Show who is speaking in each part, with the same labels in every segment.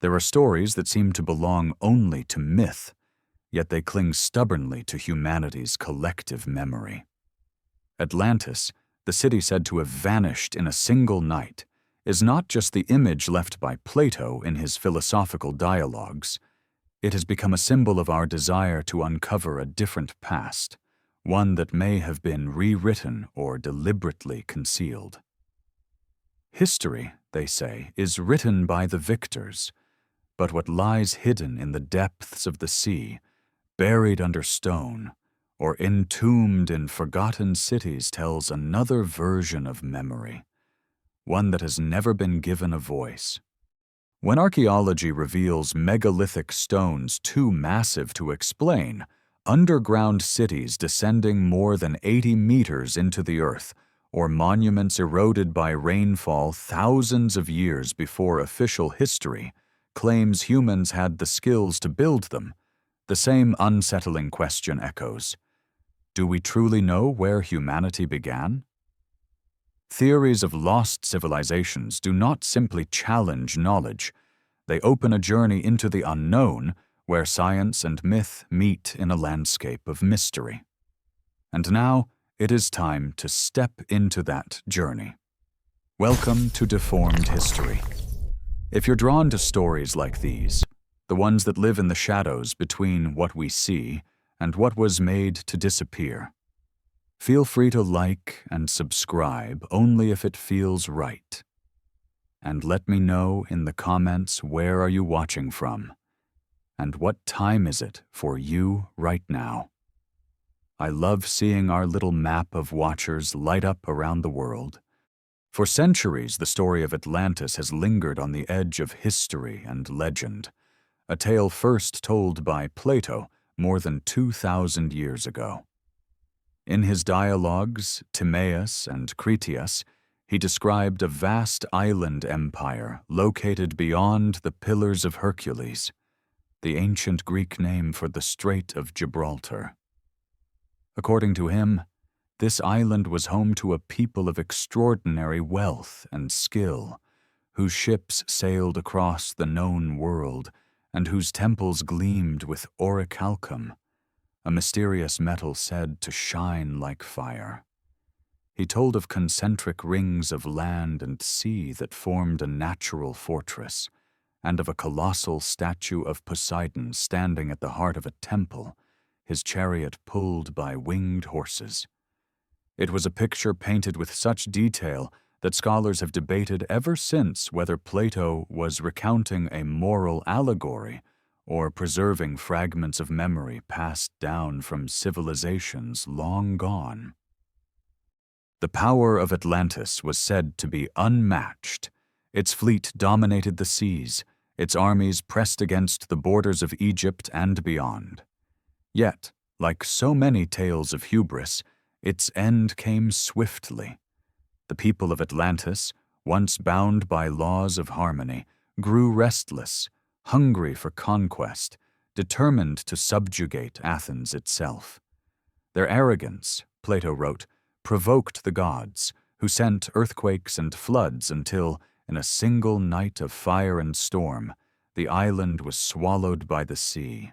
Speaker 1: There are stories that seem to belong only to myth, yet they cling stubbornly to humanity's collective memory. Atlantis, the city said to have vanished in a single night, is not just the image left by Plato in his philosophical dialogues. It has become a symbol of our desire to uncover a different past, one that may have been rewritten or deliberately concealed. History, they say, is written by the victors, but what lies hidden in the depths of the sea, buried under stone, or entombed in forgotten cities tells another version of memory, one that has never been given a voice. When archaeology reveals megalithic stones too massive to explain, underground cities descending more than 80 meters into the earth, or monuments eroded by rainfall thousands of years before official history claims humans had the skills to build them, the same unsettling question echoes. Do we truly know where humanity began? Theories of lost civilizations do not simply challenge knowledge. They open a journey into the unknown where science and myth meet in a landscape of mystery. And now, it is time to step into that journey. Welcome to Deformed History. If you're drawn to stories like these, the ones that live in the shadows between what we see and what was made to disappear, feel free to like and subscribe only if it feels right. And let me know in the comments where are you watching from, and what time is it for you right now. I love seeing our little map of watchers light up around the world. For centuries, the story of Atlantis has lingered on the edge of history and legend, a tale first told by Plato more than 2,000 years ago. In his dialogues, Timaeus and Critias, he described a vast island empire located beyond the Pillars of Hercules, the ancient Greek name for the Strait of Gibraltar. According to him, this island was home to a people of extraordinary wealth and skill, whose ships sailed across the known world and whose temples gleamed with orichalcum, a mysterious metal said to shine like fire. He told of concentric rings of land and sea that formed a natural fortress, and of a colossal statue of Poseidon standing at the heart of a temple, his chariot pulled by winged horses. It was a picture painted with such detail that scholars have debated ever since whether Plato was recounting a moral allegory or preserving fragments of memory passed down from civilizations long gone. The power of Atlantis was said to be unmatched. Its fleet dominated the seas, its armies pressed against the borders of Egypt and beyond. Yet, like so many tales of hubris, its end came swiftly. The people of Atlantis, once bound by laws of harmony, grew restless, hungry for conquest, determined to subjugate Athens itself. Their arrogance, Plato wrote, provoked the gods, who sent earthquakes and floods until, in a single night of fire and storm, the island was swallowed by the sea.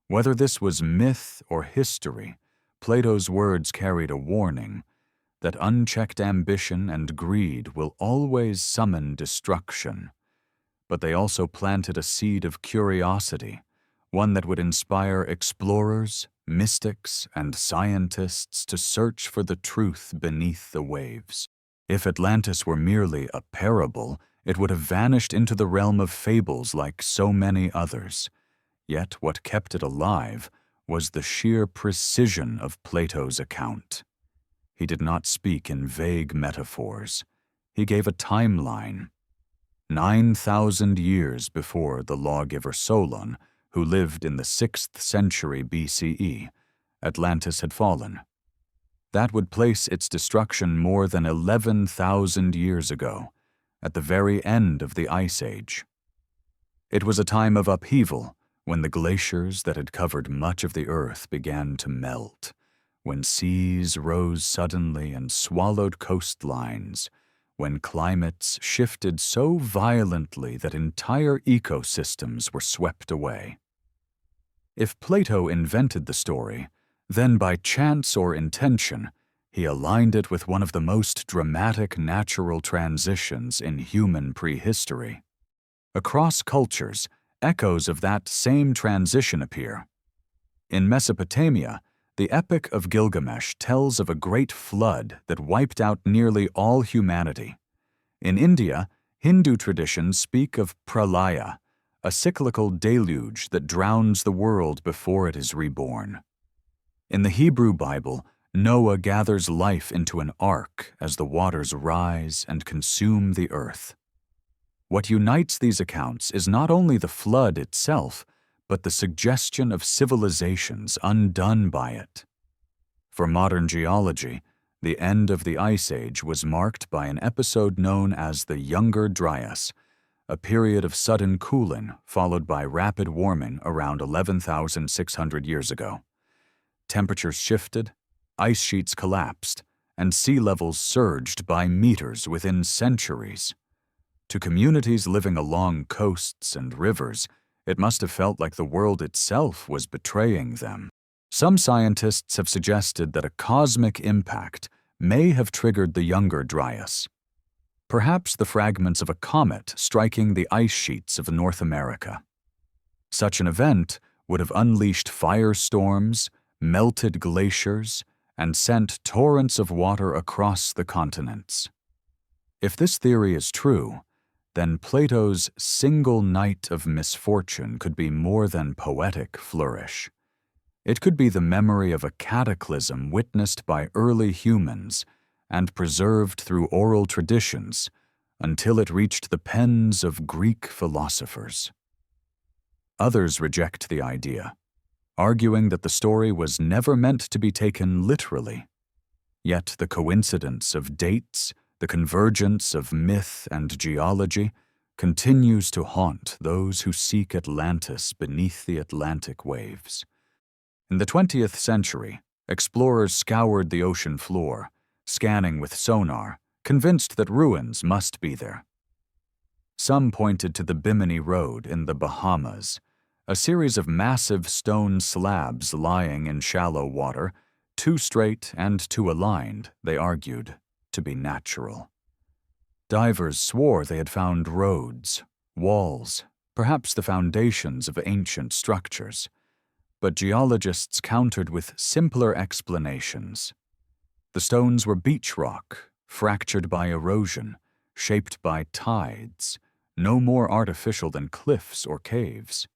Speaker 1: Whether this was myth or history, Plato's words carried a warning that unchecked ambition and greed will always summon destruction. But they also planted a seed of curiosity, one that would inspire explorers, mystics, and scientists to search for the truth beneath the waves. If Atlantis were merely a parable, it would have vanished into the realm of fables like so many others. Yet what kept it alive was the sheer precision of Plato's account. He did not speak in vague metaphors. He gave a timeline. 9,000 years before the lawgiver Solon, who lived in the 6th century BCE, Atlantis had fallen. That would place its destruction more than 11,000 years ago, at the very end of the Ice Age. It was a time of upheaval, when the glaciers that had covered much of the earth began to melt, when seas rose suddenly and swallowed coastlines, when climates shifted so violently that entire ecosystems were swept away. If Plato invented the story, then by chance or intention, he aligned it with one of the most dramatic natural transitions in human prehistory. Across cultures, echoes of that same transition appear. In Mesopotamia, the Epic of Gilgamesh tells of a great flood that wiped out nearly all humanity. In India, Hindu traditions speak of pralaya, a cyclical deluge that drowns the world before it is reborn. In the Hebrew Bible, Noah gathers life into an ark as the waters rise and consume the earth. What unites these accounts is not only the flood itself, but the suggestion of civilizations undone by it. For modern geology, the end of the Ice Age was marked by an episode known as the Younger Dryas, a period of sudden cooling followed by rapid warming around 11,600 years ago. Temperatures shifted, ice sheets collapsed, and sea levels surged by meters within centuries. To communities living along coasts and rivers, it must have felt like the world itself was betraying them. Some scientists have suggested that a cosmic impact may have triggered the Younger Dryas. Perhaps the fragments of a comet striking the ice sheets of North America. Such an event would have unleashed firestorms, melted glaciers, and sent torrents of water across the continents. If this theory is true, then Plato's single night of misfortune could be more than poetic flourish. It could be the memory of a cataclysm witnessed by early humans and preserved through oral traditions until it reached the pens of Greek philosophers. Others reject the idea, arguing that the story was never meant to be taken literally. Yet the coincidence of dates, the convergence of myth and geology, continues to haunt those who seek Atlantis beneath the Atlantic waves. In the 20th century, explorers scoured the ocean floor, scanning with sonar, convinced that ruins must be there. Some pointed to the Bimini Road in the Bahamas, a series of massive stone slabs lying in shallow water, too straight and too aligned, they argued, to be natural. Divers swore they had found roads, walls, perhaps the foundations of ancient structures, but geologists countered with simpler explanations. The stones were beach rock, fractured by erosion, shaped by tides, no more artificial than cliffs or caves.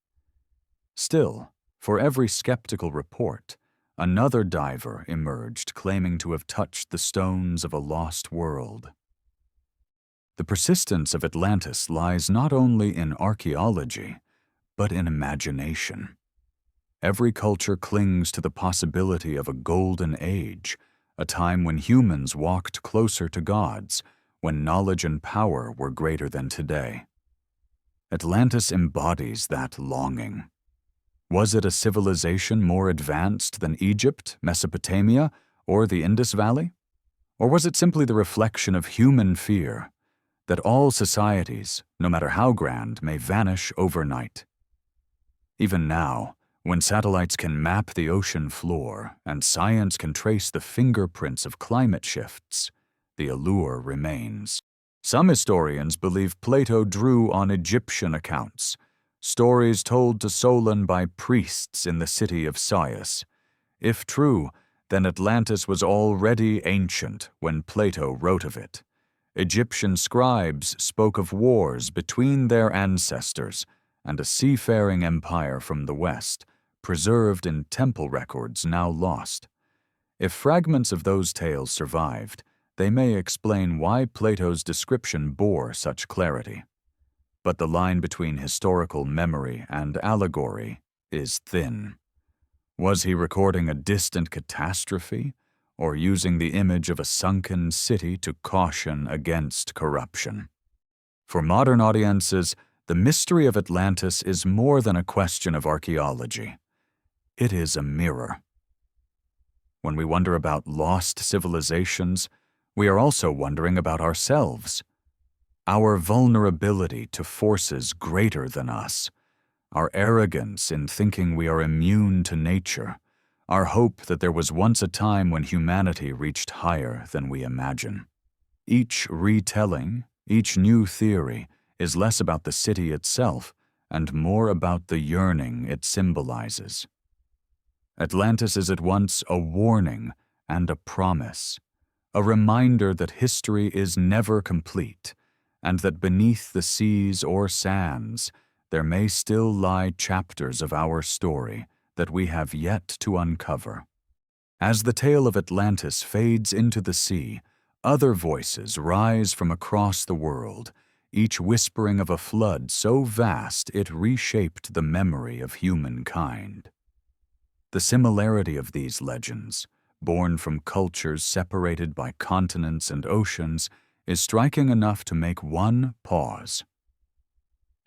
Speaker 1: Still, for every skeptical report, another diver emerged claiming to have touched the stones of a lost world. The persistence of Atlantis lies not only in archaeology, but in imagination. Every culture clings to the possibility of a golden age, a time when humans walked closer to gods, when knowledge and power were greater than today. Atlantis embodies that longing. Was it a civilization more advanced than Egypt, Mesopotamia, or the Indus Valley? Or was it simply the reflection of human fear, that all societies, no matter how grand, may vanish overnight? Even now, when satellites can map the ocean floor and science can trace the fingerprints of climate shifts, the allure remains. Some historians believe Plato drew on Egyptian accounts, stories told to Solon by priests in the city of Sais. If true, then Atlantis was already ancient when Plato wrote of it. Egyptian scribes spoke of wars between their ancestors and a seafaring empire from the west, preserved in temple records now lost. If fragments of those tales survived, they may explain why Plato's description bore such clarity. But the line between historical memory and allegory is thin. Was he recording a distant catastrophe, or using the image of a sunken city to caution against corruption? For modern audiences, the mystery of Atlantis is more than a question of archaeology. It is a mirror. When we wonder about lost civilizations, we are also wondering about ourselves. Our vulnerability to forces greater than us, our arrogance in thinking we are immune to nature, our hope that there was once a time when humanity reached higher than we imagine. Each retelling, each new theory, is less about the city itself and more about the yearning it symbolizes. Atlantis is at once a warning and a promise, a reminder that history is never complete, and that beneath the seas or sands there may still lie chapters of our story that we have yet to uncover. As the tale of Atlantis fades into the sea, other voices rise from across the world, each whispering of a flood so vast it reshaped the memory of humankind. The similarity of these legends, born from cultures separated by continents and oceans, is striking enough to make one pause.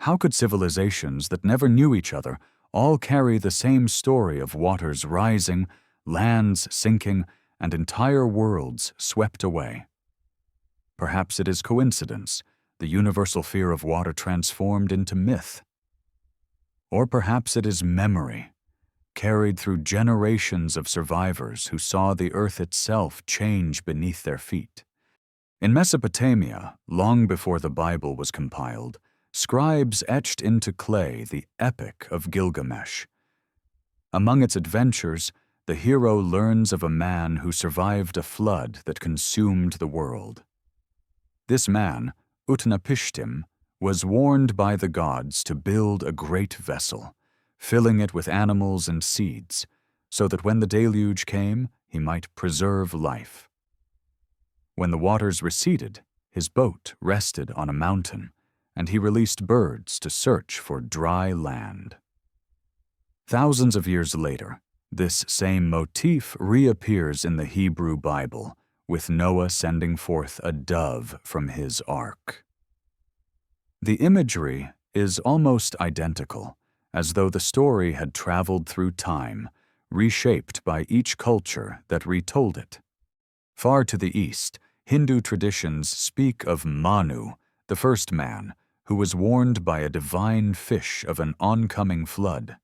Speaker 1: How could civilizations that never knew each other all carry the same story of waters rising, lands sinking, and entire worlds swept away? Perhaps it is coincidence, the universal fear of water transformed into myth. Or perhaps it is memory, carried through generations of survivors who saw the earth itself change beneath their feet. In Mesopotamia, long before the Bible was compiled, scribes etched into clay the Epic of Gilgamesh. Among its adventures, the hero learns of a man who survived a flood that consumed the world. This man, Utnapishtim, was warned by the gods to build a great vessel, filling it with animals and seeds, so that when the deluge came, he might preserve life. When the waters receded, his boat rested on a mountain, and he released birds to search for dry land. Thousands of years later, this same motif reappears in the Hebrew Bible, with Noah sending forth a dove from his ark. The imagery is almost identical, as though the story had traveled through time, reshaped by each culture that retold it. Far to the east, Hindu traditions speak of Manu, the first man, who was warned by a divine fish of an oncoming flood.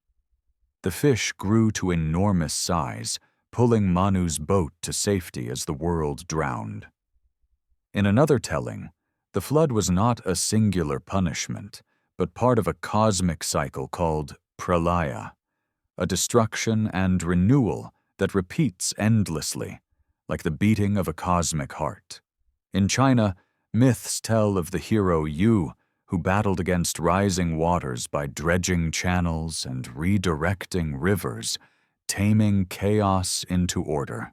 Speaker 1: The fish grew to enormous size, pulling Manu's boat to safety as the world drowned. In another telling, the flood was not a singular punishment, but part of a cosmic cycle called pralaya, a destruction and renewal that repeats endlessly, like the beating of a cosmic heart. In China, myths tell of the hero Yu, who battled against rising waters by dredging channels and redirecting rivers, taming chaos into order.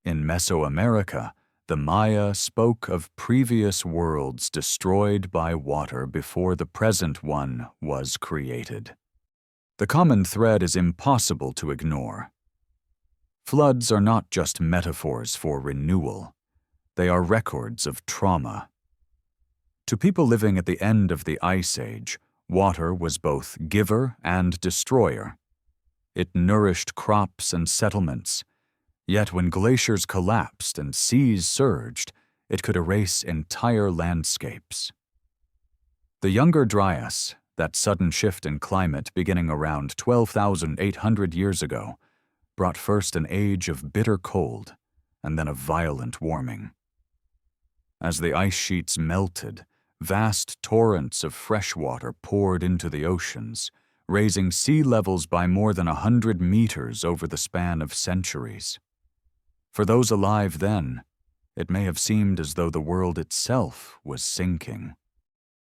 Speaker 1: In Mesoamerica, the Maya spoke of previous worlds destroyed by water before the present one was created. The common thread is impossible to ignore. Floods are not just metaphors for renewal. They are records of trauma. To people living at the end of the Ice Age, water was both giver and destroyer. It nourished crops and settlements, yet when glaciers collapsed and seas surged, it could erase entire landscapes. The Younger Dryas, that sudden shift in climate beginning around 12,800 years ago, brought first an age of bitter cold and then a violent warming. As the ice sheets melted, vast torrents of fresh water poured into the oceans, raising sea levels by more than 100 meters over the span of centuries. For those alive then, it may have seemed as though the world itself was sinking.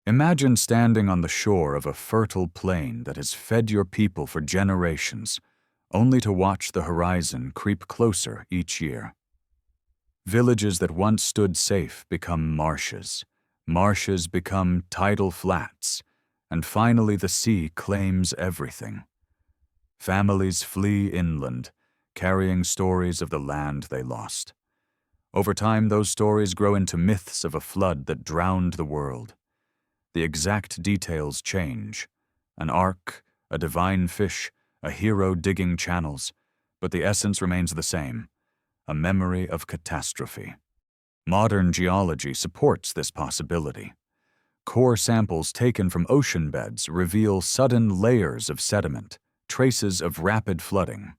Speaker 1: Imagine standing on the shore of a fertile plain that has fed your people for generations, only to watch the horizon creep closer each year. Villages that once stood safe become marshes. Marshes become tidal flats, and finally the sea claims everything. Families flee inland, carrying stories of the land they lost. Over time, those stories grow into myths of a flood that drowned the world. The exact details change. An ark, a divine fish, a hero digging channels, but the essence remains the same, a memory of catastrophe. Modern geology supports this possibility. Core samples taken from ocean beds reveal sudden layers of sediment, traces of rapid flooding.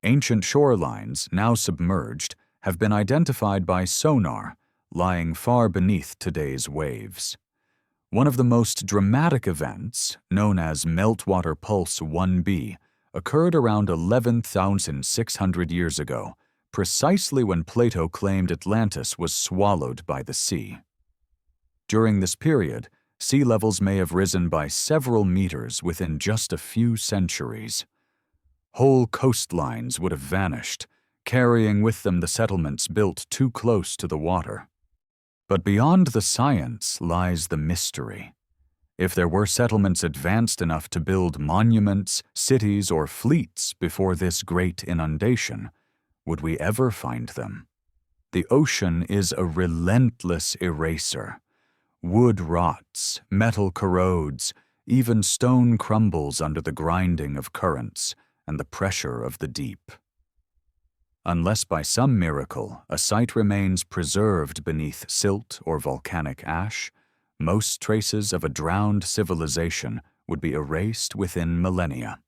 Speaker 1: Ancient shorelines, now submerged, have been identified by sonar, lying far beneath today's waves. One of the most dramatic events, known as Meltwater Pulse 1b, occurred around 11,600 years ago, precisely when Plato claimed Atlantis was swallowed by the sea. During this period, sea levels may have risen by several meters within just a few centuries. Whole coastlines would have vanished, carrying with them the settlements built too close to the water. But beyond the science lies the mystery. If there were settlements advanced enough to build monuments, cities, or fleets before this great inundation, would we ever find them? The ocean is a relentless eraser. Wood rots, metal corrodes, even stone crumbles under the grinding of currents and the pressure of the deep. Unless by some miracle a site remains preserved beneath silt or volcanic ash, most traces of a drowned civilization would be erased within millennia.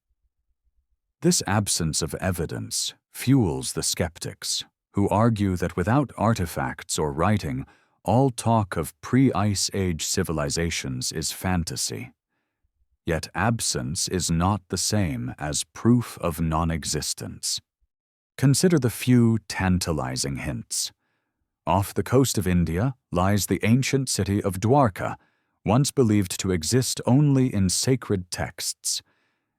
Speaker 1: This absence of evidence fuels the skeptics, who argue that without artifacts or writing, all talk of pre-Ice Age civilizations is fantasy. Yet absence is not the same as proof of non-existence. Consider the few tantalizing hints. Off the coast of India lies the ancient city of Dwarka, once believed to exist only in sacred texts.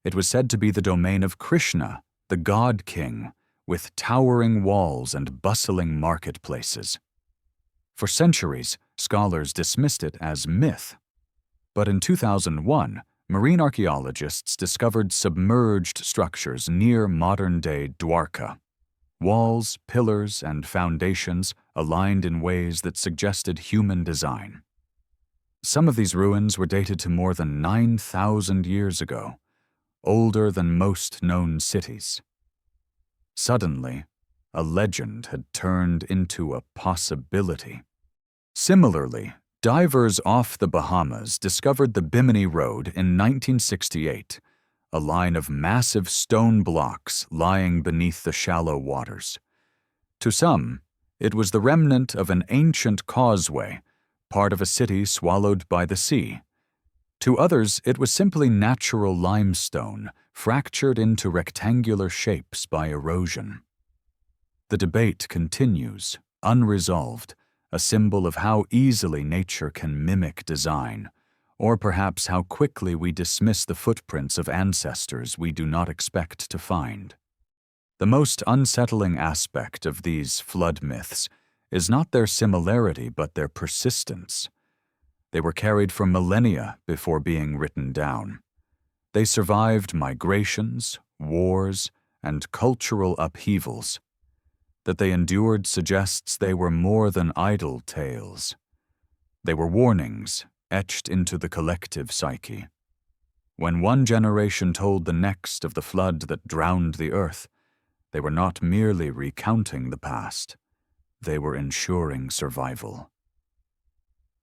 Speaker 1: It was said to be the domain of Krishna, the god-king, with towering walls and bustling marketplaces. For centuries, scholars dismissed it as myth. But in 2001, marine archaeologists discovered submerged structures near modern-day Dwarka. Walls, pillars, and foundations aligned in ways that suggested human design. Some of these ruins were dated to more than 9,000 years ago, older than most known cities. Suddenly, a legend had turned into a possibility. Similarly, divers off the Bahamas discovered the Bimini Road in 1968, a line of massive stone blocks lying beneath the shallow waters. To some, it was the remnant of an ancient causeway, part of a city swallowed by the sea. To others, it was simply natural limestone, fractured into rectangular shapes by erosion. The debate continues, unresolved, a symbol of how easily nature can mimic design, or perhaps how quickly we dismiss the footprints of ancestors we do not expect to find. The most unsettling aspect of these flood myths is not their similarity but their persistence. They were carried for millennia before being written down. They survived migrations, wars, and cultural upheavals. That they endured suggests they were more than idle tales. They were warnings etched into the collective psyche. When one generation told the next of the flood that drowned the earth, they were not merely recounting the past, they were ensuring survival.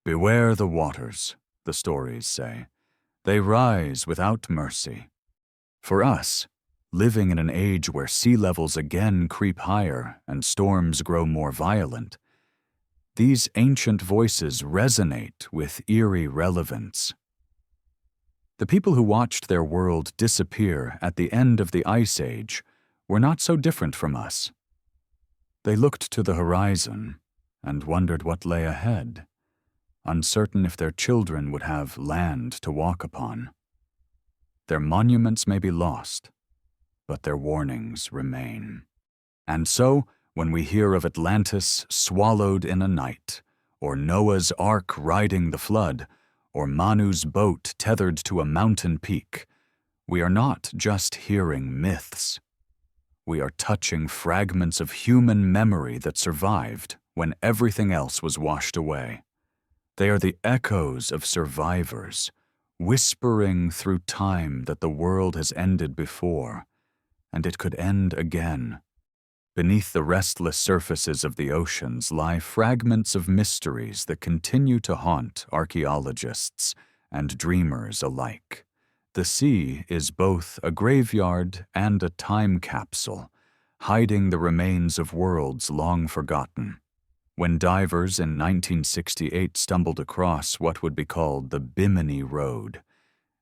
Speaker 1: Beware the waters, the stories say. They rise without mercy. For us, living in an age where sea levels again creep higher and storms grow more violent, these ancient voices resonate with eerie relevance. The people who watched their world disappear at the end of the Ice Age were not so different from us. They looked to the horizon and wondered what lay ahead, uncertain if their children would have land to walk upon. Their monuments may be lost, but their warnings remain. And so, when we hear of Atlantis swallowed in a night, or Noah's Ark riding the flood, or Manu's boat tethered to a mountain peak, we are not just hearing myths. We are touching fragments of human memory that survived when everything else was washed away. They are the echoes of survivors, whispering through time that the world has ended before, and it could end again. Beneath the restless surfaces of the oceans lie fragments of mysteries that continue to haunt archaeologists and dreamers alike. The sea is both a graveyard and a time capsule, hiding the remains of worlds long forgotten. When divers in 1968 stumbled across what would be called the Bimini Road,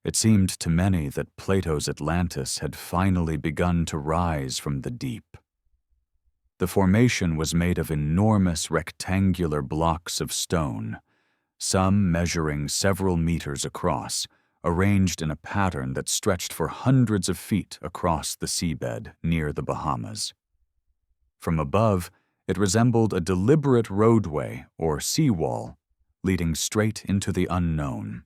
Speaker 1: it seemed to many that Plato's Atlantis had finally begun to rise from the deep. The formation was made of enormous rectangular blocks of stone, some measuring several meters across, arranged in a pattern that stretched for hundreds of feet across the seabed near the Bahamas. From above, it resembled a deliberate roadway or seawall, leading straight into the unknown.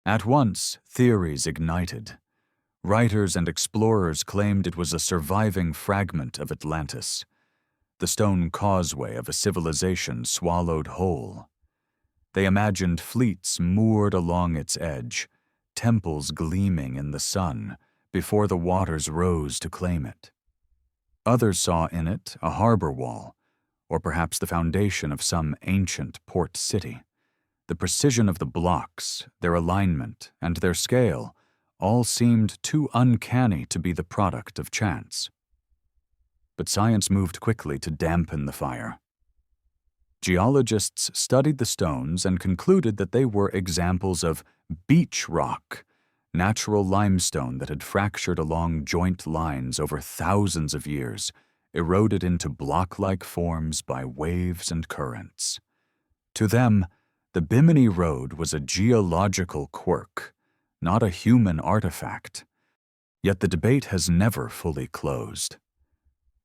Speaker 1: At once, theories ignited. Writers and explorers claimed it was a surviving fragment of Atlantis, the stone causeway of a civilization swallowed whole. They imagined fleets moored along its edge, temples gleaming in the sun before the waters rose to claim it. Others saw in it a harbor wall, or perhaps the foundation of some ancient port city. The precision of the blocks, their alignment, and their scale all seemed too uncanny to be the product of chance. But science moved quickly to dampen the fire. Geologists studied the stones and concluded that they were examples of beach rock, natural limestone that had fractured along joint lines over thousands of years, eroded into block-like forms by waves and currents. To them, the Bimini Road was a geological quirk, not a human artifact. Yet the debate has never fully closed.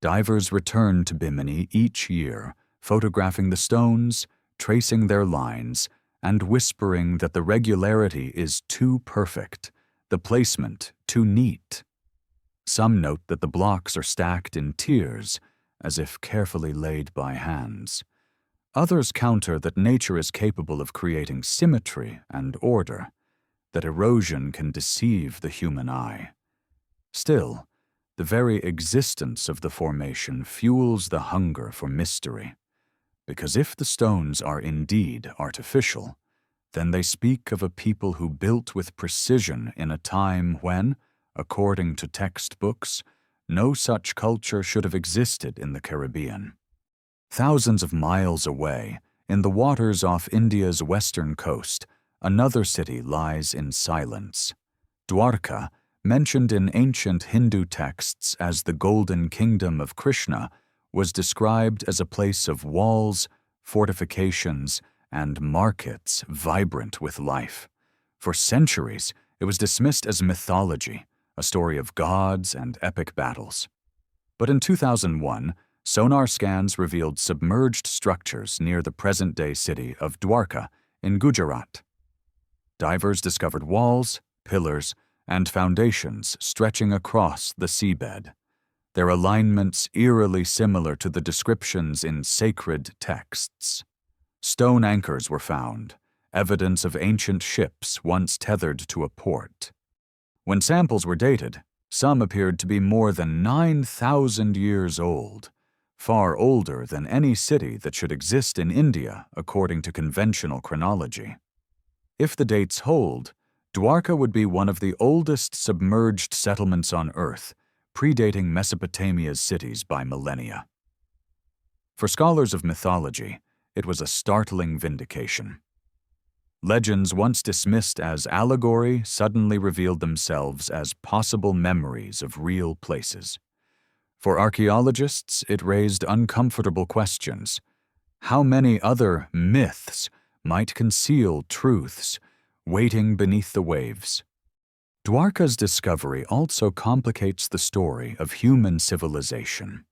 Speaker 1: Divers return to Bimini each year, photographing the stones, tracing their lines, and whispering that the regularity is too perfect, the placement too neat. Some note that the blocks are stacked in tiers, as if carefully laid by hands. Others counter that nature is capable of creating symmetry and order, that erosion can deceive the human eye. Still, the very existence of the formation fuels the hunger for mystery, because if the stones are indeed artificial, then they speak of a people who built with precision in a time when, according to textbooks, no such culture should have existed in the Caribbean. Thousands of miles away, in the waters off India's western coast, another city lies in silence. Dwarka, mentioned in ancient Hindu texts as the Golden Kingdom of Krishna, was described as a place of walls, fortifications, and markets vibrant with life. For centuries, it was dismissed as mythology, a story of gods and epic battles. But in 2001, sonar scans revealed submerged structures near the present-day city of Dwarka in Gujarat. Divers discovered walls, pillars, and foundations stretching across the seabed, their alignments eerily similar to the descriptions in sacred texts. Stone anchors were found, evidence of ancient ships once tethered to a port. When samples were dated, some appeared to be more than 9,000 years old, far older than any city that should exist in India according to conventional chronology. If the dates hold, Dwarka would be one of the oldest submerged settlements on Earth, predating Mesopotamia's cities by millennia. For scholars of mythology, it was a startling vindication. Legends once dismissed as allegory suddenly revealed themselves as possible memories of real places. For archaeologists, it raised uncomfortable questions. How many other myths might conceal truths waiting beneath the waves? Dwarka's discovery also complicates the story of human civilization.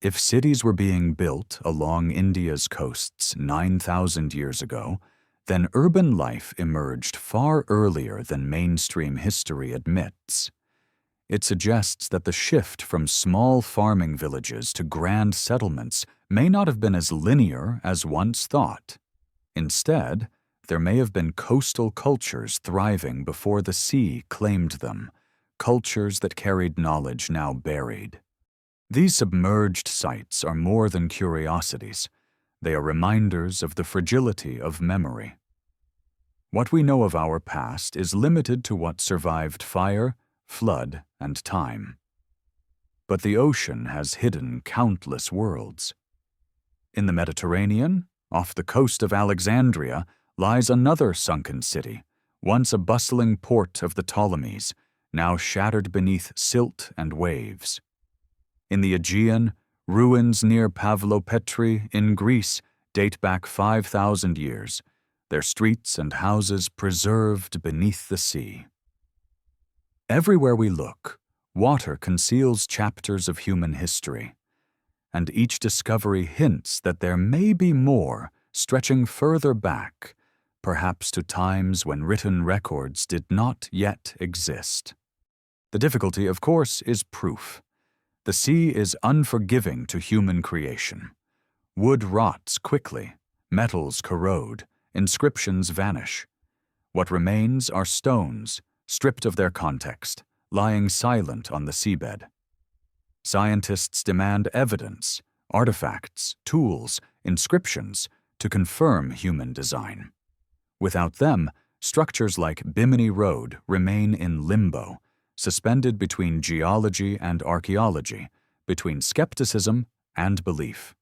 Speaker 1: If cities were being built along India's coasts 9,000 years ago, then urban life emerged far earlier than mainstream history admits. It suggests that the shift from small farming villages to grand settlements may not have been as linear as once thought. Instead, there may have been coastal cultures thriving before the sea claimed them, cultures that carried knowledge now buried. These submerged sites are more than curiosities. They are reminders of the fragility of memory. What we know of our past is limited to what survived fire, flood, and time. But the ocean has hidden countless worlds. In the Mediterranean, off the coast of Alexandria, lies another sunken city, once a bustling port of the Ptolemies, now shattered beneath silt and waves. In the Aegean, ruins near Pavlopetri in Greece date back 5,000 years, their streets and houses preserved beneath the sea. Everywhere we look, water conceals chapters of human history, and each discovery hints that there may be more stretching further back, perhaps to times when written records did not yet exist. The difficulty, of course, is proof. The sea is unforgiving to human creation. Wood rots quickly, metals corrode, inscriptions vanish. What remains are stones, stripped of their context, lying silent on the seabed. Scientists demand evidence, artifacts, tools, inscriptions to confirm human design. Without them, structures like Bimini Road remain in limbo, suspended between geology and archaeology, between skepticism and belief.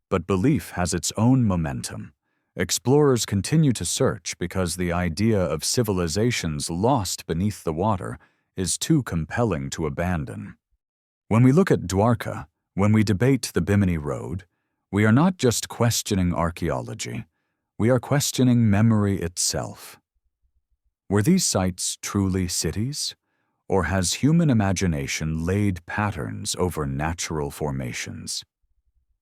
Speaker 1: But belief has its own momentum. Explorers continue to search because the idea of civilizations lost beneath the water is too compelling to abandon. When we look at Dwarka, when we debate the Bimini Road, we are not just questioning archaeology, we are questioning memory itself. Were these sites truly cities? Or has human imagination laid patterns over natural formations?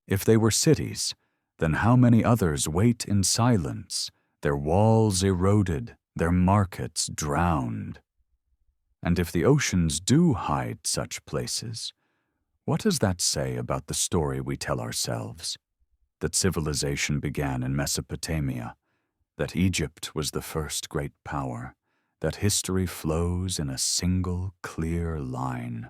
Speaker 1: If they were cities, then how many others wait in silence, their walls eroded, their markets drowned? And if the oceans do hide such places, what does that say about the story we tell ourselves? That civilization began in Mesopotamia, that Egypt was the first great power, that history flows in a single clear line.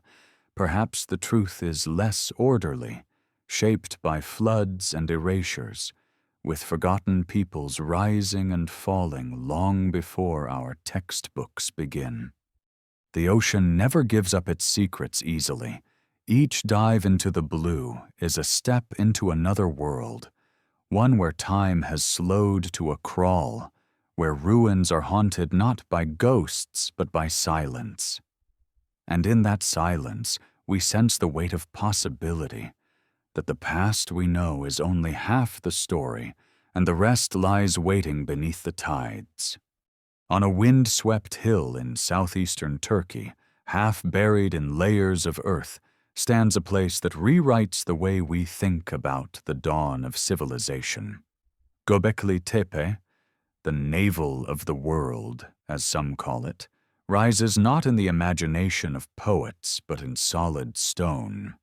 Speaker 1: Perhaps the truth is less orderly, shaped by floods and erasures, with forgotten peoples rising and falling long before our textbooks begin. The ocean never gives up its secrets easily. Each dive into the blue is a step into another world, one where time has slowed to a crawl, where ruins are haunted not by ghosts but by silence. And in that silence, we sense the weight of possibility, that the past we know is only half the story, and the rest lies waiting beneath the tides. On a wind-swept hill in southeastern Turkey, half buried in layers of earth, stands a place that rewrites the way we think about the dawn of civilization. Gobekli Tepe, the navel of the world, as some call it, rises not in the imagination of poets but in solid stone,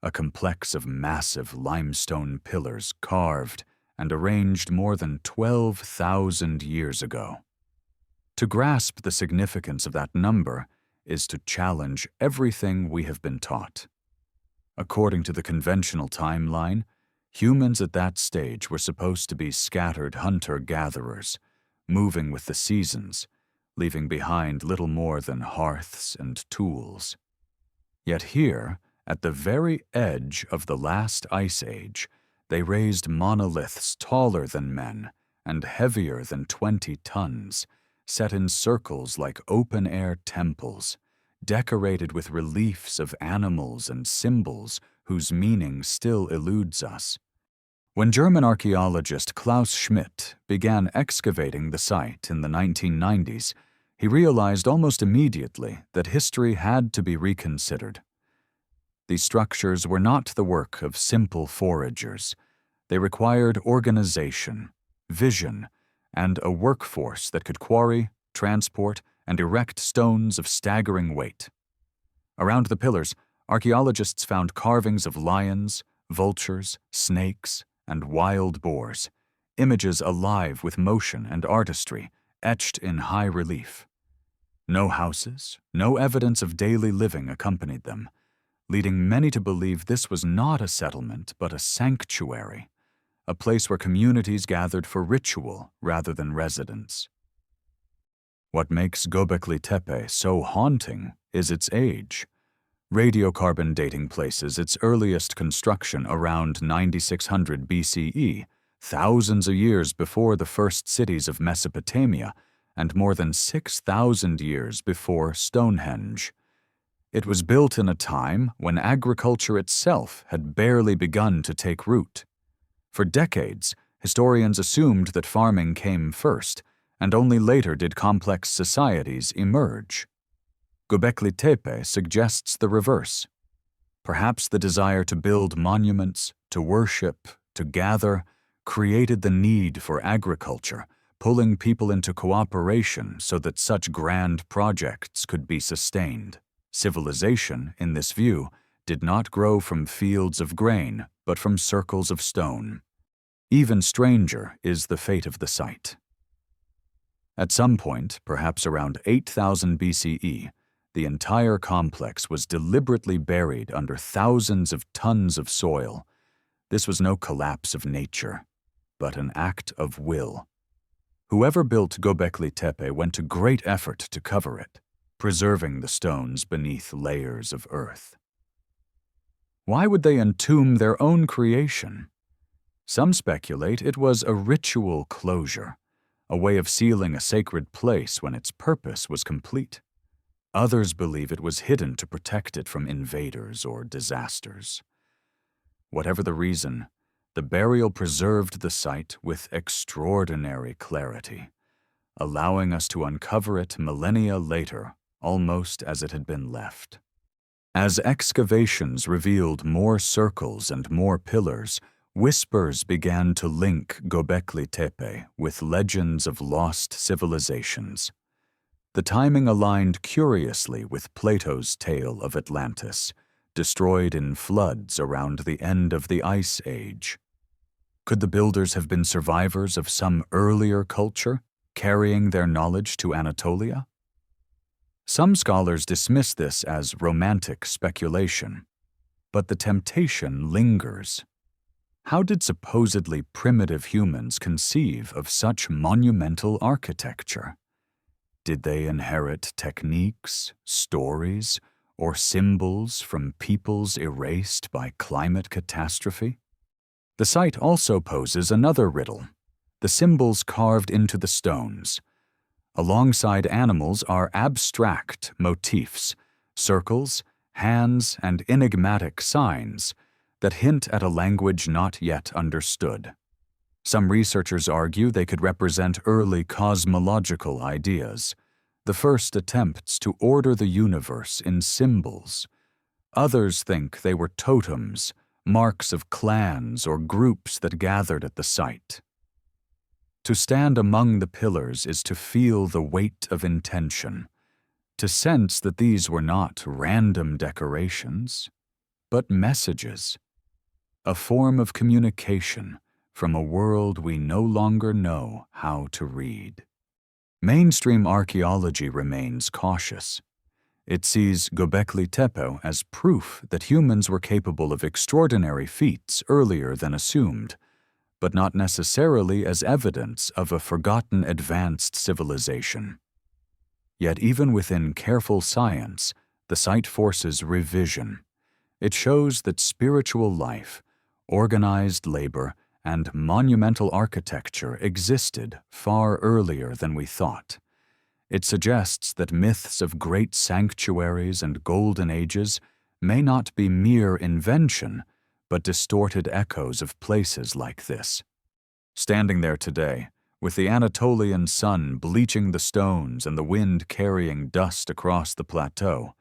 Speaker 1: a complex of massive limestone pillars carved and arranged more than 12,000 years ago. To grasp the significance of that number is to challenge everything we have been taught. According to the conventional timeline, humans at that stage were supposed to be scattered hunter-gatherers, moving with the seasons, leaving behind little more than hearths and tools. Yet here, at the very edge of the last ice age, they raised monoliths taller than men and heavier than 20 tons, set in circles like open-air temples, decorated with reliefs of animals and symbols whose meaning still eludes us. When German archaeologist Klaus Schmidt began excavating the site in the 1990s, he realized almost immediately that history had to be reconsidered. These structures were not the work of simple foragers. They required organization, vision, and a workforce that could quarry, transport, and erect stones of staggering weight. Around the pillars, archaeologists found carvings of lions, vultures, snakes, and wild boars, images alive with motion and artistry, etched in high relief. No houses, no evidence of daily living accompanied them. leading many to believe this was not a settlement but a sanctuary, a place where communities gathered for ritual rather than residence. What makes Gobekli Tepe so haunting is its age. Radiocarbon dating places its earliest construction around 9600 BCE, thousands of years before the first cities of Mesopotamia, and more than 6,000 years before Stonehenge. It was built in a time when agriculture itself had barely begun to take root. For decades, historians assumed that farming came first, and only later did complex societies emerge. Gobekli Tepe suggests the reverse. Perhaps the desire to build monuments, to worship, to gather, created the need for agriculture, pulling people into cooperation so that such grand projects could be sustained. Civilization, in this view, did not grow from fields of grain, but from circles of stone. Even stranger is the fate of the site. At some point, perhaps around 8000 BCE, the entire complex was deliberately buried under thousands of tons of soil. This was no collapse of nature, but an act of will. Whoever built Gobekli Tepe went to great effort to cover it, preserving the stones beneath layers of earth. Why would they entomb their own creation? Some speculate it was a ritual closure, a way of sealing a sacred place when its purpose was complete. Others believe it was hidden to protect it from invaders or disasters. Whatever the reason, the burial preserved the site with extraordinary clarity, allowing us to uncover it millennia later, almost as it had been left. As excavations revealed more circles and more pillars, whispers began to link Gobekli Tepe with legends of lost civilizations. The timing aligned curiously with Plato's tale of Atlantis, destroyed in floods around the end of the Ice Age. Could the builders have been survivors of some earlier culture, carrying their knowledge to Anatolia? Some scholars dismiss this as romantic speculation, but the temptation lingers. How did supposedly primitive humans conceive of such monumental architecture? Did they inherit techniques, stories, or symbols from peoples erased by climate catastrophe? The site also poses another riddle: the symbols carved into the stones. Alongside animals are abstract motifs, circles, hands, and enigmatic signs that hint at a language not yet understood. Some researchers argue they could represent early cosmological ideas, the first attempts to order the universe in symbols. Others think they were totems, marks of clans or groups that gathered at the site. To stand among the pillars is to feel the weight of intention, to sense that these were not random decorations, but messages, a form of communication from a world we no longer know how to read. Mainstream archaeology remains cautious. It sees Gobekli Tepe as proof that humans were capable of extraordinary feats earlier than assumed, but not necessarily as evidence of a forgotten advanced civilization. Yet even within careful science, the site forces revision. It shows that spiritual life, organized labor, and monumental architecture existed far earlier than we thought. It suggests that myths of great sanctuaries and golden ages may not be mere invention, but distorted echoes of places like this. Standing there today, with the Anatolian sun bleaching the stones and the wind carrying dust across the plateau,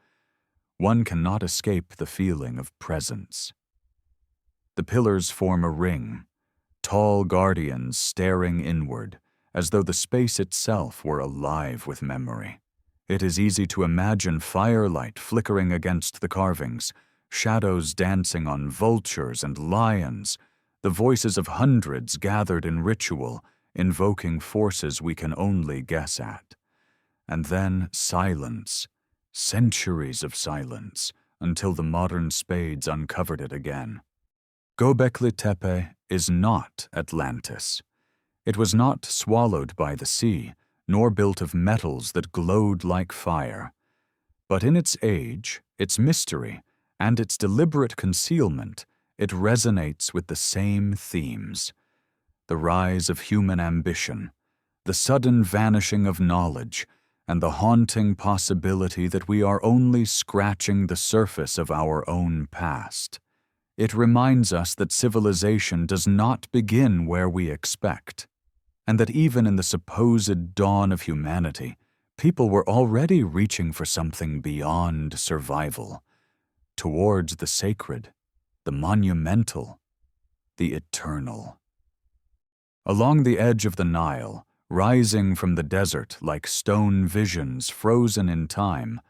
Speaker 1: one cannot escape the feeling of presence. The pillars form a ring, tall guardians staring inward, as though the space itself were alive with memory. It is easy to imagine firelight flickering against the carvings, shadows dancing on vultures and lions, the voices of hundreds gathered in ritual, invoking forces we can only guess at. And then silence, centuries of silence, until the modern spades uncovered it again. Gobekli Tepe is not Atlantis. It was not swallowed by the sea, nor built of metals that glowed like fire. But in its age, its mystery, and its deliberate concealment, it resonates with the same themes: the rise of human ambition, the sudden vanishing of knowledge, and the haunting possibility that we are only scratching the surface of our own past. It reminds us that civilization does not begin where we expect, and that even in the supposed dawn of humanity, people were already reaching for something beyond survival, towards the sacred, the monumental, the eternal. Along the edge of the Nile, rising from the desert like stone visions frozen in time,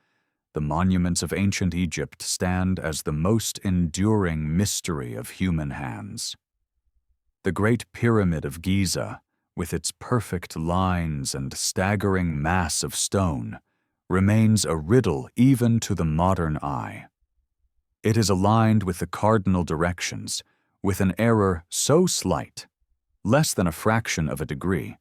Speaker 1: the monuments of ancient Egypt stand as the most enduring mystery of human hands. The Great Pyramid of Giza, with its perfect lines and staggering mass of stone, remains a riddle even to the modern eye. It is aligned with the cardinal directions, with an error so slight, less than a fraction of a degree,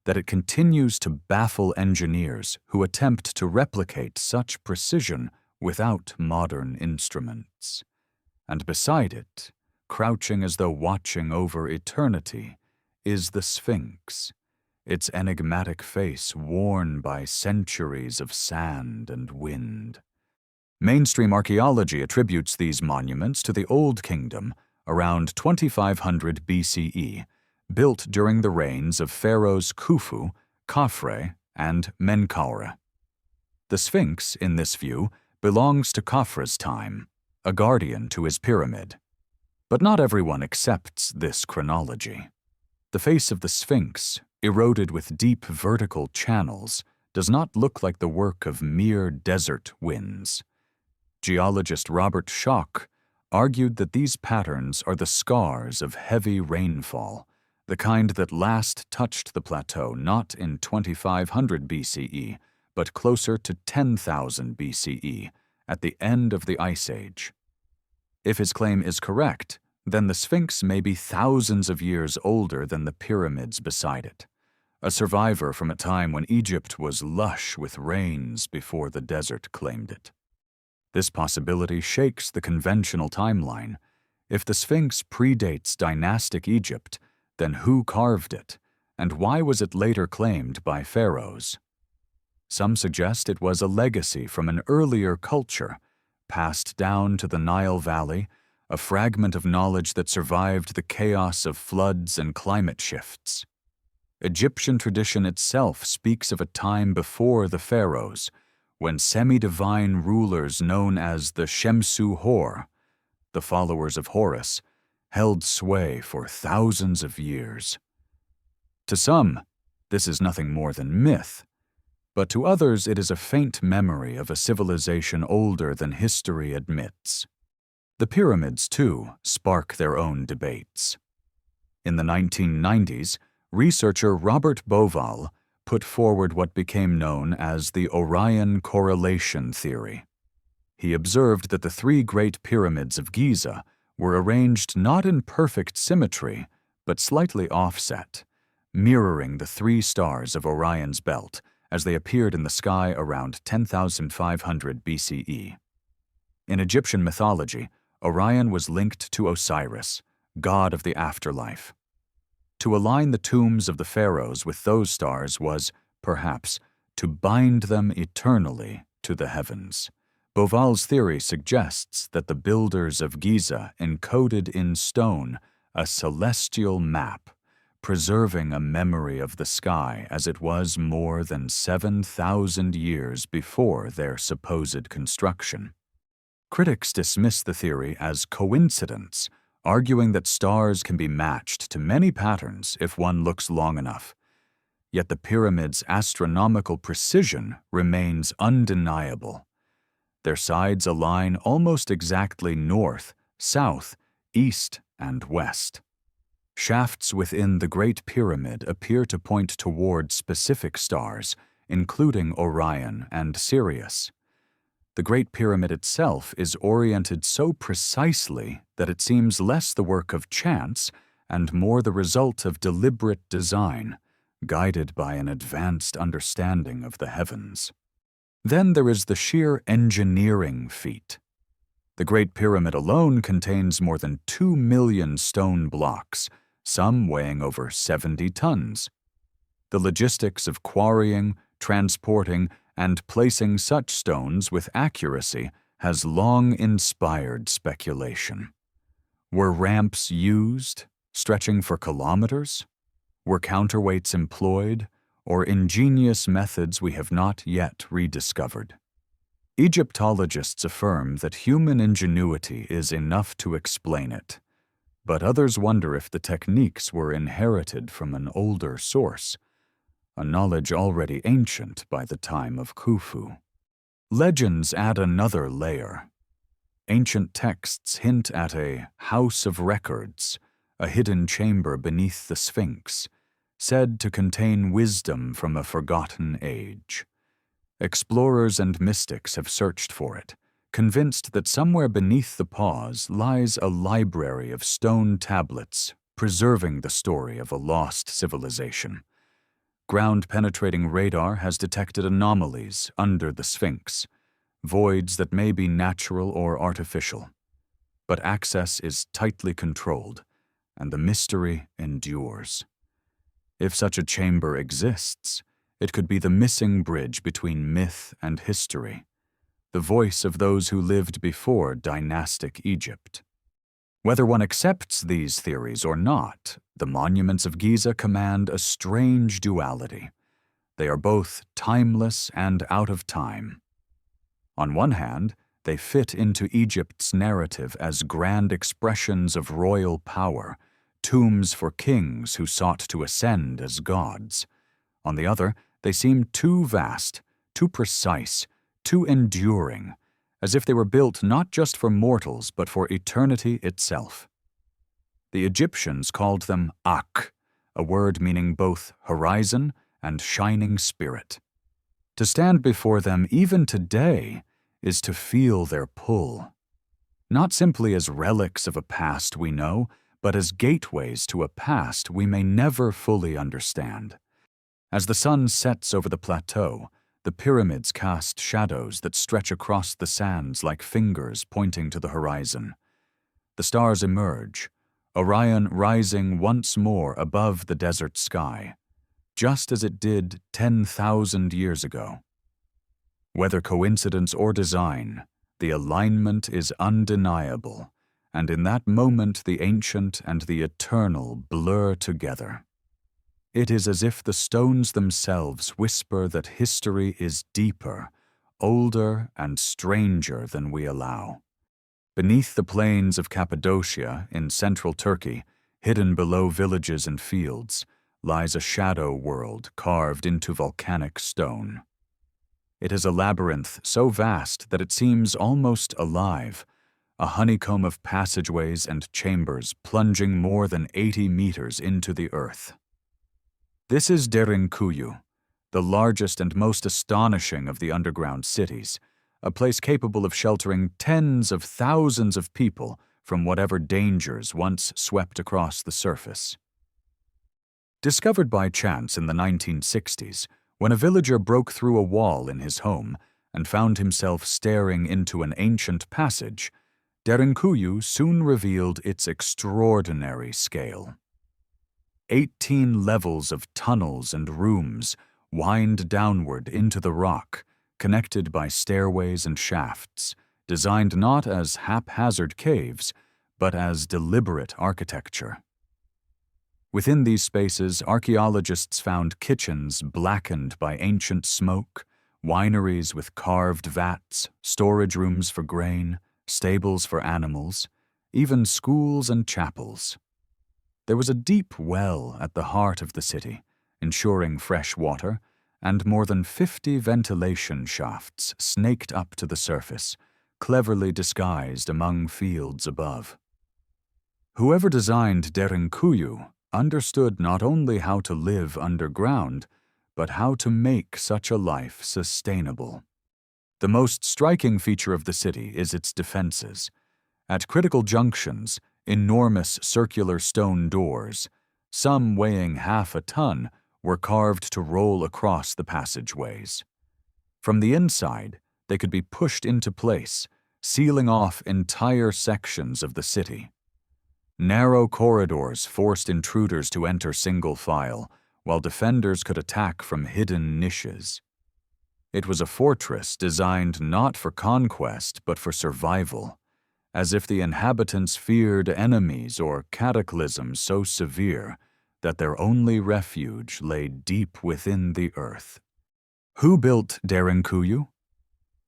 Speaker 1: that it continues to baffle engineers who attempt to replicate such precision without modern instruments. And beside it, crouching as though watching over eternity, is the Sphinx, its enigmatic face worn by centuries of sand and wind. Mainstream archaeology attributes these monuments to the Old Kingdom around 2500 BCE, built during the reigns of pharaohs Khufu, Khafre, and Menkaure. The Sphinx, in this view, belongs to Khafre's time, a guardian to his pyramid. But not everyone accepts this chronology. The face of the Sphinx, eroded with deep vertical channels, does not look like the work of mere desert winds. Geologist Robert Schoch argued that these patterns are the scars of heavy rainfall, the kind that last touched the plateau not in 2500 BCE, but closer to 10,000 BCE, at the end of the Ice Age. If his claim is correct, then the Sphinx may be thousands of years older than the pyramids beside it, a survivor from a time when Egypt was lush with rains before the desert claimed it. This possibility shakes the conventional timeline. If the Sphinx predates dynastic Egypt, then who carved it, and why was it later claimed by pharaohs? Some suggest it was a legacy from an earlier culture, passed down to the Nile Valley, a fragment of knowledge that survived the chaos of floods and climate shifts. Egyptian tradition itself speaks of a time before the pharaohs, when semi-divine rulers known as the Shemsu Hor, the followers of Horus, held sway for thousands of years. To some, this is nothing more than myth, but to others it is a faint memory of a civilization older than history admits. The pyramids, too, spark their own debates. In the 1990s, researcher Robert Bauval put forward what became known as the Orion correlation theory. He observed that the three great pyramids of Giza were arranged not in perfect symmetry, but slightly offset, mirroring the three stars of Orion's belt as they appeared in the sky around 10,500 BCE. In Egyptian mythology, Orion was linked to Osiris, god of the afterlife. To align the tombs of the pharaohs with those stars was, perhaps, to bind them eternally to the heavens. Bauval's theory suggests that the builders of Giza encoded in stone a celestial map, preserving a memory of the sky as it was more than 7,000 years before their supposed construction. Critics dismiss the theory as coincidence, arguing that stars can be matched to many patterns if one looks long enough. Yet the pyramid's astronomical precision remains undeniable. Their sides align almost exactly north, south, east, and west. Shafts within the Great Pyramid appear to point toward specific stars, including Orion and Sirius. The Great Pyramid itself is oriented so precisely that it seems less the work of chance and more the result of deliberate design, guided by an advanced understanding of the heavens. Then there is the sheer engineering feat. The Great Pyramid alone contains more than 2 million stone blocks, some weighing over 70 tons. The logistics of quarrying, transporting, and placing such stones with accuracy has long inspired speculation. Were ramps used, stretching for kilometers? Were counterweights employed, or ingenious methods we have not yet rediscovered? Egyptologists affirm that human ingenuity is enough to explain it, but others wonder if the techniques were inherited from an older source, a knowledge already ancient by the time of Khufu. Legends add another layer. Ancient texts hint at a house of records, a hidden chamber beneath the Sphinx, said to contain wisdom from a forgotten age. Explorers and mystics have searched for it, convinced that somewhere beneath the pause lies a library of stone tablets preserving the story of a lost civilization. Ground-penetrating radar has detected anomalies under the Sphinx, voids that may be natural or artificial. But access is tightly controlled, and the mystery endures. If such a chamber exists, it could be the missing bridge between myth and history, the voice of those who lived before dynastic Egypt. Whether one accepts these theories or not, the monuments of Giza command a strange duality. They are both timeless and out of time. On one hand, they fit into Egypt's narrative as grand expressions of royal power, tombs for kings who sought to ascend as gods. On the other, they seem too vast, too precise, too enduring, as if they were built not just for mortals but for eternity itself. The Egyptians called them Ak, a word meaning both horizon and shining spirit. To stand before them even today is to feel their pull, not simply as relics of a past we know, but as gateways to a past we may never fully understand. As the sun sets over the plateau, the pyramids cast shadows that stretch across the sands like fingers pointing to the horizon. The stars emerge, Orion rising once more above the desert sky, just as it did 10,000 years ago. Whether coincidence or design, the alignment is undeniable, and in that moment the ancient and the eternal blur together. It is as if the stones themselves whisper that history is deeper, older, and stranger than we allow. Beneath the plains of Cappadocia in central Turkey, hidden below villages and fields, lies a shadow world carved into volcanic stone. It is a labyrinth so vast that it seems almost alive, a honeycomb of passageways and chambers plunging more than 80 meters into the earth. This is Derinkuyu, the largest and most astonishing of the underground cities, a place capable of sheltering tens of thousands of people from whatever dangers once swept across the surface. Discovered by chance in the 1960s, when a villager broke through a wall in his home and found himself staring into an ancient passage, Derinkuyu soon revealed its extraordinary scale. 18 levels of tunnels and rooms wind downward into the rock, connected by stairways and shafts, designed not as haphazard caves, but as deliberate architecture. Within these spaces, archaeologists found kitchens blackened by ancient smoke, wineries with carved vats, storage rooms for grain, stables for animals, even schools and chapels. There was a deep well at the heart of the city, ensuring fresh water, and more than 50 ventilation shafts snaked up to the surface, cleverly disguised among fields above. Whoever designed Derinkuyu understood not only how to live underground, but how to make such a life sustainable. The most striking feature of the city is its defenses. At critical junctions, enormous circular stone doors, some weighing half a ton, were carved to roll across the passageways. From the inside, they could be pushed into place, sealing off entire sections of the city. Narrow corridors forced intruders to enter single file, while defenders could attack from hidden niches. It was a fortress designed not for conquest but for survival, as if the inhabitants feared enemies or cataclysms so severe that their only refuge lay deep within the earth. Who built Derinkuyu?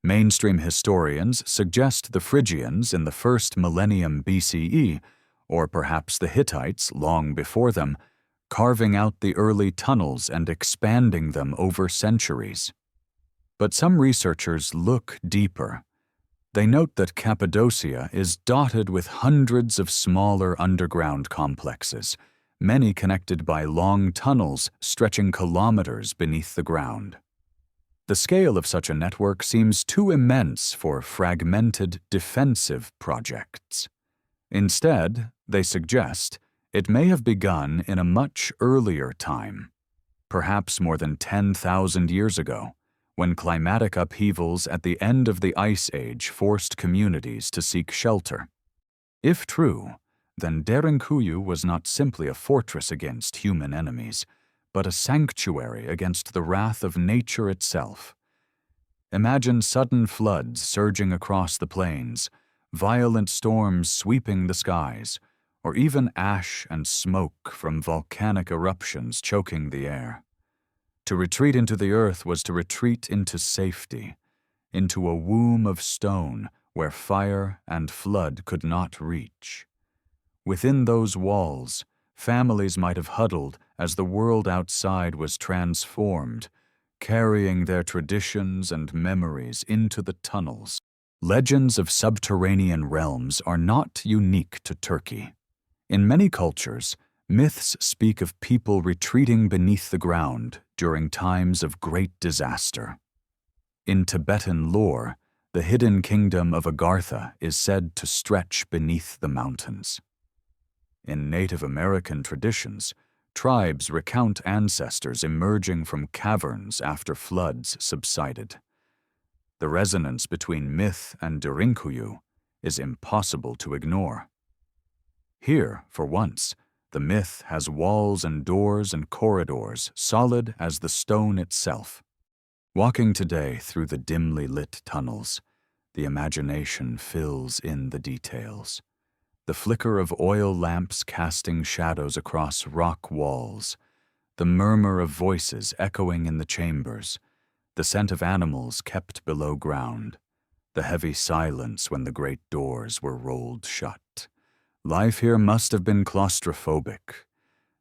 Speaker 1: Mainstream historians suggest the Phrygians in the first millennium BCE, or perhaps the Hittites long before them, carving out the early tunnels and expanding them over centuries. But some researchers look deeper. They note that Cappadocia is dotted with hundreds of smaller underground complexes, many connected by long tunnels stretching kilometers beneath the ground. The scale of such a network seems too immense for fragmented defensive projects. Instead, they suggest, it may have begun in a much earlier time, perhaps more than 10,000 years ago, when climatic upheavals at the end of the Ice Age forced communities to seek shelter. If true, then Derinkuyu was not simply a fortress against human enemies, but a sanctuary against the wrath of nature itself. Imagine sudden floods surging across the plains, violent storms sweeping the skies, or even ash and smoke from volcanic eruptions choking the air. To retreat into the earth was to retreat into safety, into a womb of stone where fire and flood could not reach. Within those walls, families might have huddled as the world outside was transformed, carrying their traditions and memories into the tunnels. Legends of subterranean realms are not unique to Turkey. In many cultures, myths speak of people retreating beneath the ground during times of great disaster. In Tibetan lore, the hidden kingdom of Agartha is said to stretch beneath the mountains. In Native American traditions, tribes recount ancestors emerging from caverns after floods subsided. The resonance between myth and Derinkuyu is impossible to ignore. Here, for once, the myth has walls and doors and corridors solid as the stone itself. Walking today through the dimly lit tunnels, the imagination fills in the details. The flicker of oil lamps casting shadows across rock walls, the murmur of voices echoing in the chambers, the scent of animals kept below ground, the heavy silence when the great doors were rolled shut. Life here must have been claustrophobic,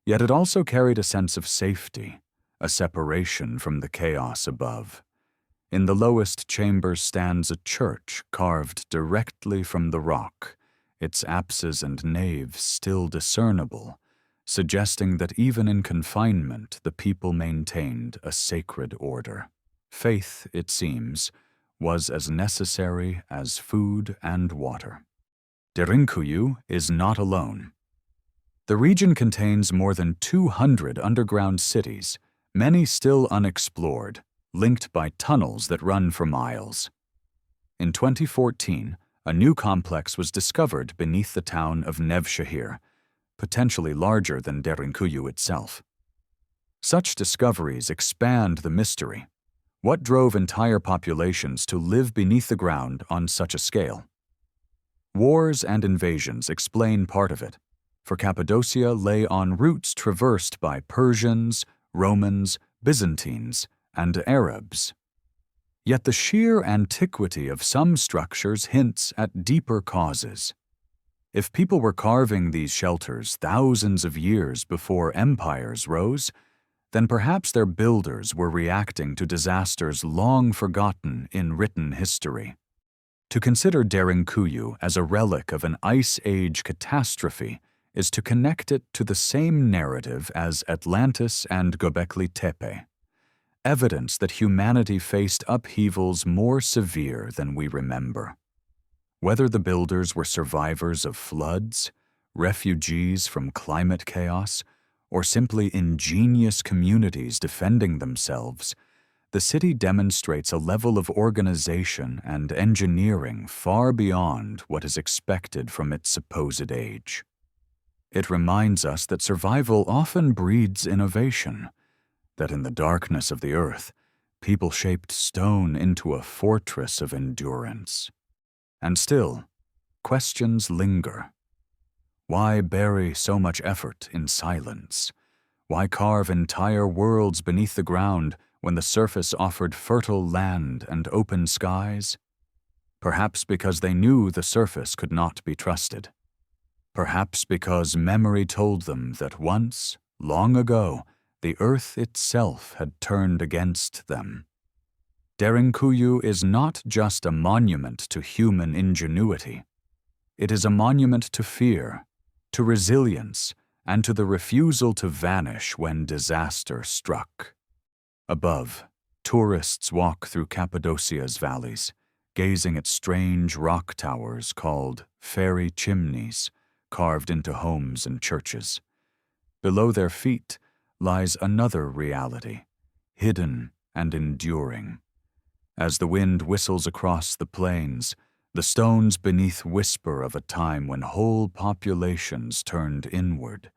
Speaker 1: yet it also carried a sense of safety, a separation from the chaos above. In the lowest chamber stands a church carved directly from the rock, its apses and naves still discernible, suggesting that even in confinement the people maintained a sacred order. Faith, it seems, was as necessary as food and water. Derinkuyu is not alone. The region contains more than 200 underground cities, many still unexplored, linked by tunnels that run for miles. In 2014, a new complex was discovered beneath the town of Nevşehir, potentially larger than Derinkuyu itself. Such discoveries expand the mystery. What drove entire populations to live beneath the ground on such a scale? Wars and invasions explain part of it, for Cappadocia lay on routes traversed by Persians, Romans, Byzantines, and Arabs. Yet the sheer antiquity of some structures hints at deeper causes. If people were carving these shelters thousands of years before empires rose, then perhaps their builders were reacting to disasters long forgotten in written history. To consider Derinkuyu as a relic of an Ice Age catastrophe is to connect it to the same narrative as Atlantis and Gobekli Tepe. evidence that humanity faced upheavals more severe than we remember. Whether the builders were survivors of floods, refugees from climate chaos, or simply ingenious communities defending themselves, the city demonstrates a level of organization and engineering far beyond what is expected from its supposed age. It reminds us that survival often breeds innovation, that in the darkness of the earth, people shaped stone into a fortress of endurance. And still, questions linger. Why bury so much effort in silence? Why carve entire worlds beneath the ground when the surface offered fertile land and open skies? Perhaps because they knew the surface could not be trusted. Perhaps because memory told them that once, long ago, the earth itself had turned against them. Derinkuyu is not just a monument to human ingenuity. It is a monument to fear, to resilience, and to the refusal to vanish when disaster struck. Above, tourists walk through Cappadocia's valleys, gazing at strange rock towers called fairy chimneys, carved into homes and churches. Below their feet lies another reality, hidden and enduring. As the wind whistles across the plains, the stones beneath whisper of a time when whole populations turned inward,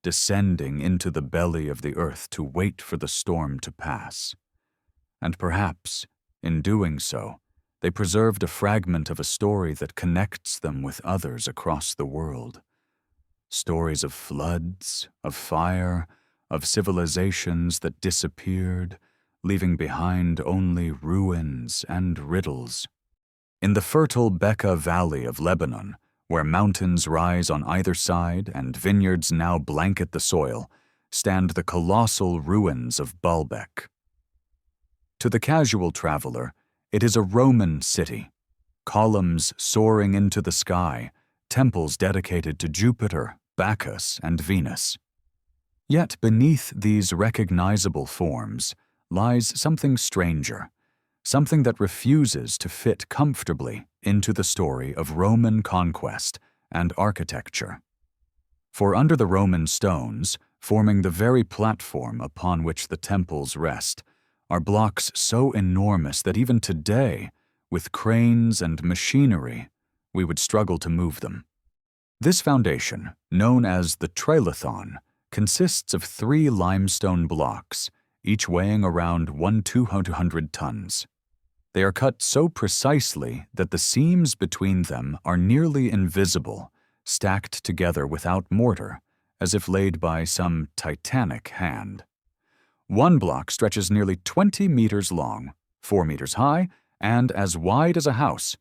Speaker 1: descending into the belly of the earth to wait for the storm to pass. And perhaps, in doing so, they preserved a fragment of a story that connects them with others across the world. Stories of floods, of fire, of civilizations that disappeared, leaving behind only ruins and riddles. In the fertile Bekaa Valley of Lebanon, where mountains rise on either side and vineyards now blanket the soil, stand the colossal ruins of Baalbek. To the casual traveler, it is a Roman city, columns soaring into the sky, temples dedicated to Jupiter, Bacchus, and Venus. Yet beneath these recognizable forms lies something stranger, something that refuses to fit comfortably into the story of Roman conquest and architecture. For under the Roman stones, forming the very platform upon which the temples rest, are blocks so enormous that even today, with cranes and machinery, we would struggle to move them. This foundation, known as the trilithon, consists of 3 limestone blocks, each weighing around 1/200 tons. They are cut so precisely that the seams between them are nearly invisible, stacked together without mortar, as if laid by some titanic hand. One block stretches nearly 20 meters long, 4 meters high, and as wide as a house.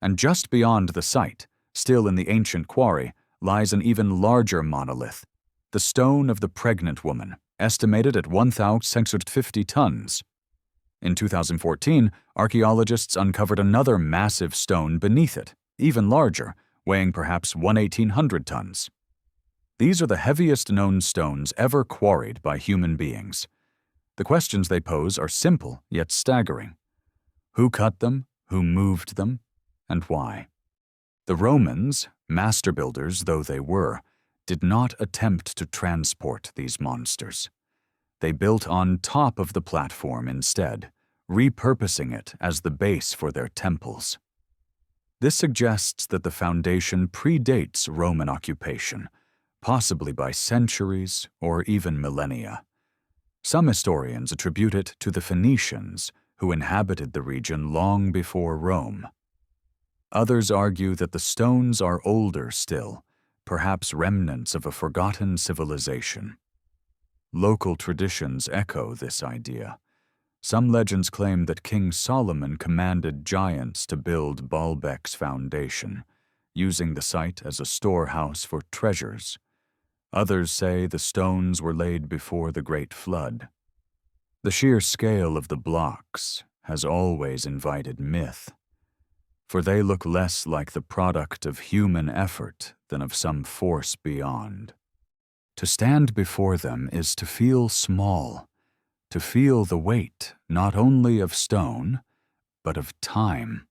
Speaker 1: And just beyond the site, still in the ancient quarry, lies an even larger monolith, the Stone of the Pregnant Woman, estimated at 1,650 tons. In 2014, archaeologists uncovered another massive stone beneath it, even larger, weighing perhaps 1,800 tons. These are the heaviest known stones ever quarried by human beings. The questions they pose are simple yet staggering. Who cut them? Who moved them? And why? The Romans, master builders though they were, did not attempt to transport these monsters. They built on top of the platform instead, repurposing it as the base for their temples. This suggests that the foundation predates Roman occupation, possibly by centuries or even millennia. Some historians attribute it to the Phoenicians, who inhabited the region long before Rome. Others argue that the stones are older still, perhaps remnants of a forgotten civilization. Local traditions echo this idea. Some legends claim that King Solomon commanded giants to build Baalbek's foundation, using the site as a storehouse for treasures. Others say the stones were laid before the Great Flood. The sheer scale of the blocks has always invited myth, for they look less like the product of human effort than of some force beyond. To stand before them is to feel small, to feel the weight not only of stone, but of time.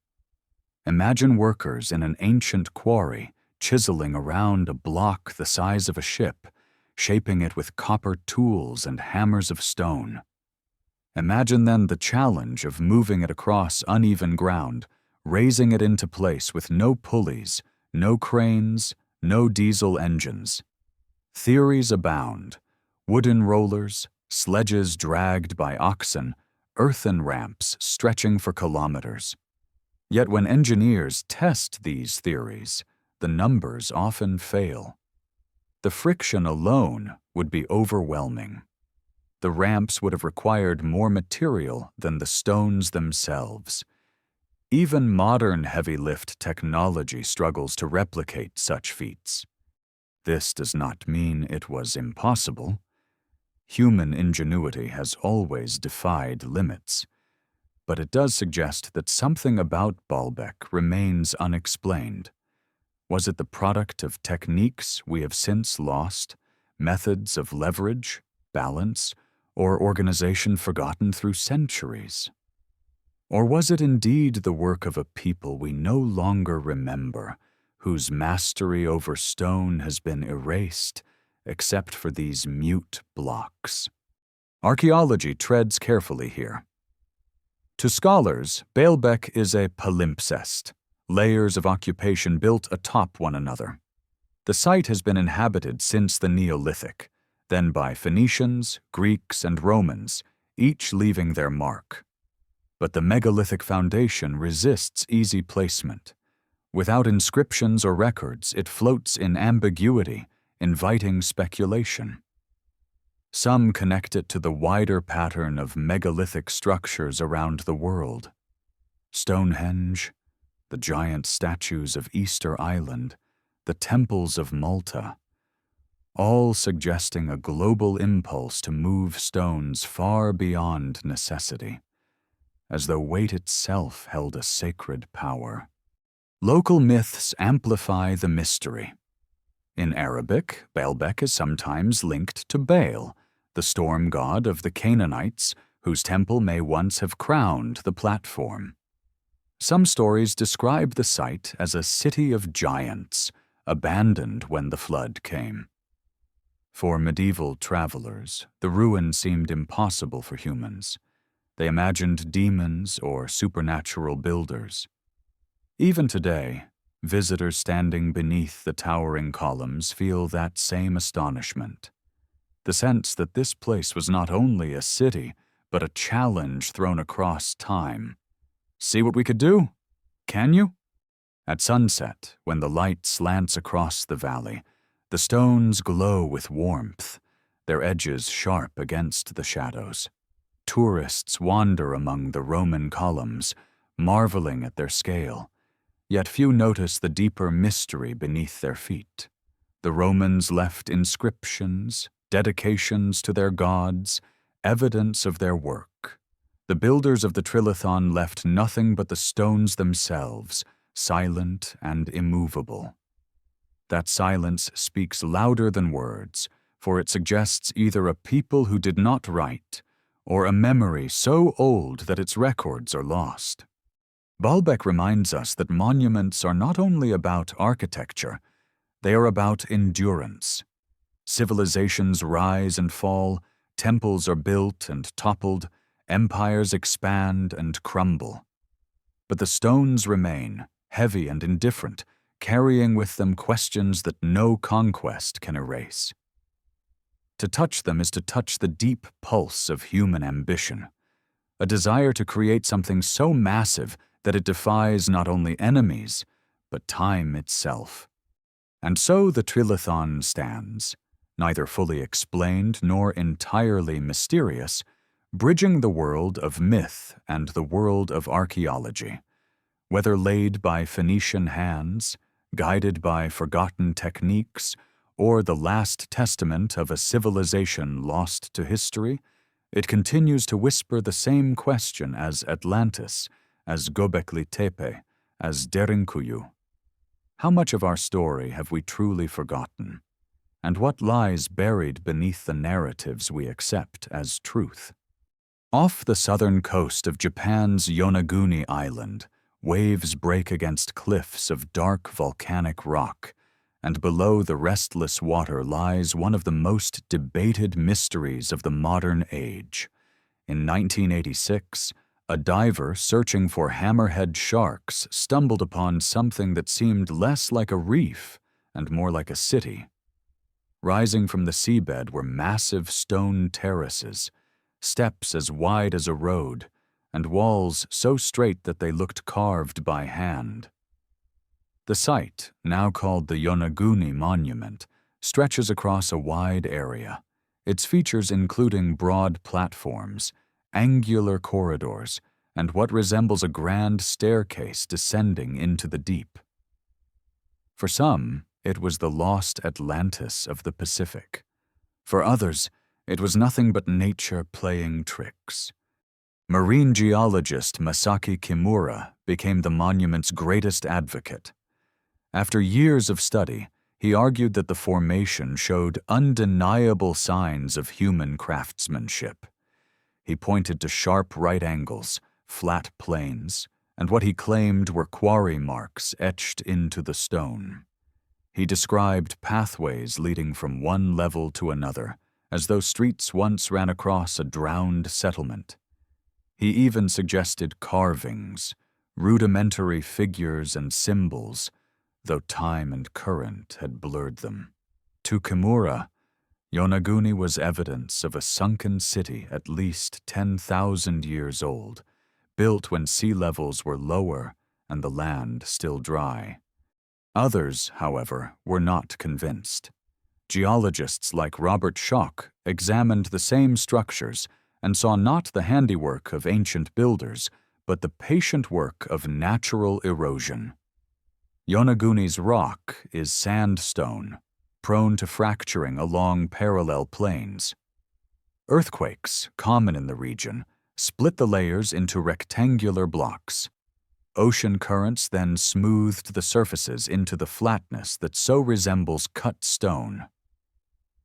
Speaker 1: Imagine workers in an ancient quarry chiseling around a block the size of a ship, shaping it with copper tools and hammers of stone. Imagine then the challenge of moving it across uneven ground, raising it into place with no pulleys, no cranes, no diesel engines. Theories abound: wooden rollers, sledges dragged by oxen, earthen ramps stretching for kilometers. Yet when engineers test these theories, the numbers often fail. The friction alone would be overwhelming. The ramps would have required more material than the stones themselves. Even modern heavy lift technology struggles to replicate such feats. This does not mean it was impossible. Human ingenuity has always defied limits, but it does suggest that something about Baalbek remains unexplained. Was it the product of techniques we have since lost, methods of leverage, balance, or organization forgotten through centuries? Or was it indeed the work of a people we no longer remember, whose mastery over stone has been erased, except for these mute blocks? Archaeology treads carefully here. To scholars, Baalbek is a palimpsest, layers of occupation built atop one another. The site has been inhabited since the Neolithic, then by Phoenicians, Greeks, and Romans, each leaving their mark. But the megalithic foundation resists easy placement. Without inscriptions or records, it floats in ambiguity, inviting speculation. Some connect it to the wider pattern of megalithic structures around the world. Stonehenge, the giant statues of Easter Island, the temples of Malta, all suggesting a global impulse to move stones far beyond necessity, as though weight itself held a sacred power. Local myths amplify the mystery. In Arabic, Baalbek is sometimes linked to Baal, the storm god of the Canaanites, whose temple may once have crowned the platform. Some stories describe the site as a city of giants, abandoned when the flood came. For medieval travelers, the ruin seemed impossible for humans. They imagined demons or supernatural builders. Even today, visitors standing beneath the towering columns feel that same astonishment. The sense that this place was not only a city, but a challenge thrown across time. See what we could do? Can you? At sunset, when the light slants across the valley, the stones glow with warmth, their edges sharp against the shadows. Tourists wander among the Roman columns, marveling at their scale, yet few notice the deeper mystery beneath their feet. The Romans left inscriptions, dedications to their gods, evidence of their work. The builders of the Trilithon left nothing but the stones themselves, silent and immovable. That silence speaks louder than words, for it suggests either a people who did not write, or a memory so old that its records are lost. Baalbek reminds us that monuments are not only about architecture, they are about endurance. Civilizations rise and fall, temples are built and toppled, empires expand and crumble. But the stones remain, heavy and indifferent, carrying with them questions that no conquest can erase. To touch them is to touch the deep pulse of human ambition, a desire to create something so massive that it defies not only enemies, but time itself. And so the Trilithon stands, neither fully explained nor entirely mysterious, bridging the world of myth and the world of archaeology. Whether laid by Phoenician hands, guided by forgotten techniques, or the last testament of a civilization lost to history, it continues to whisper the same question as Atlantis, as Gobekli Tepe, as Derinkuyu. How much of our story have we truly forgotten? And what lies buried beneath the narratives we accept as truth? Off the southern coast of Japan's Yonaguni Island, waves break against cliffs of dark volcanic rock, and below the restless water lies one of the most debated mysteries of the modern age. In 1986, a diver searching for hammerhead sharks stumbled upon something that seemed less like a reef and more like a city. Rising from the seabed were massive stone terraces, steps as wide as a road, and walls so straight that they looked carved by hand. The site, now called the Yonaguni Monument, stretches across a wide area, its features including broad platforms, angular corridors, and what resembles a grand staircase descending into the deep. For some, it was the lost Atlantis of the Pacific. For others, it was nothing but nature playing tricks. Marine geologist Masaki Kimura became the monument's greatest advocate. After years of study, he argued that the formation showed undeniable signs of human craftsmanship. He pointed to sharp right angles, flat planes, and what he claimed were quarry marks etched into the stone. He described pathways leading from one level to another, as though streets once ran across a drowned settlement. He even suggested carvings, rudimentary figures and symbols, though time and current had blurred them. To Kimura, Yonaguni was evidence of a sunken city at least 10,000 years old, built when sea levels were lower and the land still dry. Others, however, were not convinced. Geologists like Robert Schoch examined the same structures and saw not the handiwork of ancient builders, but the patient work of natural erosion. Yonaguni's rock is sandstone, prone to fracturing along parallel planes. Earthquakes, common in the region, split the layers into rectangular blocks. Ocean currents then smoothed the surfaces into the flatness that so resembles cut stone.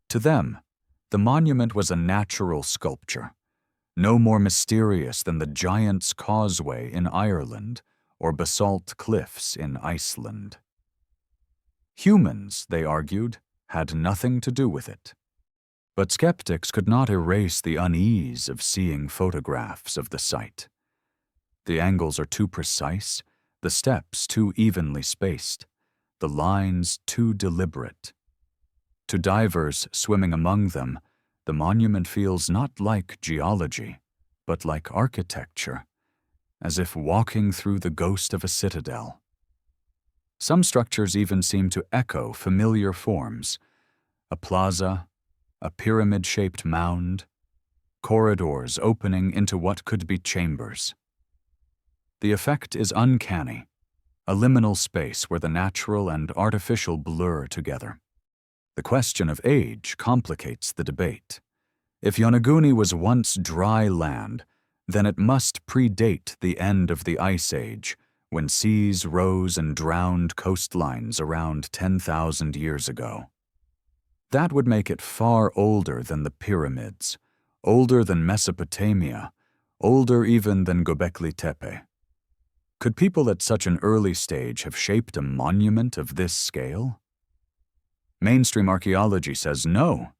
Speaker 1: To them, the monument was a natural sculpture, no more mysterious than the Giant's Causeway in Ireland or basalt cliffs in Iceland. Humans, they argued, had nothing to do with it. But skeptics could not erase the unease of seeing photographs of the site. The angles are too precise, the steps too evenly spaced, the lines too deliberate. To divers swimming among them, the monument feels not like geology, but like architecture, as if walking through the ghost of a citadel. Some structures even seem to echo familiar forms: a plaza, a pyramid-shaped mound, corridors opening into what could be chambers. The effect is uncanny, a liminal space where the natural and artificial blur together. The question of age complicates the debate. If Yonaguni was once dry land, then it must predate the end of the Ice Age, when seas rose and drowned coastlines around 10,000 years ago. That would make it far older than the pyramids, older than Mesopotamia, older even than Gobekli Tepe. Could people at such an early stage have shaped a monument of this scale? Mainstream archaeology says no.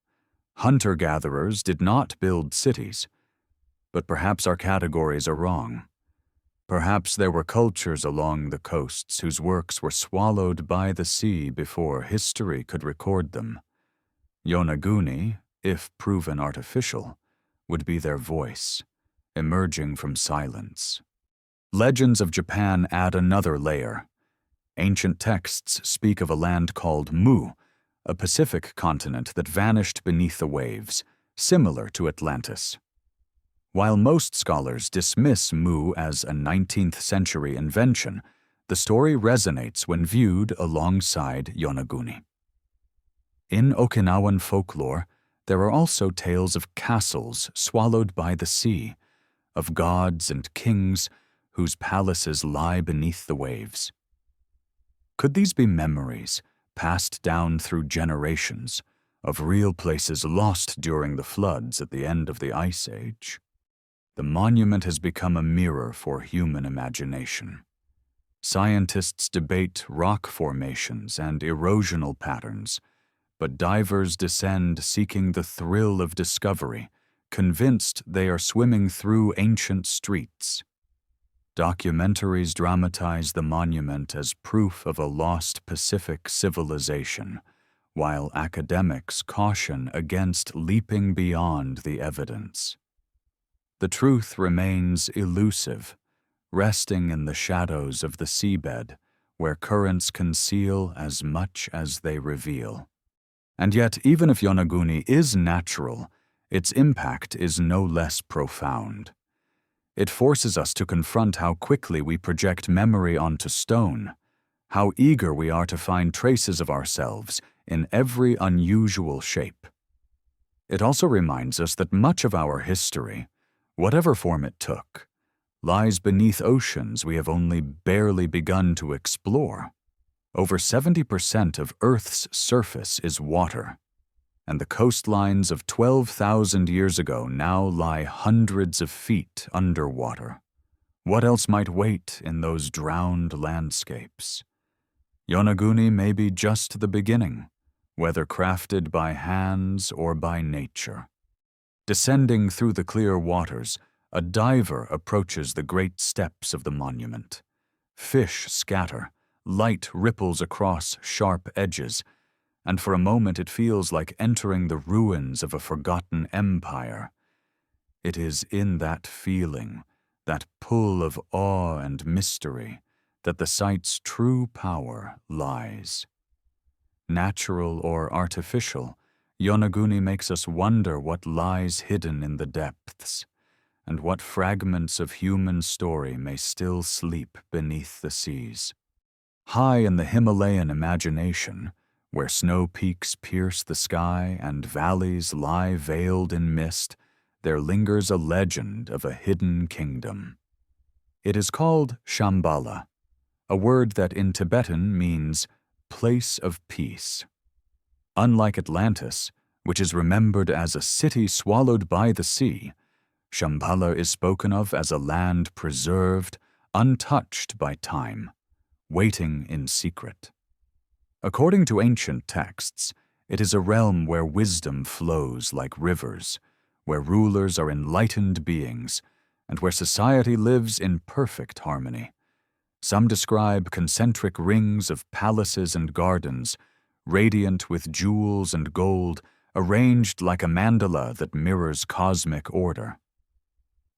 Speaker 1: Hunter-gatherers did not build cities. But perhaps our categories are wrong. Perhaps there were cultures along the coasts whose works were swallowed by the sea before history could record them. Yonaguni, if proven artificial, would be their voice, emerging from silence. Legends of Japan add another layer. Ancient texts speak of a land called Mu, a Pacific continent that vanished beneath the waves, similar to Atlantis. While most scholars dismiss Mu as a 19th century invention, the story resonates when viewed alongside Yonaguni. In Okinawan folklore, there are also tales of castles swallowed by the sea, of gods and kings whose palaces lie beneath the waves. Could these be memories, passed down through generations, of real places lost during the floods at the end of the Ice Age? the monument has become a mirror for human imagination. Scientists debate rock formations and erosional patterns, but divers descend seeking the thrill of discovery, convinced they are swimming through ancient streets. Documentaries dramatize the monument as proof of a lost Pacific civilization, while academics caution against leaping beyond the evidence. The truth remains elusive, resting in the shadows of the seabed, where currents conceal as much as they reveal. And yet, even if Yonaguni is natural, its impact is no less profound. It forces us to confront how quickly we project memory onto stone, how eager we are to find traces of ourselves in every unusual shape. It also reminds us that much of our history, whatever form it took, lies beneath oceans we have only barely begun to explore. Over 70% of Earth's surface is water, and the coastlines of 12,000 years ago now lie hundreds of feet underwater. What else might wait in those drowned landscapes? Yonaguni may be just the beginning, whether crafted by hands or by nature. Descending through the clear waters, a diver approaches the great steps of the monument. Fish scatter, light ripples across sharp edges, and for a moment it feels like entering the ruins of a forgotten empire. It is in that feeling, that pull of awe and mystery, that the site's true power lies. Natural or artificial, Yonaguni makes us wonder what lies hidden in the depths, and what fragments of human story may still sleep beneath the seas. High in the Himalayan imagination, where snow peaks pierce the sky and valleys lie veiled in mist, there lingers a legend of a hidden kingdom. It is called Shambhala, a word that in Tibetan means place of peace. Unlike Atlantis, which is remembered as a city swallowed by the sea, Shambhala is spoken of as a land preserved, untouched by time, waiting in secret. According to ancient texts, it is a realm where wisdom flows like rivers, where rulers are enlightened beings, and where society lives in perfect harmony. Some describe concentric rings of palaces and gardens, radiant with jewels and gold, arranged like a mandala that mirrors cosmic order.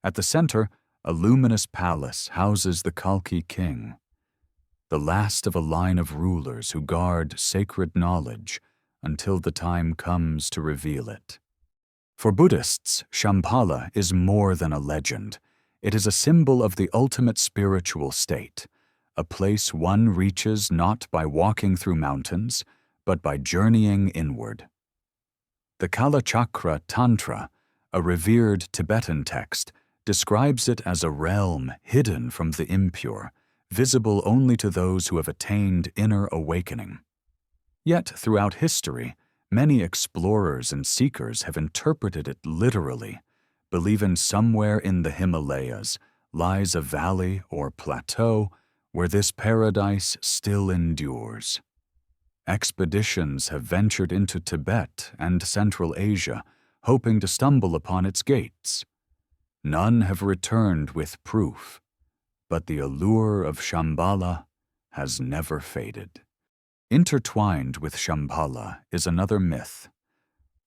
Speaker 1: At the center, a luminous palace houses the Kalki king, the last of a line of rulers who guard sacred knowledge until the time comes to reveal it. For Buddhists, Shambhala is more than a legend. It is a symbol of the ultimate spiritual state, a place one reaches not by walking through mountains, but by journeying inward. The Kalachakra Tantra, a revered Tibetan text, describes it as a realm hidden from the impure, visible only to those who have attained inner awakening. Yet, throughout history, many explorers and seekers have interpreted it literally, believing somewhere in the Himalayas lies a valley or plateau where this paradise still endures. Expeditions have ventured into Tibet and Central Asia, hoping to stumble upon its gates. None have returned with proof, but the allure of Shambhala has never faded. Intertwined with Shambhala is another myth,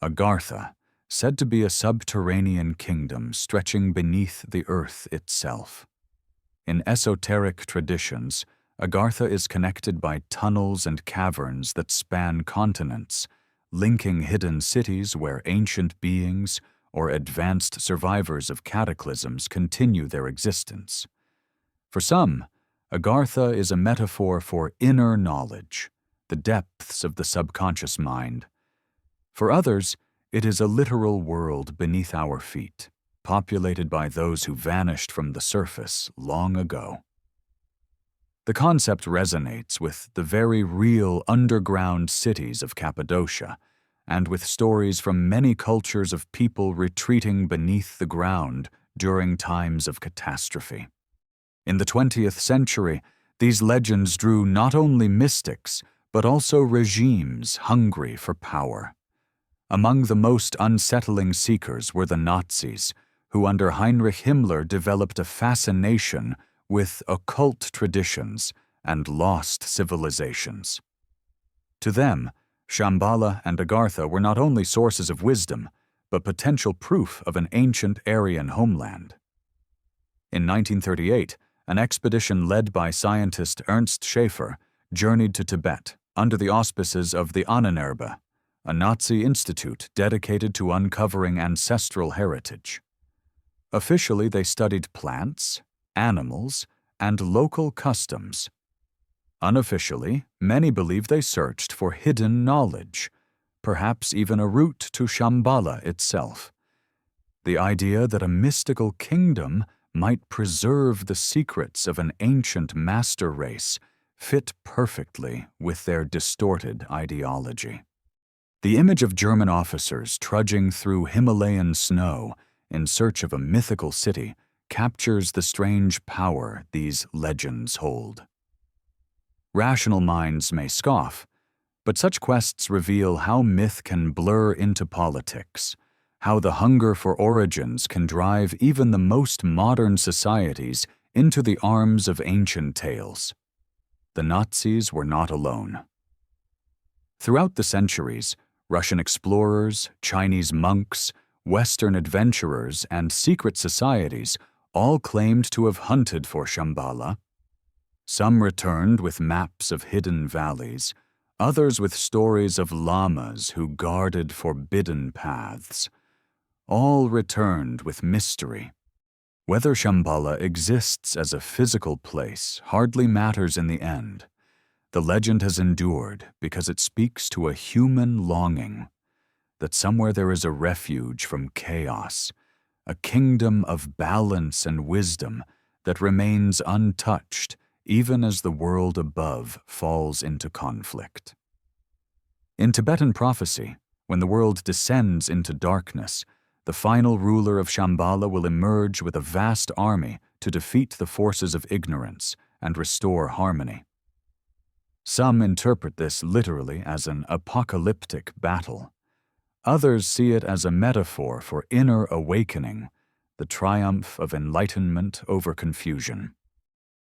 Speaker 1: Agartha, said to be a subterranean kingdom stretching beneath the earth itself. In esoteric traditions, Agartha is connected by tunnels and caverns that span continents, linking hidden cities where ancient beings or advanced survivors of cataclysms continue their existence. For some, Agartha is a metaphor for inner knowledge, the depths of the subconscious mind. For others, it is a literal world beneath our feet, populated by those who vanished from the surface long ago. The concept resonates with the very real underground cities of Cappadocia, and with stories from many cultures of people retreating beneath the ground during times of catastrophe. In the 20th century, these legends drew not only mystics, but also regimes hungry for power. Among the most unsettling seekers were the Nazis, who under Heinrich Himmler developed a fascination with occult traditions and lost civilizations. To them, Shambhala and Agartha were not only sources of wisdom, but potential proof of an ancient Aryan homeland. In 1938, an expedition led by scientist Ernst Schaefer journeyed to Tibet under the auspices of the Ahnenerbe, a Nazi institute dedicated to uncovering ancestral heritage. Officially, they studied plants, animals, and local customs. Unofficially, many believe they searched for hidden knowledge, perhaps even a route to Shambhala itself. The idea that a mystical kingdom might preserve the secrets of an ancient master race fit perfectly with their distorted ideology. The image of German officers trudging through Himalayan snow in search of a mythical city captures the strange power these legends hold. Rational minds may scoff, but such quests reveal how myth can blur into politics, how the hunger for origins can drive even the most modern societies into the arms of ancient tales. The Nazis were not alone. Throughout the centuries, Russian explorers, Chinese monks, Western adventurers, and secret societies all claimed to have hunted for Shambhala. Some returned with maps of hidden valleys, others with stories of lamas who guarded forbidden paths. All returned with mystery. Whether Shambhala exists as a physical place hardly matters in the end. The legend has endured because it speaks to a human longing, that somewhere there is a refuge from chaos, a kingdom of balance and wisdom that remains untouched even as the world above falls into conflict. In Tibetan prophecy, when the world descends into darkness, the final ruler of Shambhala will emerge with a vast army to defeat the forces of ignorance and restore harmony. Some interpret this literally as an apocalyptic battle. Others see it as a metaphor for inner awakening, the triumph of enlightenment over confusion.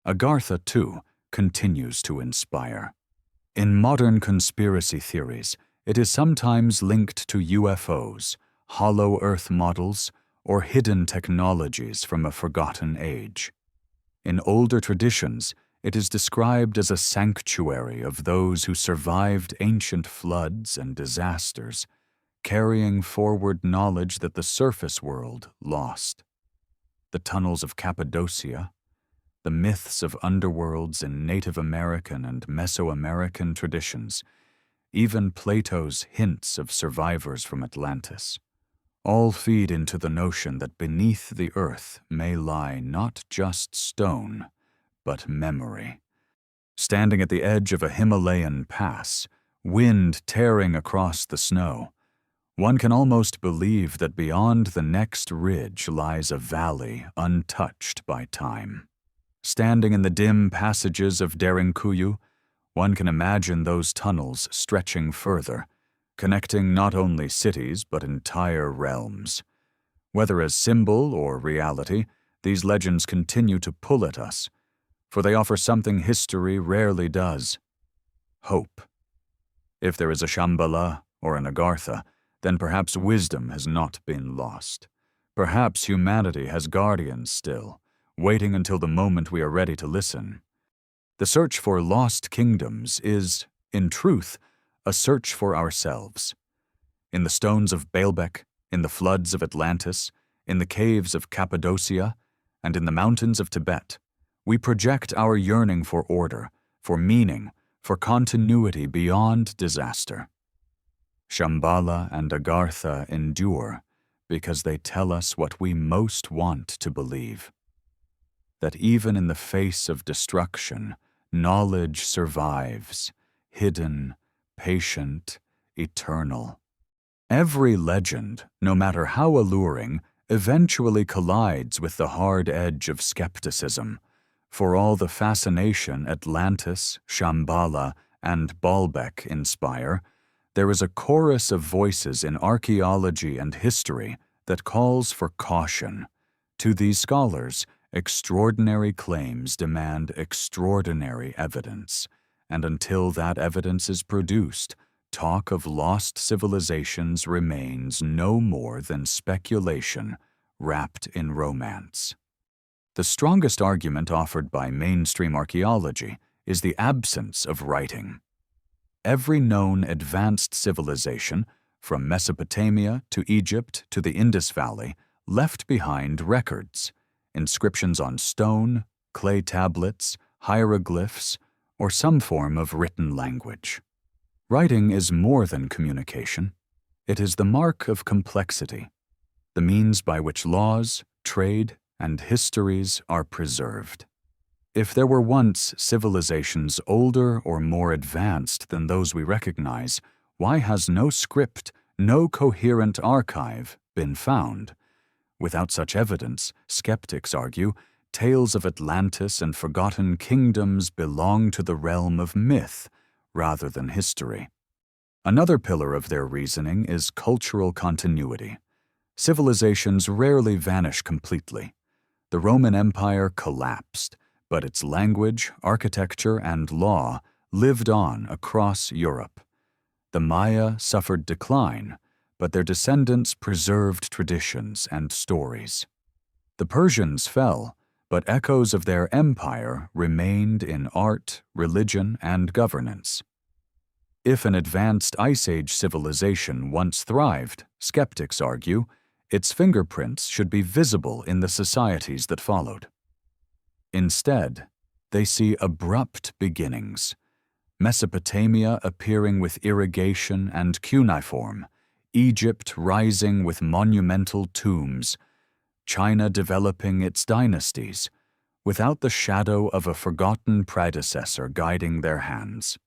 Speaker 1: Agartha, too, continues to inspire. In modern conspiracy theories, it is sometimes linked to UFOs, hollow Earth models, or hidden technologies from a forgotten age. In older traditions, it is described as a sanctuary of those who survived ancient floods and disasters, carrying forward knowledge that the surface world lost. The tunnels of Cappadocia, the myths of underworlds in Native American and Mesoamerican traditions, even Plato's hints of survivors from Atlantis, all feed into the notion that beneath the earth may lie not just stone, but memory. Standing at the edge of a Himalayan pass, wind tearing across the snow, one can almost believe that beyond the next ridge lies a valley untouched by time. Standing in the dim passages of Derinkuyu, one can imagine those tunnels stretching further, connecting not only cities but entire realms. Whether as symbol or reality, these legends continue to pull at us, for they offer something history rarely does: hope. If there is a Shambhala or an Agartha, then perhaps wisdom has not been lost. Perhaps humanity has guardians still, waiting until the moment we are ready to listen. The search for lost kingdoms is, in truth, a search for ourselves. In the stones of Baalbek, in the floods of Atlantis, in the caves of Cappadocia, and in the mountains of Tibet, we project our yearning for order, for meaning, for continuity beyond disaster. Shambhala and Agartha endure because they tell us what we most want to believe: that even in the face of destruction, knowledge survives, hidden, patient, eternal. Every legend, no matter how alluring, eventually collides with the hard edge of skepticism. For all the fascination Atlantis, Shambhala, and Baalbek inspire, there is a chorus of voices in archaeology and history that calls for caution. To these scholars, extraordinary claims demand extraordinary evidence, and until that evidence is produced, talk of lost civilizations remains no more than speculation wrapped in romance. The strongest argument offered by mainstream archaeology is the absence of writing. Every known advanced civilization, from Mesopotamia to Egypt to the Indus Valley, left behind records, inscriptions on stone, clay tablets, hieroglyphs, or some form of written language. Writing is more than communication. It is the mark of complexity, the means by which laws, trade, and histories are preserved. If there were once civilizations older or more advanced than those we recognize, why has no script, no coherent archive been found? Without such evidence, skeptics argue, tales of Atlantis and forgotten kingdoms belong to the realm of myth rather than history. Another pillar of their reasoning is cultural continuity. Civilizations rarely vanish completely. The Roman Empire collapsed, but its language, architecture, and law lived on across Europe. The Maya suffered decline, but their descendants preserved traditions and stories. The Persians fell, but echoes of their empire remained in art, religion, and governance. If an advanced Ice Age civilization once thrived, skeptics argue, its fingerprints should be visible in the societies that followed. Instead, they see abrupt beginnings. Mesopotamia appearing with irrigation and cuneiform, Egypt rising with monumental tombs, China developing its dynasties, without the shadow of a forgotten predecessor guiding their hands.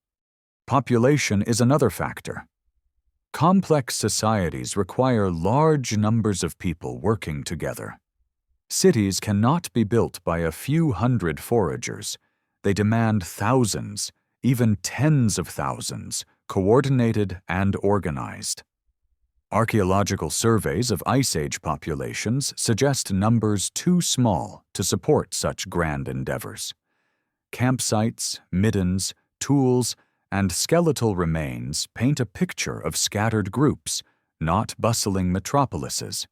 Speaker 1: Population is another factor. Complex societies require large numbers of people working together. Cities cannot be built by a few hundred foragers. They demand thousands, even tens of thousands, coordinated and organized. Archaeological surveys of Ice Age populations suggest numbers too small to support such grand endeavors. Campsites, middens, tools, and skeletal remains paint a picture of scattered groups, not bustling metropolises.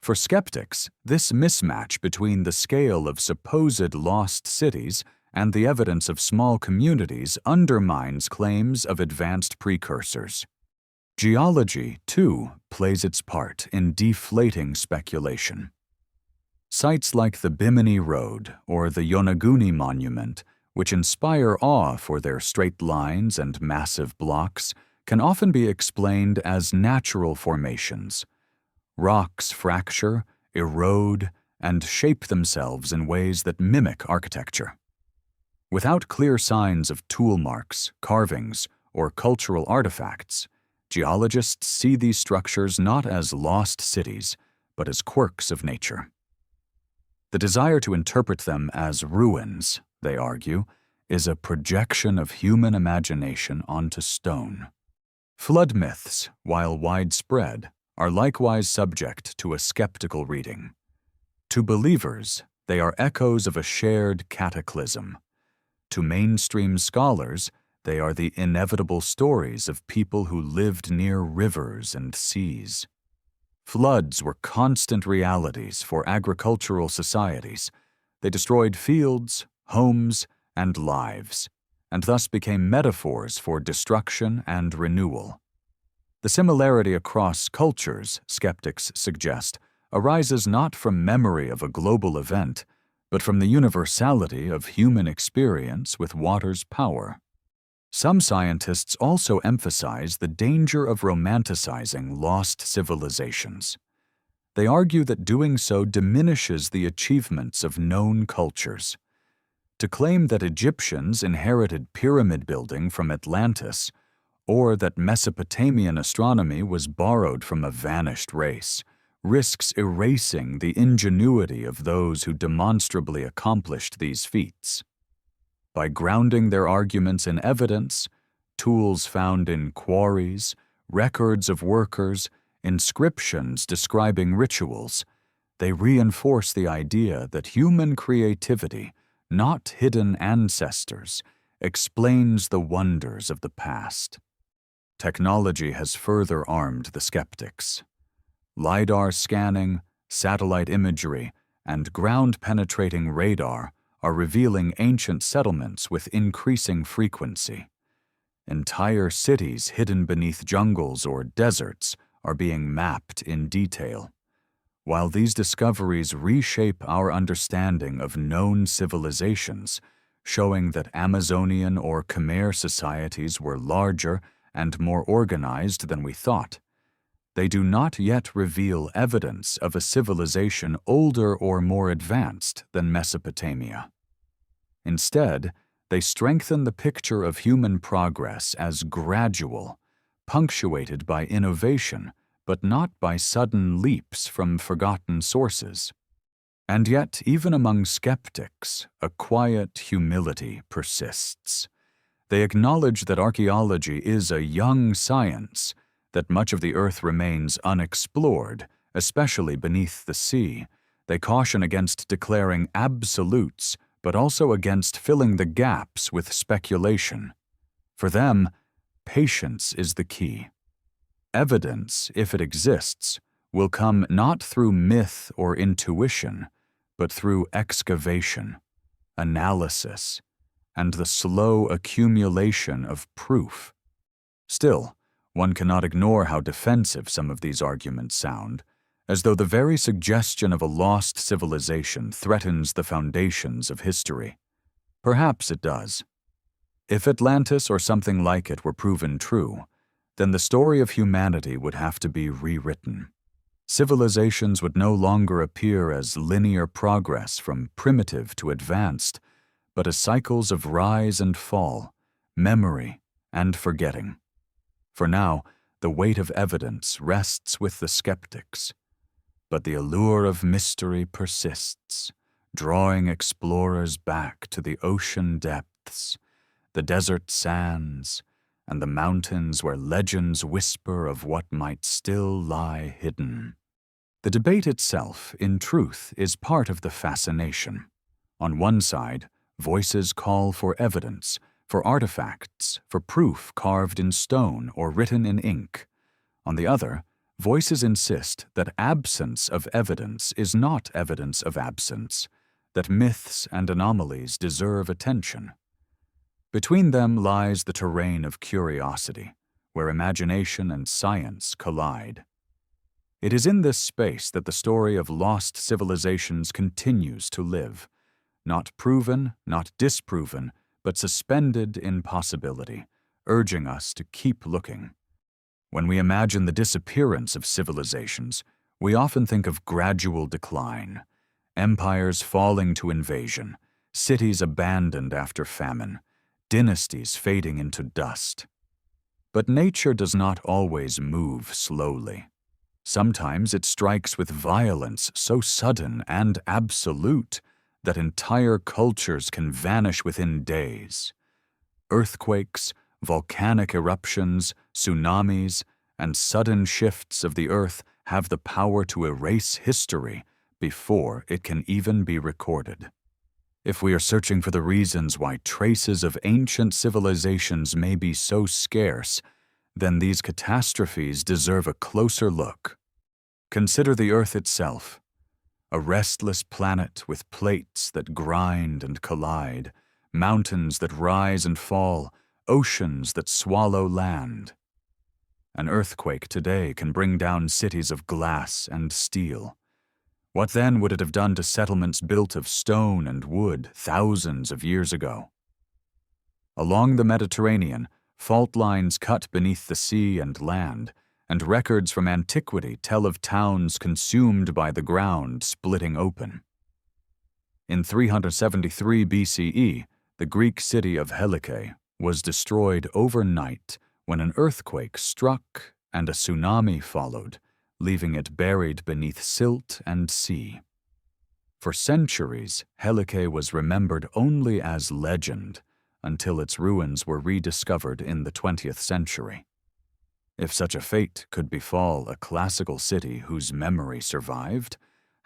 Speaker 1: For skeptics, this mismatch between the scale of supposed lost cities and the evidence of small communities undermines claims of advanced precursors. Geology, too, plays its part in deflating speculation. Sites like the Bimini Road or the Yonaguni Monument, which inspire awe for their straight lines and massive blocks, can often be explained as natural formations. Rocks fracture, erode, and shape themselves in ways that mimic architecture. Without clear signs of tool marks, carvings, or cultural artifacts, geologists see these structures not as lost cities, but as quirks of nature. The desire to interpret them as ruins, they argue, is a projection of human imagination onto stone. Flood myths, while widespread, are likewise subject to a skeptical reading. To believers, they are echoes of a shared cataclysm. To mainstream scholars, they are the inevitable stories of people who lived near rivers and seas. Floods were constant realities for agricultural societies. They destroyed fields, homes, and lives, and thus became metaphors for destruction and renewal. The similarity across cultures, skeptics suggest, arises not from memory of a global event, but from the universality of human experience with water's power. Some scientists also emphasize the danger of romanticizing lost civilizations. They argue that doing so diminishes the achievements of known cultures. To claim that Egyptians inherited pyramid building from Atlantis, or that Mesopotamian astronomy was borrowed from a vanished race, risks erasing the ingenuity of those who demonstrably accomplished these feats. By grounding their arguments in evidence, tools found in quarries, records of workers, inscriptions describing rituals, they reinforce the idea that human creativity, not hidden ancestors, explains the wonders of the past. Technology has further armed the skeptics. LiDAR scanning, satellite imagery, and ground-penetrating radar are revealing ancient settlements with increasing frequency. Entire cities hidden beneath jungles or deserts are being mapped in detail. While these discoveries reshape our understanding of known civilizations, showing that Amazonian or Khmer societies were larger and more organized than we thought, they do not yet reveal evidence of a civilization older or more advanced than Mesopotamia. Instead, they strengthen the picture of human progress as gradual, punctuated by innovation, but not by sudden leaps from forgotten sources. And yet, even among skeptics, a quiet humility persists. They acknowledge that archaeology is a young science, that much of the earth remains unexplored, especially beneath the sea. They caution against declaring absolutes, but also against filling the gaps with speculation. For them, patience is the key. Evidence, if it exists, will come not through myth or intuition, but through excavation, analysis, and the slow accumulation of proof. Still, one cannot ignore how defensive some of these arguments sound, as though the very suggestion of a lost civilization threatens the foundations of history. Perhaps it does. If Atlantis or something like it were proven true, then the story of humanity would have to be rewritten. Civilizations would no longer appear as linear progress from primitive to advanced, but as cycles of rise and fall, memory and forgetting. For now, the weight of evidence rests with the skeptics, but the allure of mystery persists, drawing explorers back to the ocean depths, the desert sands, and the mountains where legends whisper of what might still lie hidden. The debate itself, in truth, is part of the fascination. On one side, voices call for evidence, for artifacts, for proof carved in stone or written in ink. On the other, voices insist that absence of evidence is not evidence of absence, that myths and anomalies deserve attention. Between them lies the terrain of curiosity, where imagination and science collide. It is in this space that the story of lost civilizations continues to live, not proven, not disproven, but suspended in possibility, urging us to keep looking. When we imagine the disappearance of civilizations, we often think of gradual decline, empires falling to invasion, cities abandoned after famine, dynasties fading into dust. But nature does not always move slowly. Sometimes it strikes with violence so sudden and absolute that entire cultures can vanish within days. Earthquakes, volcanic eruptions, tsunamis, and sudden shifts of the earth have the power to erase history before it can even be recorded. If we are searching for the reasons why traces of ancient civilizations may be so scarce, then these catastrophes deserve a closer look. Consider the Earth itself, a restless planet with plates that grind and collide, mountains that rise and fall, oceans that swallow land. An earthquake today can bring down cities of glass and steel. What then would it have done to settlements built of stone and wood thousands of years ago? Along the Mediterranean, fault lines cut beneath the sea and land, and records from antiquity tell of towns consumed by the ground splitting open. In 373 BCE, the Greek city of Helike was destroyed overnight when an earthquake struck and a tsunami followed, leaving it buried beneath silt and sea. For centuries, Helike was remembered only as legend until its ruins were rediscovered in the 20th century. If such a fate could befall a classical city whose memory survived,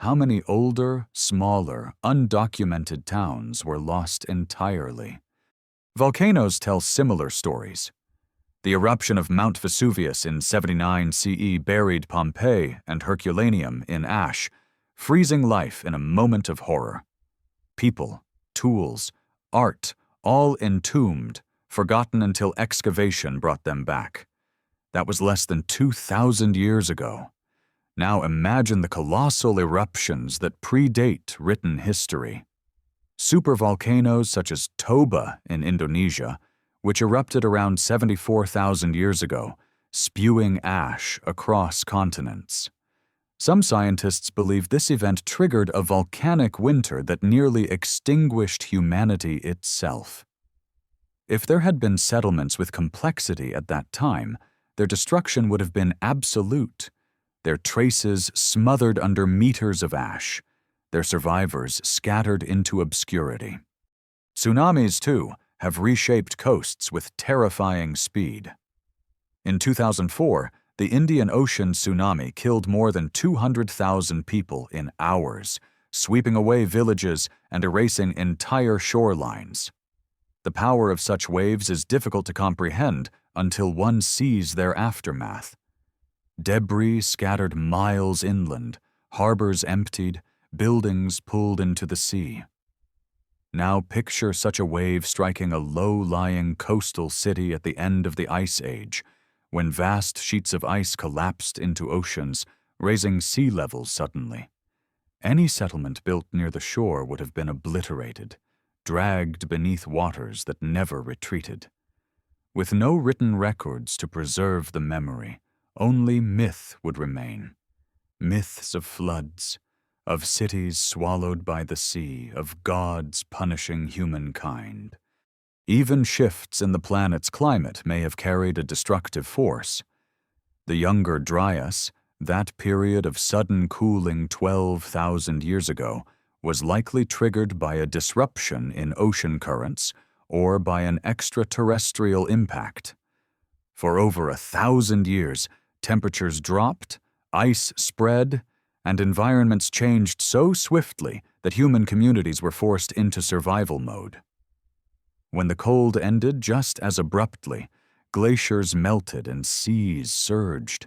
Speaker 1: how many older, smaller, undocumented towns were lost entirely? Volcanoes tell similar stories. The eruption of Mount Vesuvius in 79 CE buried Pompeii and Herculaneum in ash, freezing life in a moment of horror. People, tools, art, all entombed, forgotten until excavation brought them back. That was less than 2,000 years ago. Now imagine the colossal eruptions that predate written history. Supervolcanoes such as Toba in Indonesia, which erupted around 74,000 years ago, spewing ash across continents. Some scientists believe this event triggered a volcanic winter that nearly extinguished humanity itself. If there had been settlements with complexity at that time, their destruction would have been absolute, their traces smothered under meters of ash, their survivors scattered into obscurity. Tsunamis, too, have reshaped coasts with terrifying speed. In 2004, the Indian Ocean tsunami killed more than 200,000 people in hours, sweeping away villages and erasing entire shorelines. The power of such waves is difficult to comprehend until one sees their aftermath. Debris scattered miles inland, harbors emptied, buildings pulled into the sea. Now picture such a wave striking a low-lying coastal city at the end of the Ice Age, when vast sheets of ice collapsed into oceans, raising sea levels suddenly. Any settlement built near the shore would have been obliterated, dragged beneath waters that never retreated. With no written records to preserve the memory, only myth would remain. Myths of floods, of cities swallowed by the sea, of gods punishing humankind. Even shifts in the planet's climate may have carried a destructive force. The Younger Dryas, that period of sudden cooling 12,000 years ago, was likely triggered by a disruption in ocean currents or by an extraterrestrial impact. For over 1,000 years, temperatures dropped, ice spread, and environments changed so swiftly that human communities were forced into survival mode. When the cold ended just as abruptly, glaciers melted and seas surged.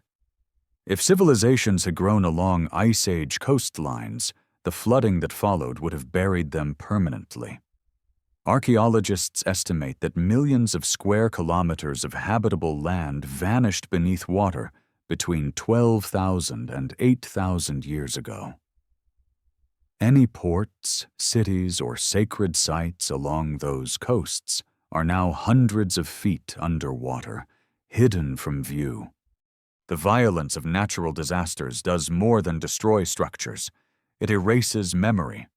Speaker 1: If civilizations had grown along Ice Age coastlines, the flooding that followed would have buried them permanently. Archaeologists estimate that millions of square kilometers of habitable land vanished beneath water between 12,000 and 8,000 years ago. Any ports, cities, or sacred sites along those coasts are now hundreds of feet underwater, hidden from view. The violence of natural disasters does more than destroy structures. It erases memory.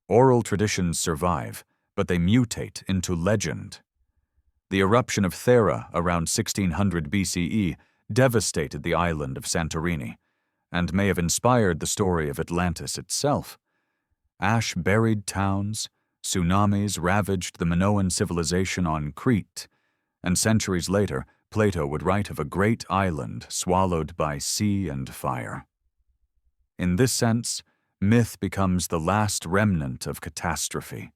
Speaker 1: Oral traditions survive, but they mutate into legend. The eruption of Thera around 1600 BCE devastated the island of Santorini, and may have inspired the story of Atlantis itself. Ash-buried towns, tsunamis ravaged the Minoan civilization on Crete, and centuries later, Plato would write of a great island swallowed by sea and fire. In this sense, myth becomes the last remnant of catastrophe,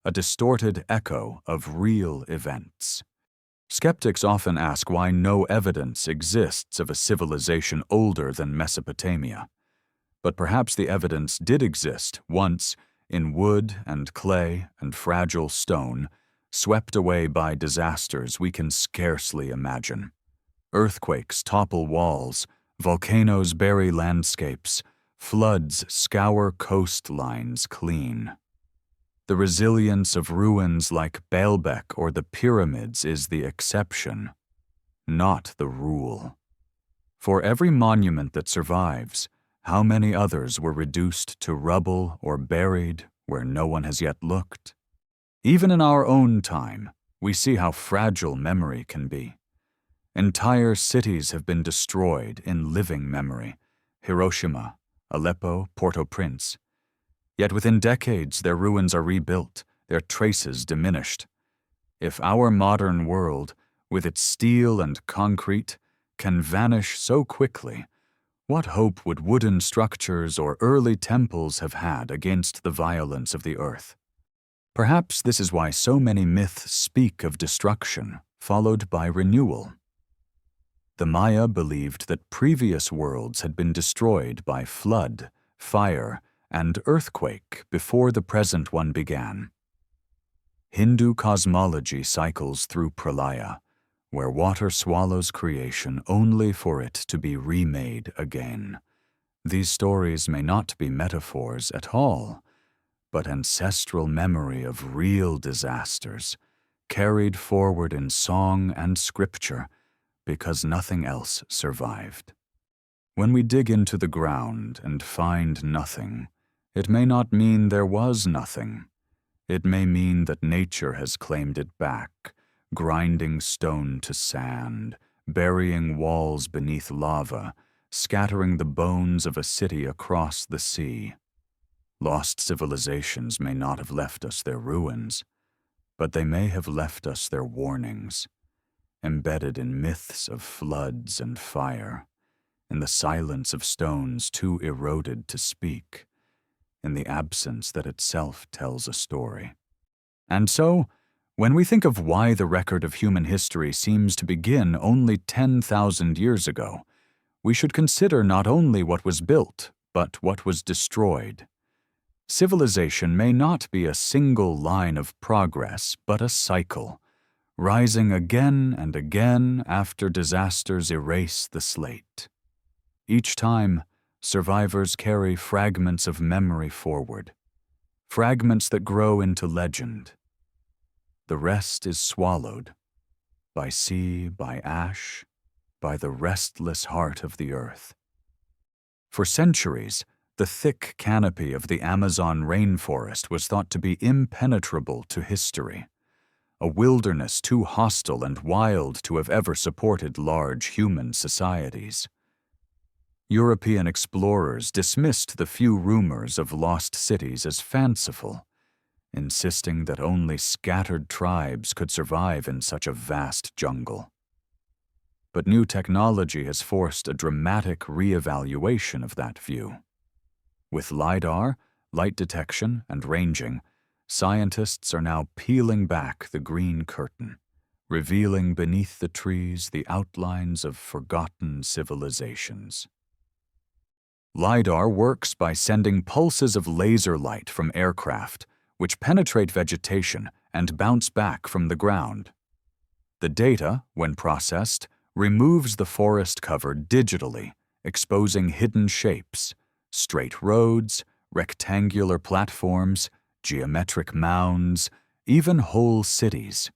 Speaker 1: a distorted echo of real events. Skeptics often ask why no evidence exists of a civilization older than Mesopotamia. But perhaps the evidence did exist once in wood and clay and fragile stone, swept away by disasters we can scarcely imagine. Earthquakes topple walls, volcanoes bury landscapes, floods scour coastlines clean. The resilience of ruins like Baalbek or the pyramids is the exception, not the rule. For every monument that survives, how many others were reduced to rubble or buried where no one has yet looked? Even in our own time, we see how fragile memory can be. Entire cities have been destroyed in living memory, Hiroshima, Aleppo, Port-au-Prince. Yet within decades their ruins are rebuilt, their traces diminished. If our modern world, with its steel and concrete, can vanish so quickly, what hope would wooden structures or early temples have had against the violence of the earth? Perhaps this is why so many myths speak of destruction, followed by renewal. The Maya believed that previous worlds had been destroyed by flood, fire, and earthquake before the present one began. Hindu cosmology cycles through pralaya, where water swallows creation only for it to be remade again. These stories may not be metaphors at all, but ancestral memory of real disasters, carried forward in song and scripture because nothing else survived. When we dig into the ground and find nothing, it may not mean there was nothing. It may mean that nature has claimed it back, grinding stone to sand, burying walls beneath lava, scattering the bones of a city across the sea. Lost civilizations may not have left us their ruins, but they may have left us their warnings, embedded in myths of floods and fire, in the silence of stones too eroded to speak, in the absence that itself tells a story. And so, when we think of why the record of human history seems to begin only 10,000 years ago, we should consider not only what was built, but what was destroyed. Civilization may not be a single line of progress, but a cycle, rising again and again after disasters erase the slate. Each time, survivors carry fragments of memory forward, fragments that grow into legend. The rest is swallowed, by sea, by ash, by the restless heart of the earth. For centuries, the thick canopy of the Amazon rainforest was thought to be impenetrable to history, a wilderness too hostile and wild to have ever supported large human societies. European explorers dismissed the few rumors of lost cities as fanciful, insisting that only scattered tribes could survive in such a vast jungle. But new technology has forced a dramatic re-evaluation of that view. With LiDAR, light detection, and ranging, scientists are now peeling back the green curtain, revealing beneath the trees the outlines of forgotten civilizations. LiDAR works by sending pulses of laser light from aircraft, which penetrate vegetation and bounce back from the ground. The data, when processed, removes the forest cover digitally, exposing hidden shapes, straight roads, rectangular platforms, geometric mounds, even whole cities.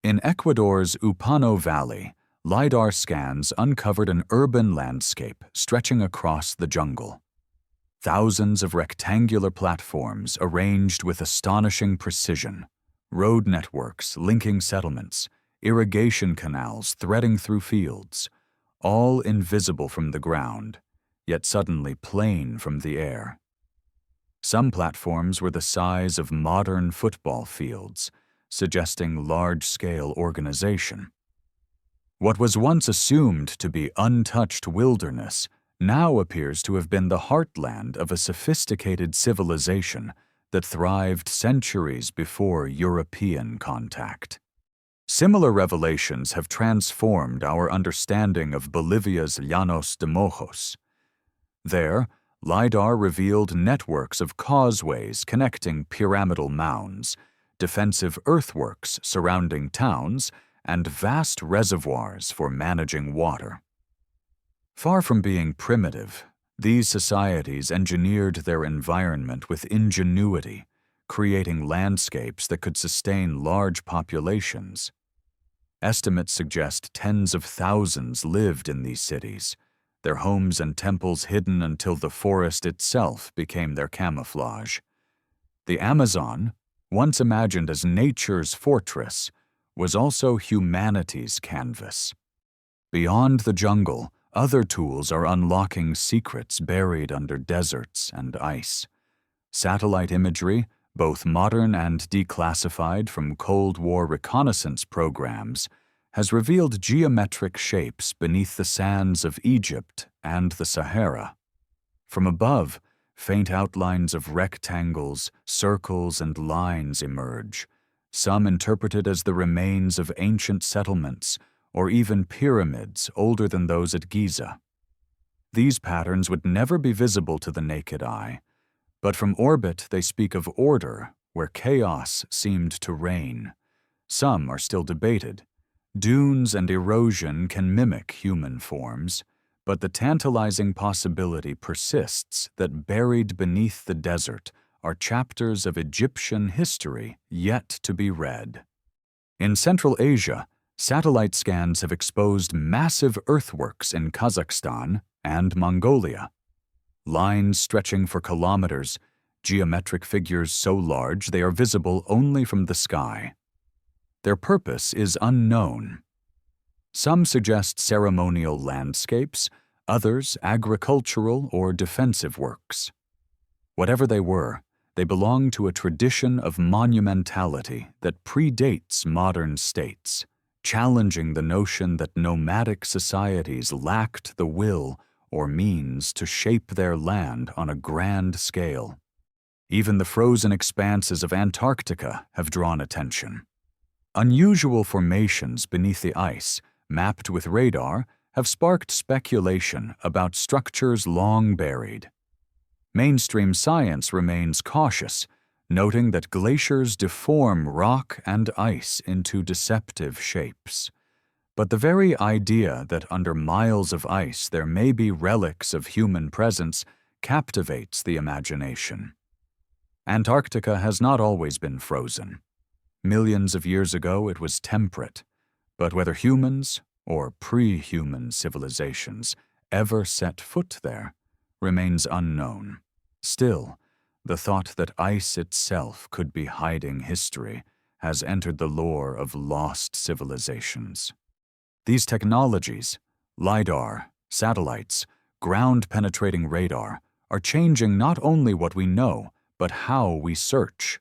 Speaker 1: In Ecuador's Upano Valley, LiDAR scans uncovered an urban landscape stretching across the jungle. Thousands of rectangular platforms arranged with astonishing precision, road networks linking settlements, irrigation canals threading through fields, all invisible from the ground, yet suddenly plain from the air. Some platforms were the size of modern football fields, suggesting large-scale organization. What was once assumed to be untouched wilderness now appears to have been the heartland of a sophisticated civilization that thrived centuries before European contact. Similar revelations have transformed our understanding of Bolivia's Llanos de Mojos. There, LiDAR revealed networks of causeways connecting pyramidal mounds, defensive earthworks surrounding towns, and vast reservoirs for managing water. Far from being primitive, these societies engineered their environment with ingenuity, creating landscapes that could sustain large populations. Estimates suggest tens of thousands lived in these cities, their homes and temples hidden until the forest itself became their camouflage. The Amazon, once imagined as nature's fortress, was also humanity's canvas. Beyond the jungle, other tools are unlocking secrets buried under deserts and ice. Satellite imagery, both modern and declassified from Cold War reconnaissance programs, has revealed geometric shapes beneath the sands of Egypt and the Sahara. From above, faint outlines of rectangles, circles, and lines emerge, some interpreted as the remains of ancient settlements or even pyramids older than those at Giza. These patterns would never be visible to the naked eye, but from orbit they speak of order where chaos seemed to reign. Some are still debated. Dunes and erosion can mimic human forms, but the tantalizing possibility persists that buried beneath the desert are chapters of Egyptian history yet to be read. In Central Asia, satellite scans have exposed massive earthworks in Kazakhstan and Mongolia. Lines stretching for kilometers, geometric figures so large they are visible only from the sky. Their purpose is unknown. Some suggest ceremonial landscapes, others agricultural or defensive works. Whatever they were, they belong to a tradition of monumentality that predates modern states, challenging the notion that nomadic societies lacked the will or means to shape their land on a grand scale. Even the frozen expanses of Antarctica have drawn attention. Unusual formations beneath the ice, mapped with radar, have sparked speculation about structures long buried. Mainstream science remains cautious, noting that glaciers deform rock and ice into deceptive shapes. But the very idea that under miles of ice there may be relics of human presence captivates the imagination. Antarctica has not always been frozen. Millions of years ago it was temperate, but whether humans or pre-human civilizations ever set foot there remains unknown. Still, the thought that ice itself could be hiding history has entered the lore of lost civilizations. These technologies, LiDAR, satellites, ground-penetrating radar, are changing not only what we know, but how we search.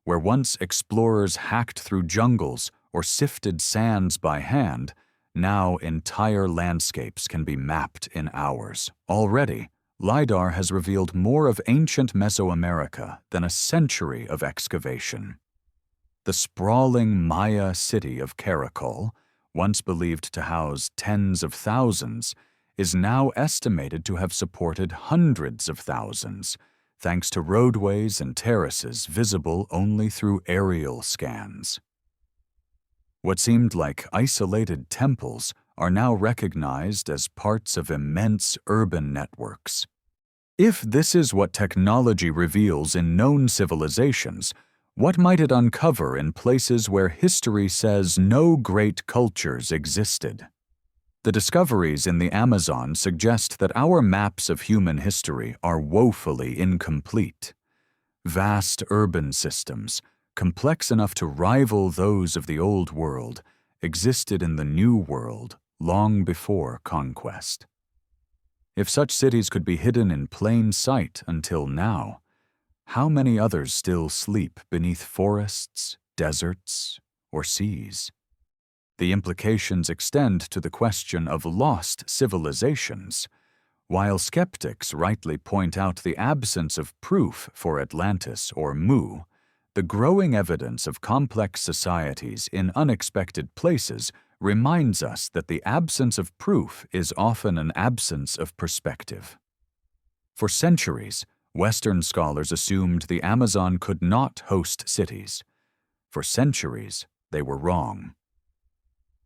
Speaker 1: Where once explorers hacked through jungles or sifted sands by hand, now entire landscapes can be mapped in hours. Already, LiDAR has revealed more of ancient Mesoamerica than a century of excavation. The sprawling Maya city of Caracol, once believed to house tens of thousands, is now estimated to have supported hundreds of thousands, thanks to roadways and terraces visible only through aerial scans. What seemed like isolated temples are now recognized as parts of immense urban networks. If this is what technology reveals in known civilizations, what might it uncover in places where history says no great cultures existed? The discoveries in the Amazon suggest that our maps of human history are woefully incomplete. Vast urban systems, complex enough to rival those of the Old World, existed in the New World long before conquest. If such cities could be hidden in plain sight until now, how many others still sleep beneath forests, deserts, or seas? The implications extend to the question of lost civilizations. While skeptics rightly point out the absence of proof for Atlantis or Mu, the growing evidence of complex societies in unexpected places reminds us that the absence of proof is often an absence of perspective. For centuries, Western scholars assumed the Amazon could not host cities. For centuries, they were wrong.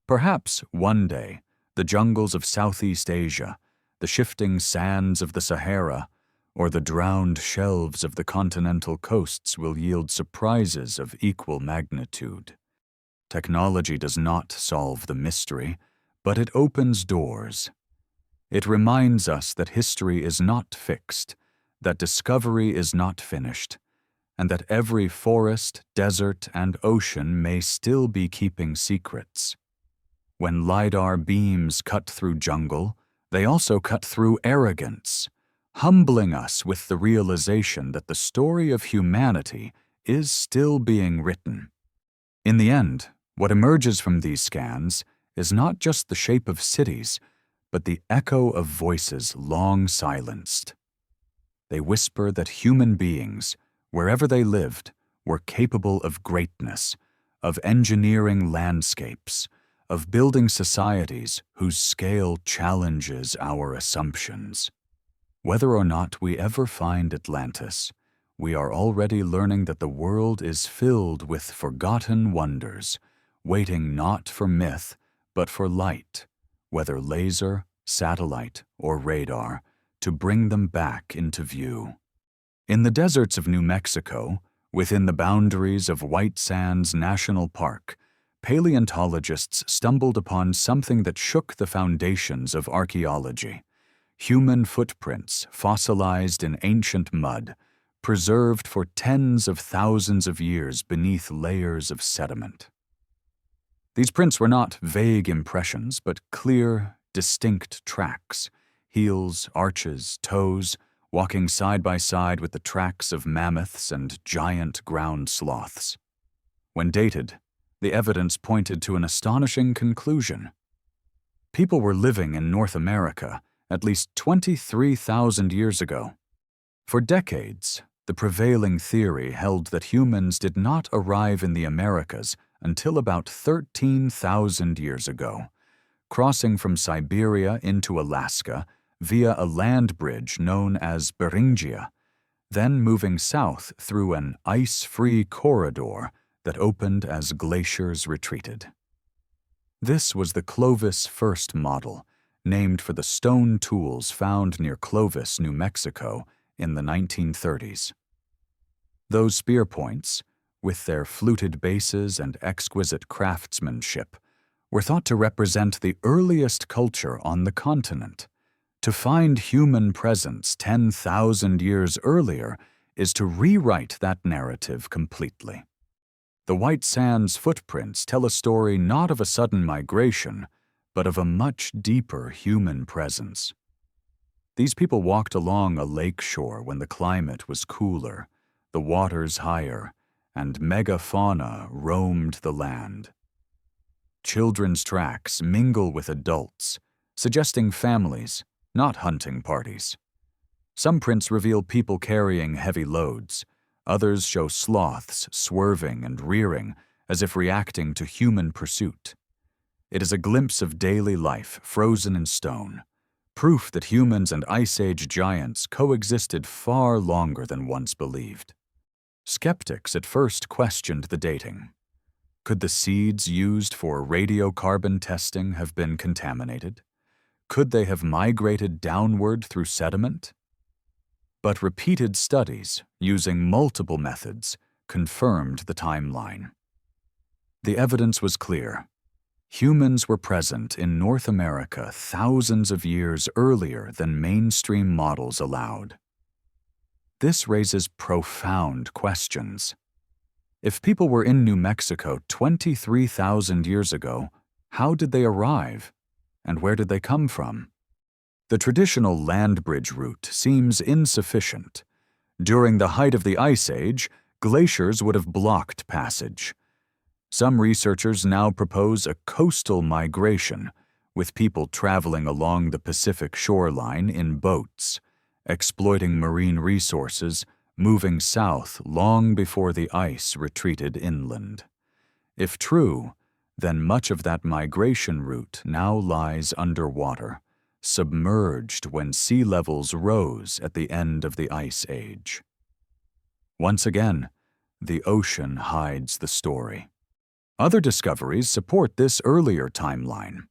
Speaker 1: Perhaps one day, the jungles of Southeast Asia, the shifting sands of the Sahara, or the drowned shelves of the continental coasts will yield surprises of equal magnitude. Technology does not solve the mystery, but it opens doors. It reminds us that history is not fixed, that discovery is not finished, and that every forest, desert, and ocean may still be keeping secrets. When LiDAR beams cut through jungle, They also cut through arrogance, humbling us with the realization that the story of humanity is still being written. In the end, what emerges from these scans is not just the shape of cities, but the echo of voices long silenced. They whisper that human beings, wherever they lived, were capable of greatness, of engineering landscapes, of building societies whose scale challenges our assumptions. Whether or not we ever find Atlantis, we are already learning that the world is filled with forgotten wonders, waiting not for myth, but for light, whether laser, satellite, or radar, to bring them back into view. In the deserts of New Mexico, within the boundaries of White Sands National Park, paleontologists stumbled upon something that shook the foundations of archaeology: human footprints fossilized in ancient mud, preserved for tens of thousands of years beneath layers of sediment. These prints were not vague impressions, but clear, distinct tracks: heels, arches, toes, walking side by side with the tracks of mammoths and giant ground sloths. When dated, the evidence pointed to an astonishing conclusion. People were living in North America at least 23,000 years ago. For decades, the prevailing theory held that humans did not arrive in the Americas until about 13,000 years ago, crossing from Siberia into Alaska via a land bridge known as Beringia, then moving south through an ice-free corridor that opened as glaciers retreated. This was the Clovis first model, named for the stone tools found near Clovis, New Mexico, in the 1930s. Those spear points, with their fluted bases and exquisite craftsmanship, were thought to represent the earliest culture on the continent. To find human presence 10,000 years earlier is to rewrite that narrative completely. The White Sands footprints tell a story not of a sudden migration, but of a much deeper human presence. These people walked along a lake shore when the climate was cooler, the waters higher, and megafauna roamed the land. Children's tracks mingle with adults, suggesting families, not hunting parties. Some prints reveal people carrying heavy loads. Others show sloths swerving and rearing as if reacting to human pursuit. It is a glimpse of daily life frozen in stone, proof that humans and Ice Age giants coexisted far longer than once believed. Skeptics at first questioned the dating. Could the seeds used for radiocarbon testing have been contaminated? Could they have migrated downward through sediment? But repeated studies, using multiple methods, confirmed the timeline. The evidence was clear. Humans were present in North America thousands of years earlier than mainstream models allowed. This raises profound questions. If people were in New Mexico 23,000 years ago, how did they arrive? And where did they come from? The traditional land bridge route seems insufficient. During the height of the Ice Age, glaciers would have blocked passage. Some researchers now propose a coastal migration, with people traveling along the Pacific shoreline in boats, exploiting marine resources, moving south long before the ice retreated inland. If true, then much of that migration route now lies underwater, submerged when sea levels rose at the end of the Ice Age. Once again, the ocean hides the story. Other discoveries support this earlier timeline.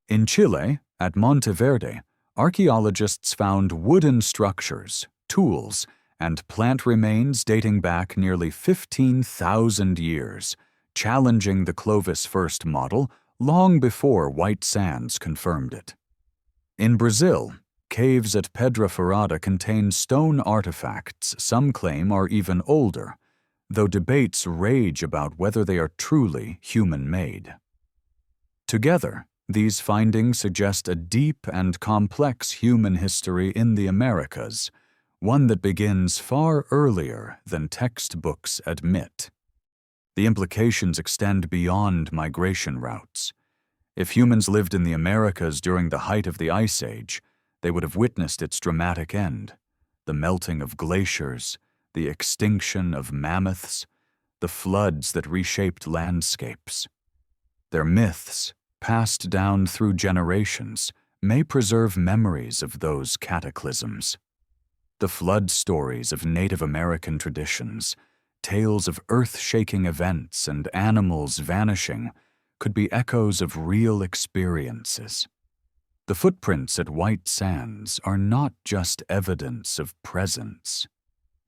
Speaker 1: In Chile, at Monteverde, archaeologists found wooden structures, tools, and plant remains dating back nearly 15,000 years, challenging the Clovis first model long before White Sands confirmed it. In Brazil, caves at Pedra Ferrada contain stone artifacts some claim are even older, though debates rage about whether they are truly human-made. Together, These findings suggest a deep and complex human history in the Americas, one that begins far earlier than textbooks admit. The implications extend beyond migration routes. If humans lived in the Americas during the height of the Ice Age, they would have witnessed its dramatic end: the melting of glaciers, the extinction of mammoths, the floods that reshaped landscapes. Their myths, passed down through generations, may preserve memories of those cataclysms. The flood stories of Native American traditions, tales of earth-shaking events and animals vanishing, could be echoes of real experiences. The footprints at White Sands are not just evidence of presence.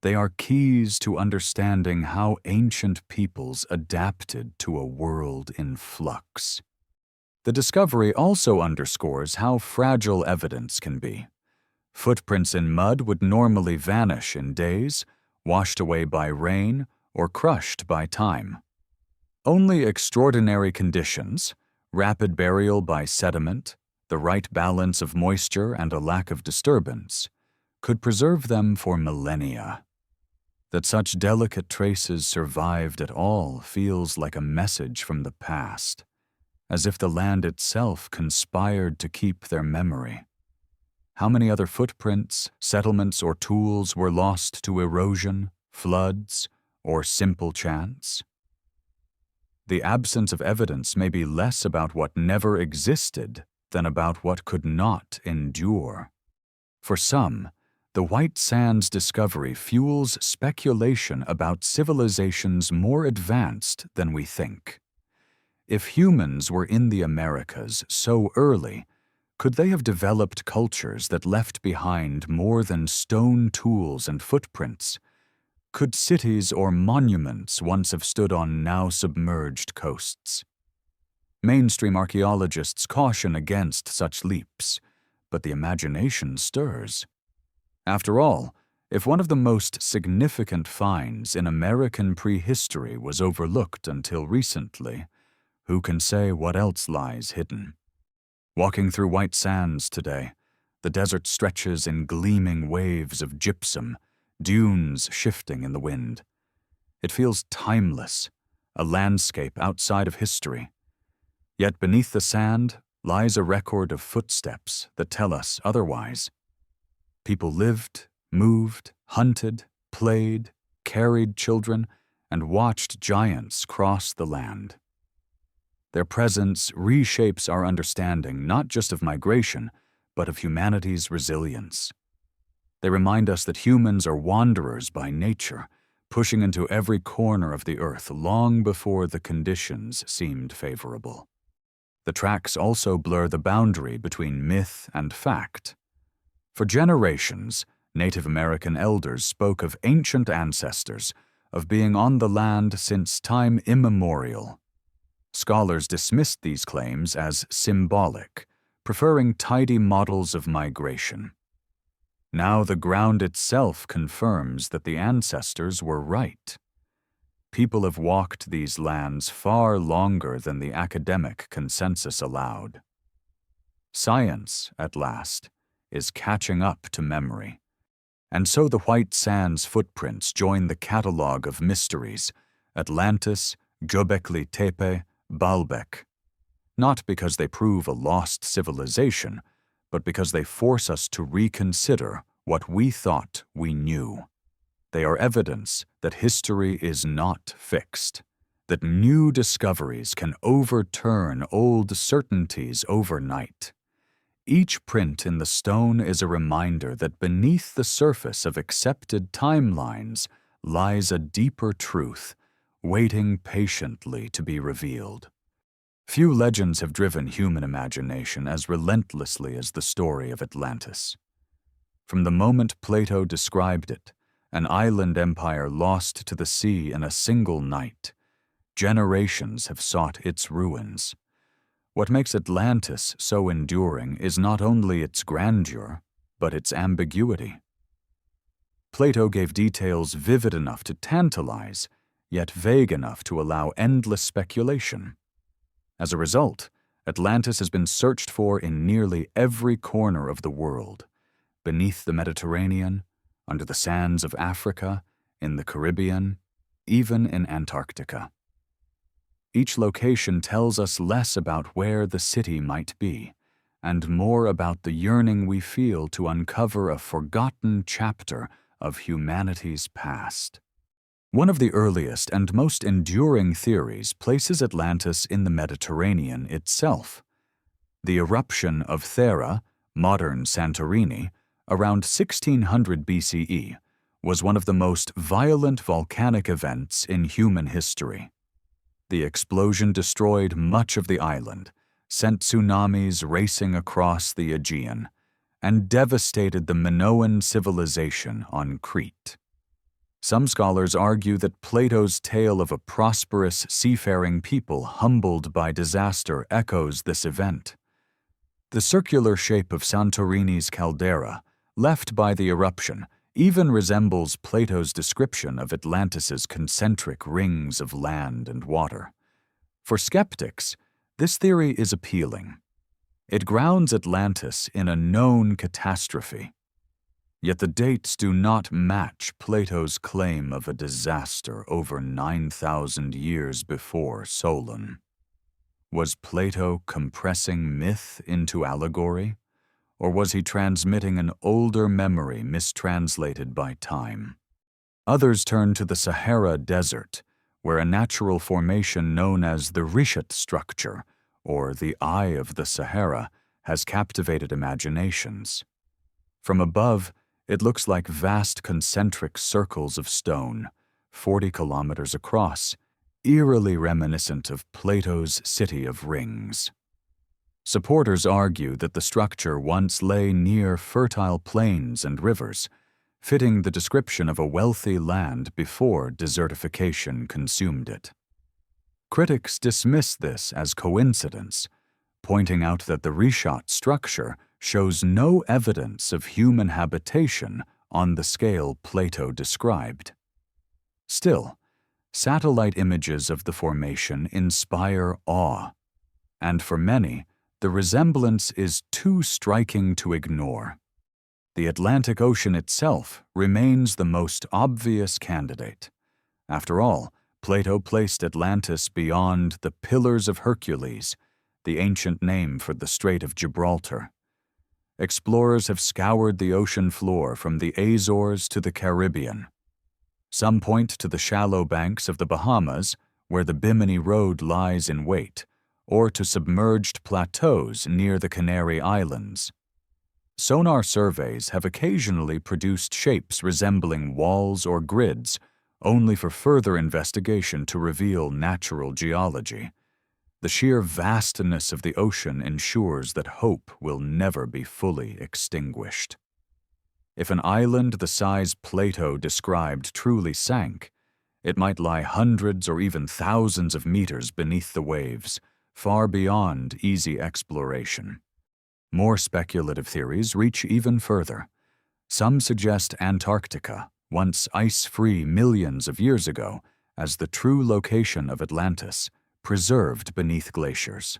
Speaker 1: They are keys to understanding how ancient peoples adapted to a world in flux. The discovery also underscores how fragile evidence can be. Footprints in mud would normally vanish in days, washed away by rain, or crushed by time. Only extraordinary conditions, rapid burial by sediment, the right balance of moisture and a lack of disturbance, could preserve them for millennia. That such delicate traces survived at all feels like a message from the past, as if the land itself conspired to keep their memory. How many other footprints, settlements, or tools were lost to erosion, floods, or simple chance? The absence of evidence may be less about what never existed than about what could not endure. For some, the White Sands discovery fuels speculation about civilizations more advanced than we think. If humans were in the Americas so early, could they have developed cultures that left behind more than stone tools and footprints? Could cities or monuments once have stood on now submerged coasts? Mainstream archaeologists caution against such leaps, but the imagination stirs. After all, if one of the most significant finds in American prehistory was overlooked until recently, who can say what else lies hidden? Walking through White Sands today, the desert stretches in gleaming waves of gypsum, dunes shifting in the wind. It feels timeless, a landscape outside of history. Yet beneath the sand lies a record of footsteps that tell us otherwise. People lived, moved, hunted, played, carried children, and watched giants cross the land. Their presence reshapes our understanding not just of migration, but of humanity's resilience. They remind us that humans are wanderers by nature, pushing into every corner of the earth long before the conditions seemed favorable. The tracks also blur the boundary between myth and fact. For generations, Native American elders spoke of ancient ancestors, of being on the land since time immemorial. Scholars dismissed these claims as symbolic, preferring tidy models of migration. Now the ground itself confirms that the ancestors were right. People have walked these lands far longer than the academic consensus allowed. Science, at last, is catching up to memory. And so the White Sands footprints join the catalog of mysteries: Atlantis, Gobekli Tepe, Baalbek. Not because they prove a lost civilization, but because they force us to reconsider what we thought we knew. They are evidence that history is not fixed, that new discoveries can overturn old certainties overnight. Each print in the stone is a reminder that beneath the surface of accepted timelines lies a deeper truth, waiting patiently to be revealed. Few legends have driven human imagination as relentlessly as the story of Atlantis. From the moment Plato described it, an island empire lost to the sea in a single night, generations have sought its ruins. What makes Atlantis so enduring is not only its grandeur, but its ambiguity. Plato gave details vivid enough to tantalize, yet vague enough to allow endless speculation. As a result, Atlantis has been searched for in nearly every corner of the world, beneath the Mediterranean, under the sands of Africa, in the Caribbean, even in Antarctica. Each location tells us less about where the city might be, and more about the yearning we feel to uncover a forgotten chapter of humanity's past. One of the earliest and most enduring theories places Atlantis in the Mediterranean itself. The eruption of Thera, modern Santorini, around 1600 BCE, was one of the most violent volcanic events in human history. The explosion destroyed much of the island, sent tsunamis racing across the Aegean, and devastated the Minoan civilization on Crete. Some scholars argue that Plato's tale of a prosperous seafaring people humbled by disaster echoes this event. The circular shape of Santorini's caldera, left by the eruption, even resembles Plato's description of Atlantis's concentric rings of land and water. For skeptics, this theory is appealing. It grounds Atlantis in a known catastrophe. Yet the dates do not match Plato's claim of a disaster over 9,000 years before Solon. Was Plato compressing myth into allegory? Or was he transmitting an older memory mistranslated by time? Others turn to the Sahara Desert, where a natural formation known as the Rishat structure, or the Eye of the Sahara, has captivated imaginations. From above, it looks like vast concentric circles of stone, 40 kilometers across, eerily reminiscent of Plato's City of Rings. Supporters argue that the structure once lay near fertile plains and rivers, fitting the description of a wealthy land before desertification consumed it. Critics dismiss this as coincidence, pointing out that the Rishat structure shows no evidence of human habitation on the scale Plato described. Still, satellite images of the formation inspire awe, and for many, the resemblance is too striking to ignore. The Atlantic Ocean itself remains the most obvious candidate. After all, Plato placed Atlantis beyond the Pillars of Hercules, the ancient name for the Strait of Gibraltar. Explorers have scoured the ocean floor from the Azores to the Caribbean. Some point to the shallow banks of the Bahamas, where the Bimini Road lies in wait, or to submerged plateaus near the Canary Islands. Sonar surveys have occasionally produced shapes resembling walls or grids, only for further investigation to reveal natural geology. The sheer vastness of the ocean ensures that hope will never be fully extinguished. If an island the size Plato described truly sank, it might lie hundreds or even thousands of meters beneath the waves, far beyond easy exploration. More speculative theories reach even further. Some suggest Antarctica, once ice-free millions of years ago, as the true location of Atlantis, preserved beneath glaciers.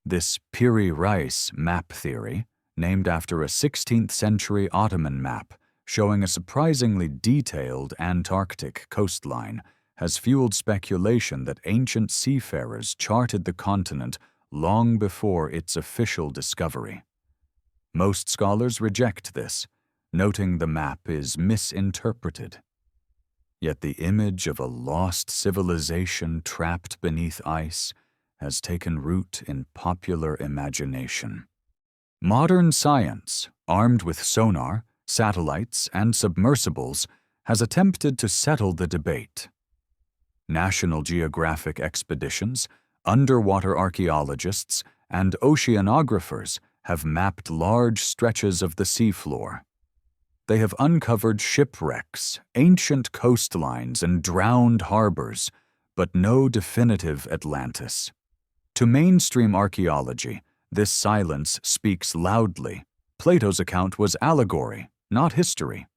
Speaker 1: This Piri Reis map theory, named after a 16th-century Ottoman map showing a surprisingly detailed Antarctic coastline, has fueled speculation that ancient seafarers charted the continent long before its official discovery. Most scholars reject this, noting the map is misinterpreted. Yet the image of a lost civilization trapped beneath ice has taken root in popular imagination. Modern science, armed with sonar, satellites, and submersibles, has attempted to settle the debate. National Geographic expeditions, underwater archaeologists, and oceanographers have mapped large stretches of the seafloor. They have uncovered shipwrecks, ancient coastlines, and drowned harbors, but no definitive Atlantis. To mainstream archaeology, this silence speaks loudly. Plato's account was allegory, not history.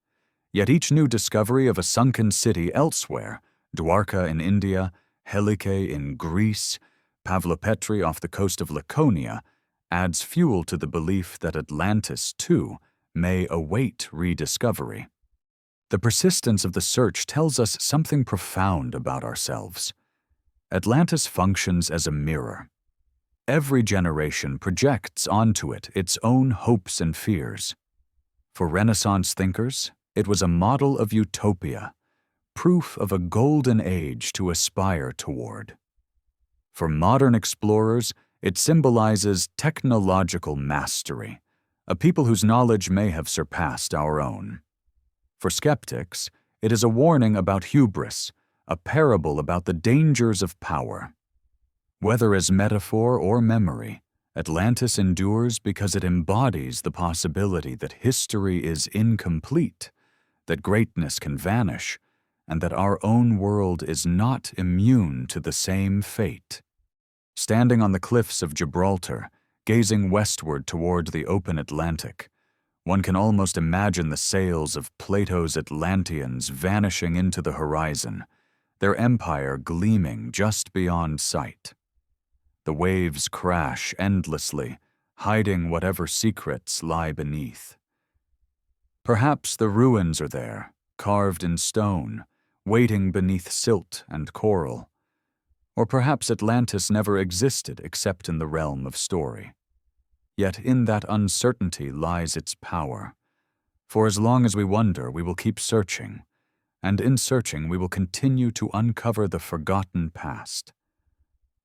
Speaker 1: Yet each new discovery of a sunken city elsewhere, Dwarka in India, Helike in Greece, Pavlopetri off the coast of Laconia adds fuel to the belief that Atlantis, too, may await rediscovery. The persistence of the search tells us something profound about ourselves. Atlantis functions as a mirror. Every generation projects onto it its own hopes and fears. For Renaissance thinkers, it was a model of utopia, proof of a golden age to aspire toward. For modern explorers, it symbolizes technological mastery, a people whose knowledge may have surpassed our own. For skeptics, it is a warning about hubris, a parable about the dangers of power. Whether as metaphor or memory, Atlantis endures because it embodies the possibility that history is incomplete, that greatness can vanish, and that our own world is not immune to the same fate. Standing on the cliffs of Gibraltar, gazing westward toward the open Atlantic, one can almost imagine the sails of Plato's Atlanteans vanishing into the horizon, their empire gleaming just beyond sight. The waves crash endlessly, hiding whatever secrets lie beneath. Perhaps the ruins are there, carved in stone, waiting beneath silt and coral. Or perhaps Atlantis never existed except in the realm of story. Yet in that uncertainty lies its power. For as long as we wonder, we will keep searching, and in searching we will continue to uncover the forgotten past.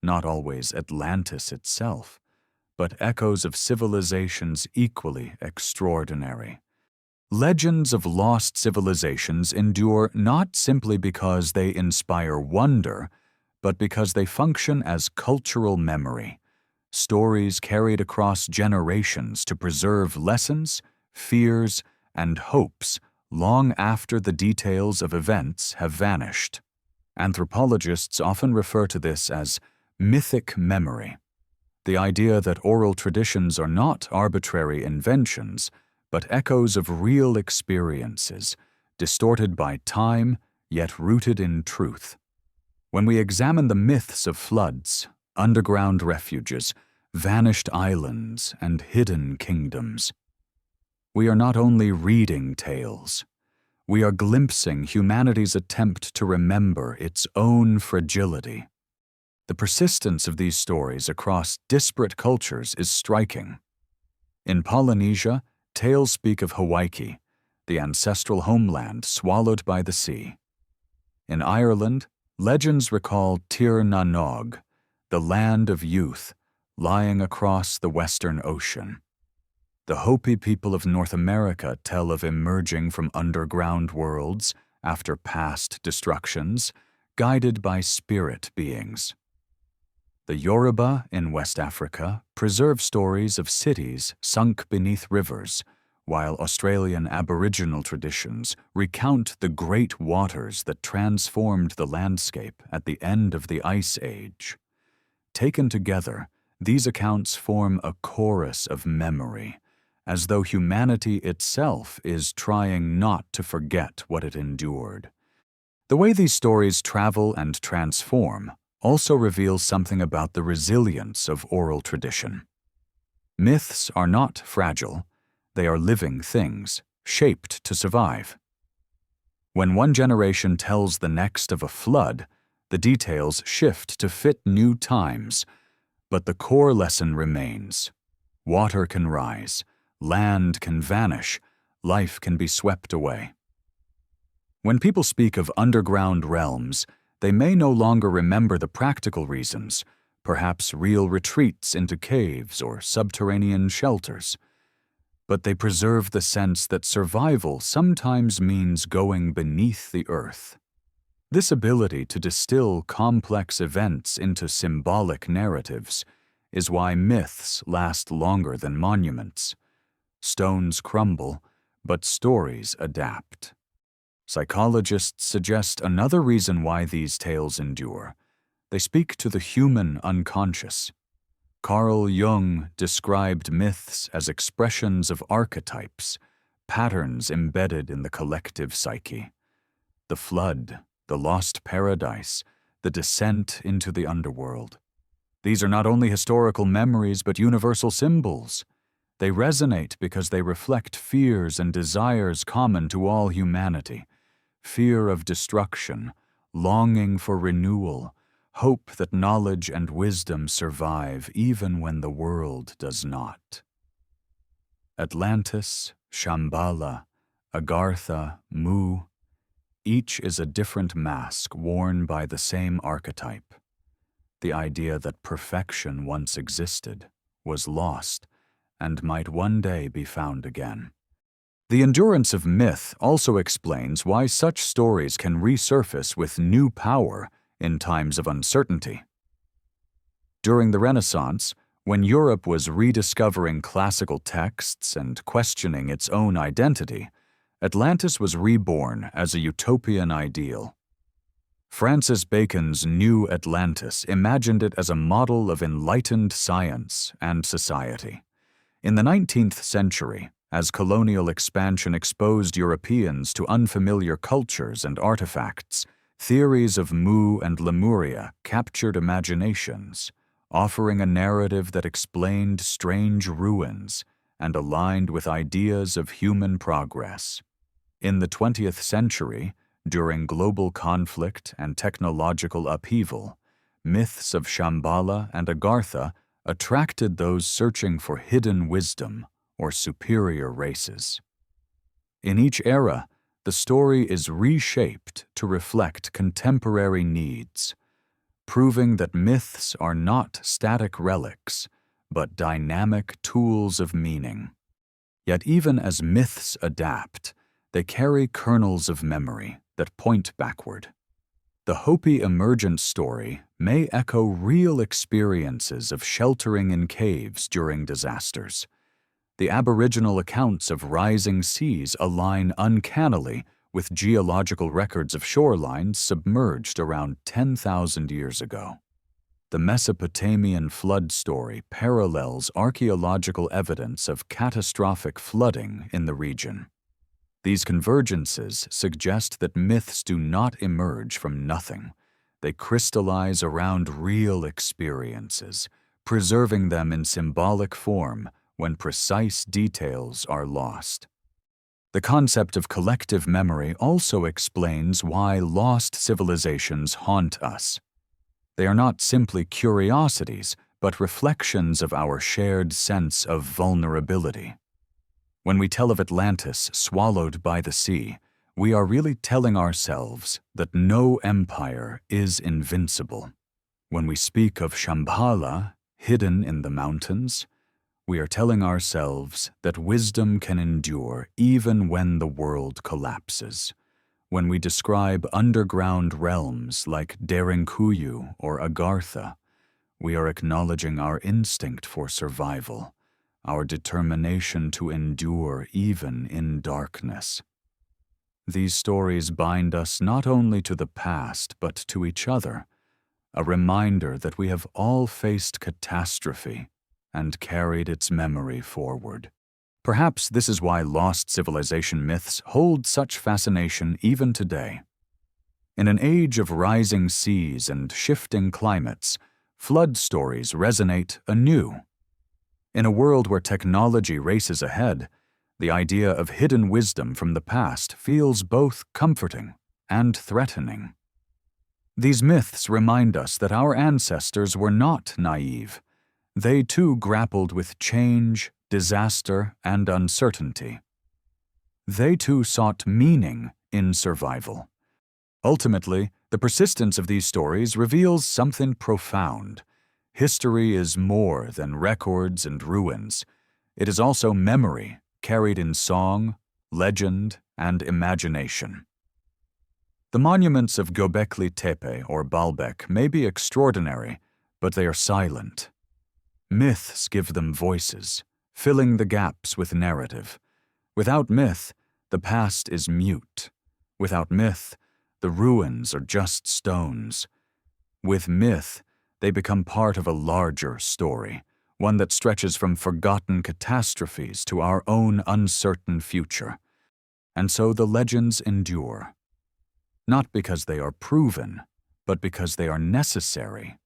Speaker 1: Not always Atlantis itself, but echoes of civilizations equally extraordinary. Legends of lost civilizations endure not simply because they inspire wonder, but because they function as cultural memory, stories carried across generations to preserve lessons, fears, and hopes long after the details of events have vanished. Anthropologists often refer to this as mythic memory, the idea that oral traditions are not arbitrary inventions, but echoes of real experiences, distorted by time, yet rooted in truth. When we examine the myths of floods, underground refuges, vanished islands, and hidden kingdoms, we are not only reading tales, we are glimpsing humanity's attempt to remember its own fragility. The persistence of these stories across disparate cultures is striking. In Polynesia, tales speak of Hawaii, the ancestral homeland swallowed by the sea. In Ireland, legends recall Tir na Nog, the land of youth, lying across the Western Ocean. The Hopi people of North America tell of emerging from underground worlds after past destructions, guided by spirit beings. The Yoruba in West Africa preserve stories of cities sunk beneath rivers, while Australian Aboriginal traditions recount the great waters that transformed the landscape at the end of the Ice Age. Taken together, these accounts form a chorus of memory, as though humanity itself is trying not to forget what it endured. The way these stories travel and transform also reveals something about the resilience of oral tradition. Myths are not fragile, they are living things, shaped to survive. When one generation tells the next of a flood, the details shift to fit new times, but the core lesson remains. Water can rise, land can vanish, life can be swept away. When people speak of underground realms, they may no longer remember the practical reasons, perhaps real retreats into caves or subterranean shelters. But they preserve the sense that survival sometimes means going beneath the earth. This ability to distill complex events into symbolic narratives is why myths last longer than monuments. Stones crumble, but stories adapt. Psychologists suggest another reason why these tales endure. They speak to the human unconscious. Carl Jung described myths as expressions of archetypes, patterns embedded in the collective psyche. The flood, the lost paradise, the descent into the underworld. These are not only historical memories but universal symbols. They resonate because they reflect fears and desires common to all humanity: fear of destruction, longing for renewal, hope that knowledge and wisdom survive even when the world does not. Atlantis, Shambhala, Agartha, Mu, each is a different mask worn by the same archetype. The idea that perfection once existed, was lost, and might one day be found again. The endurance of myth also explains why such stories can resurface with new power in times of uncertainty. During the Renaissance, when Europe was rediscovering classical texts and questioning its own identity, Atlantis was reborn as a utopian ideal. Francis Bacon's New Atlantis imagined it as a model of enlightened science and society. In the 19th century, as colonial expansion exposed Europeans to unfamiliar cultures and artifacts, theories of Mu and Lemuria captured imaginations, offering a narrative that explained strange ruins and aligned with ideas of human progress. In the 20th century, during global conflict and technological upheaval, myths of Shambhala and Agartha attracted those searching for hidden wisdom or superior races. In each era, the story is reshaped to reflect contemporary needs, proving that myths are not static relics, but dynamic tools of meaning. Yet even as myths adapt, they carry kernels of memory that point backward. The Hopi emergent story may echo real experiences of sheltering in caves during disasters. The Aboriginal accounts of rising seas align uncannily with geological records of shorelines submerged around 10,000 years ago. The Mesopotamian flood story parallels archaeological evidence of catastrophic flooding in the region. These convergences suggest that myths do not emerge from nothing. They crystallize around real experiences, preserving them in symbolic form when precise details are lost. The concept of collective memory also explains why lost civilizations haunt us. They are not simply curiosities, but reflections of our shared sense of vulnerability. When we tell of Atlantis swallowed by the sea, we are really telling ourselves that no empire is invincible. When we speak of Shambhala, hidden in the mountains, we are telling ourselves that wisdom can endure even when the world collapses. When we describe underground realms like Derinkuyu or Agartha, we are acknowledging our instinct for survival, our determination to endure even in darkness. These stories bind us not only to the past but to each other, a reminder that we have all faced catastrophe and carried its memory forward. Perhaps this is why lost civilization myths hold such fascination even today. In an age of rising seas and shifting climates, flood stories resonate anew. In a world where technology races ahead, the idea of hidden wisdom from the past feels both comforting and threatening. These myths remind us that our ancestors were not naive. They too grappled with change, disaster, and uncertainty. They too sought meaning in survival. Ultimately, the persistence of these stories reveals something profound. History is more than records and ruins. It is also memory, carried in song, legend, and imagination. The monuments of Gobekli Tepe or Baalbek may be extraordinary, but they are silent. Myths give them voices, filling the gaps with narrative. Without myth, the past is mute. Without myth, the ruins are just stones. With myth, they become part of a larger story, one that stretches from forgotten catastrophes to our own uncertain future. And so the legends endure, not because they are proven, but because they are necessary.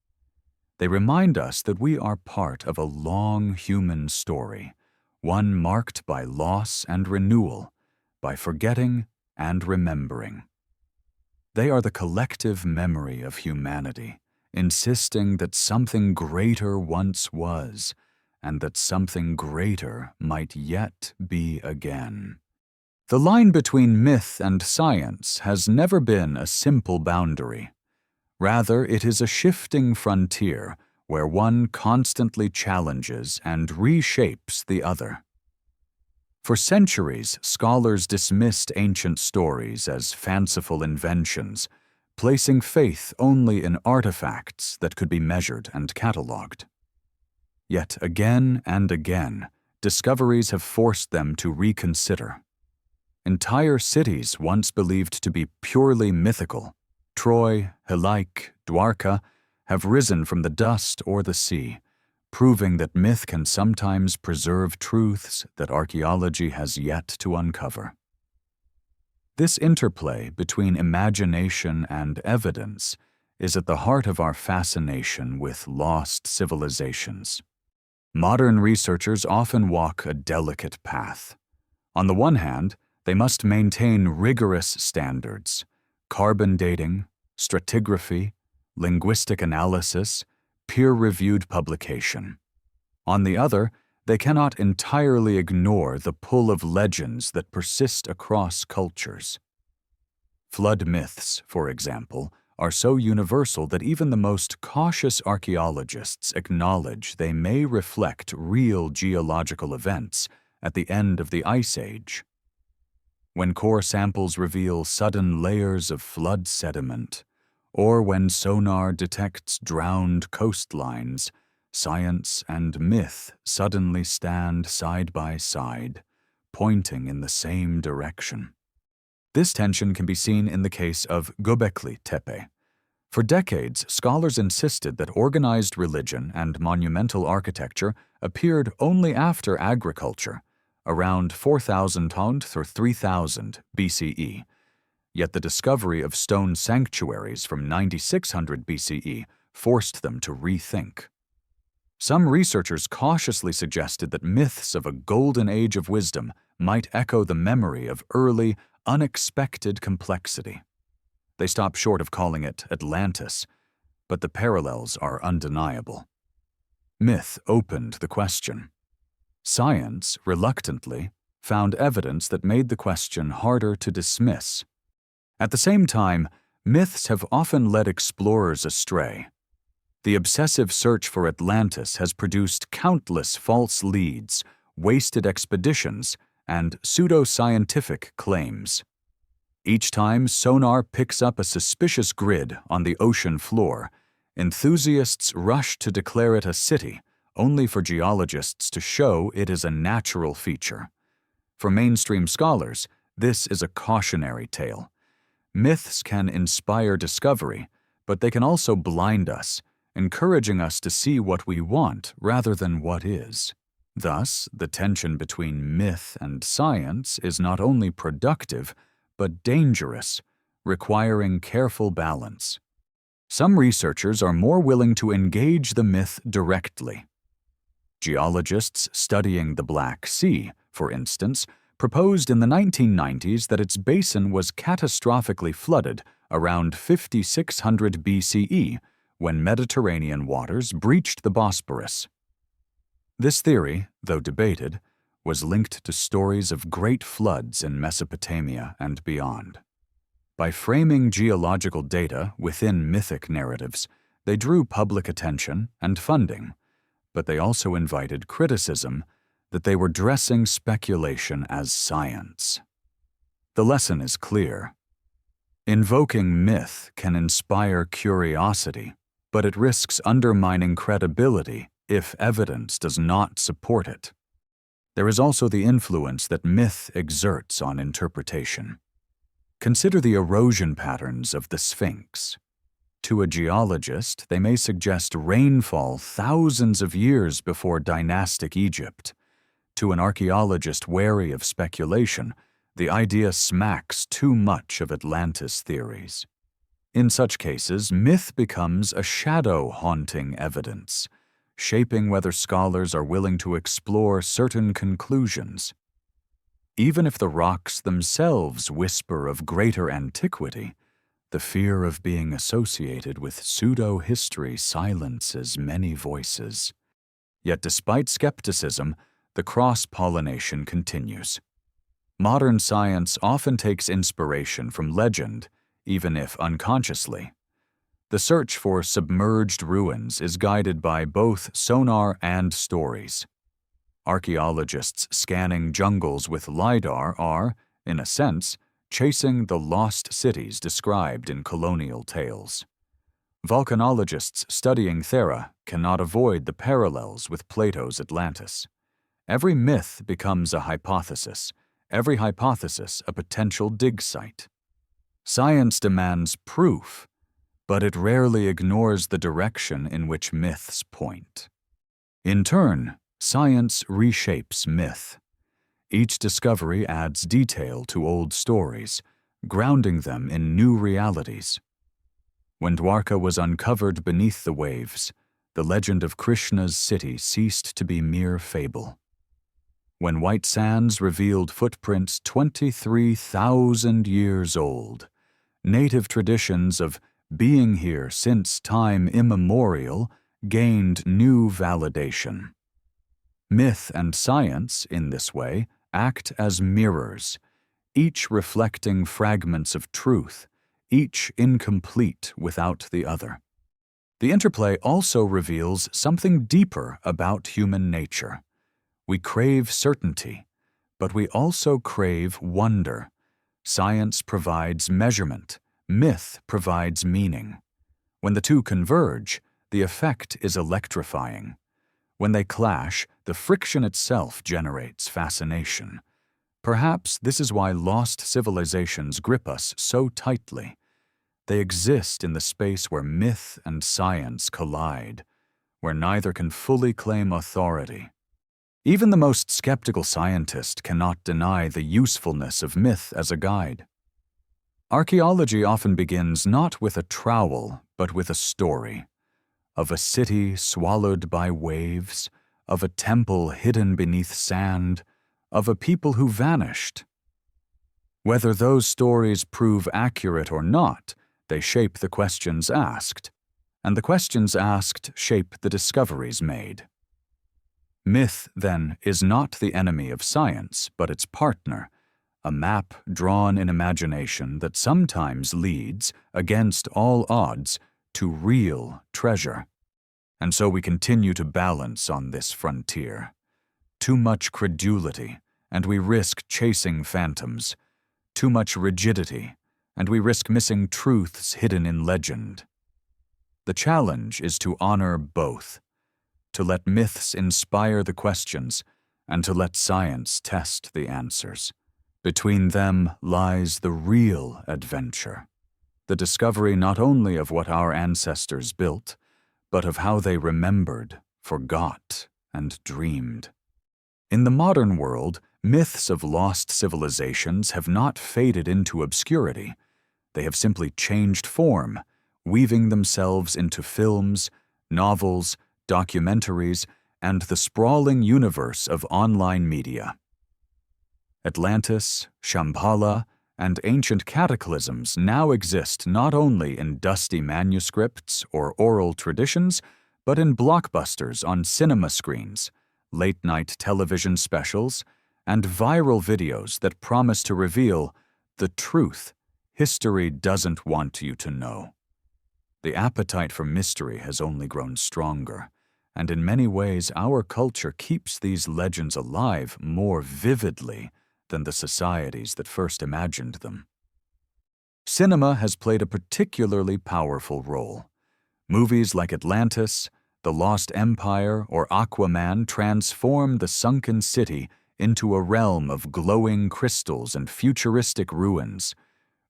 Speaker 1: They remind us that we are part of a long human story, one marked by loss and renewal, by forgetting and remembering. They are the collective memory of humanity, insisting that something greater once was, and that something greater might yet be again. The line between myth and science has never been a simple boundary. Rather, it is a shifting frontier where one constantly challenges and reshapes the other. For centuries, scholars dismissed ancient stories as fanciful inventions, placing faith only in artifacts that could be measured and catalogued. Yet again and again, discoveries have forced them to reconsider. Entire cities once believed to be purely mythical, Troy, Helaik, Dwarka, have risen from the dust or the sea, proving that myth can sometimes preserve truths that archaeology has yet to uncover. This interplay between imagination and evidence is at the heart of our fascination with lost civilizations. Modern researchers often walk a delicate path. On the one hand, they must maintain rigorous standards: carbon dating, stratigraphy, linguistic analysis, peer-reviewed publication. On the other, they cannot entirely ignore the pull of legends that persist across cultures. Flood myths, for example, are so universal that even the most cautious archaeologists acknowledge they may reflect real geological events at the end of the Ice Age. When core samples reveal sudden layers of flood sediment, or when sonar detects drowned coastlines, science and myth suddenly stand side by side, pointing in the same direction. This tension can be seen in the case of Gobekli Tepe. For decades, scholars insisted that organized religion and monumental architecture appeared only after agriculture, around 4000 or 3000 BCE, yet the discovery of stone sanctuaries from 9600 BCE forced them to rethink. Some researchers cautiously suggested that myths of a golden age of wisdom might echo the memory of early, unexpected complexity. They stop short of calling it Atlantis, but the parallels are undeniable. Myth opened the question. Science, reluctantly, found evidence that made the question harder to dismiss. At the same time, myths have often led explorers astray. The obsessive search for Atlantis has produced countless false leads, wasted expeditions, and pseudo-scientific claims. Each time sonar picks up a suspicious grid on the ocean floor, enthusiasts rush to declare it a city, only for geologists to show it is a natural feature. For mainstream scholars, this is a cautionary tale. Myths can inspire discovery, but they can also blind us, encouraging us to see what we want rather than what is. Thus, the tension between myth and science is not only productive, but dangerous, requiring careful balance. Some researchers are more willing to engage the myth directly. Geologists studying the Black Sea, for instance, proposed in the 1990s that its basin was catastrophically flooded around 5600 BCE when Mediterranean waters breached the Bosporus. This theory, though debated, was linked to stories of great floods in Mesopotamia and beyond. By framing geological data within mythic narratives, they drew public attention and funding, but they also invited criticism that they were dressing speculation as science. The lesson is clear. Invoking myth can inspire curiosity, but it risks undermining credibility if evidence does not support it. There is also the influence that myth exerts on interpretation. Consider the erosion patterns of the Sphinx. To a geologist, they may suggest rainfall thousands of years before dynastic Egypt. To an archaeologist wary of speculation, the idea smacks too much of Atlantis theories. In such cases, myth becomes a shadow-haunting evidence, shaping whether scholars are willing to explore certain conclusions. Even if the rocks themselves whisper of greater antiquity, the fear of being associated with pseudo-history silences many voices. Yet despite skepticism, the cross-pollination continues. Modern science often takes inspiration from legend, even if unconsciously. The search for submerged ruins is guided by both sonar and stories. Archaeologists scanning jungles with LiDAR are, in a sense, chasing the lost cities described in colonial tales. Volcanologists studying Thera cannot avoid the parallels with Plato's Atlantis. Every myth becomes a hypothesis, every hypothesis a potential dig site. Science demands proof, but it rarely ignores the direction in which myths point. In turn, science reshapes myth. Each discovery adds detail to old stories, grounding them in new realities. When Dwarka was uncovered beneath the waves, the legend of Krishna's city ceased to be mere fable. When white sands revealed footprints 23,000 years old, native traditions of being here since time immemorial gained new validation. Myth and science, in this way, act as mirrors, each reflecting fragments of truth, each incomplete without the other. The interplay also reveals something deeper about human nature. We crave certainty, but we also crave wonder. Science provides measurement, myth provides meaning. When the two converge, the effect is electrifying. When they clash, the friction itself generates fascination. Perhaps this is why lost civilizations grip us so tightly. They exist in the space where myth and science collide, where neither can fully claim authority. Even the most skeptical scientist cannot deny the usefulness of myth as a guide. Archaeology often begins not with a trowel, but with a story. Of a city swallowed by waves, of a temple hidden beneath sand, of a people who vanished. Whether those stories prove accurate or not, they shape the questions asked, and the questions asked shape the discoveries made. Myth, then, is not the enemy of science, but its partner, a map drawn in imagination that sometimes leads, against all odds, to real treasure. And so we continue to balance on this frontier. Too much credulity, and we risk chasing phantoms. Too much rigidity, and we risk missing truths hidden in legend. The challenge is to honor both, to let myths inspire the questions, and to let science test the answers. Between them lies the real adventure, the discovery not only of what our ancestors built, but of how they remembered, forgot, and dreamed. In the modern world, myths of lost civilizations have not faded into obscurity. They have simply changed form, weaving themselves into films, novels, documentaries, and the sprawling universe of online media. Atlantis, Shambhala, and ancient cataclysms now exist not only in dusty manuscripts or oral traditions, but in blockbusters on cinema screens, late-night television specials, and viral videos that promise to reveal the truth history doesn't want you to know. The appetite for mystery has only grown stronger, and in many ways our culture keeps these legends alive more vividly than the societies that first imagined them. Cinema has played a particularly powerful role. Movies like Atlantis, The Lost Empire, or Aquaman transform the sunken city into a realm of glowing crystals and futuristic ruins,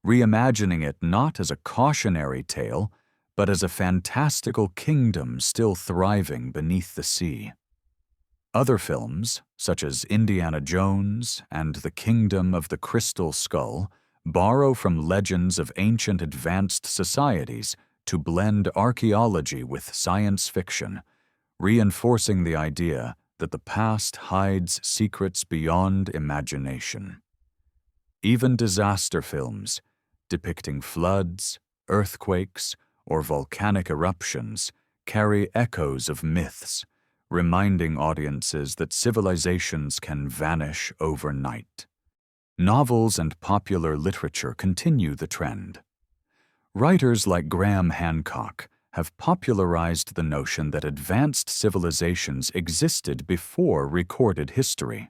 Speaker 1: reimagining it not as a cautionary tale, but as a fantastical kingdom still thriving beneath the sea. Other films, such as Indiana Jones and The Kingdom of the Crystal Skull, borrow from legends of ancient advanced societies to blend archaeology with science fiction, reinforcing the idea that the past hides secrets beyond imagination. Even disaster films depicting floods, earthquakes, or volcanic eruptions carry echoes of myths, reminding audiences that civilizations can vanish overnight. Novels and popular literature continue the trend. Writers like Graham Hancock have popularized the notion that advanced civilizations existed before recorded history,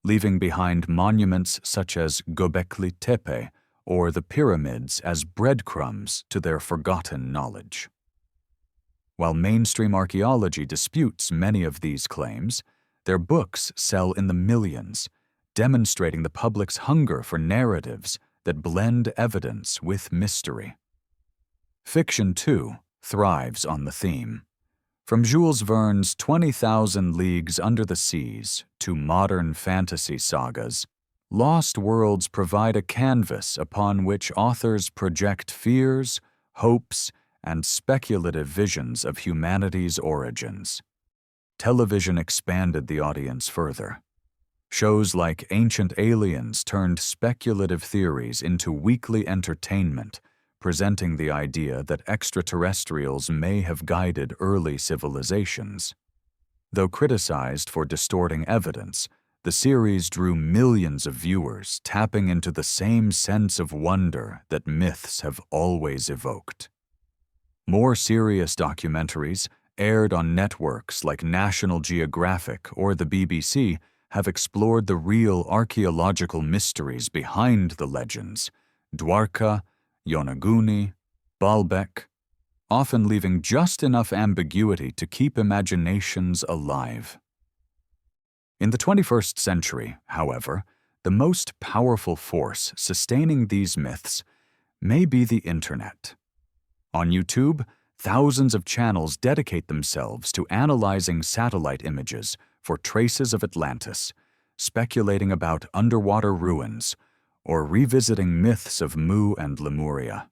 Speaker 1: leaving behind monuments such as Gobekli Tepe or the pyramids as breadcrumbs to their forgotten knowledge. While mainstream archaeology disputes many of these claims, their books sell in the millions, demonstrating the public's hunger for narratives that blend evidence with mystery. Fiction, too, thrives on the theme. From Jules Verne's 20,000 Leagues Under the Seas to modern fantasy sagas, lost worlds provide a canvas upon which authors project fears, hopes, and speculative visions of humanity's origins. Television expanded the audience further. Shows like Ancient Aliens turned speculative theories into weekly entertainment, presenting the idea that extraterrestrials may have guided early civilizations. Though criticized for distorting evidence, the series drew millions of viewers, tapping into the same sense of wonder that myths have always evoked. More serious documentaries, aired on networks like National Geographic or the BBC, have explored the real archaeological mysteries behind the legends: Dwarka, Yonaguni, Baalbek, often leaving just enough ambiguity to keep imaginations alive. In the 21st century, however, the most powerful force sustaining these myths may be the Internet. On YouTube, thousands of channels dedicate themselves to analyzing satellite images for traces of Atlantis, speculating about underwater ruins, or revisiting myths of Mu and Lemuria.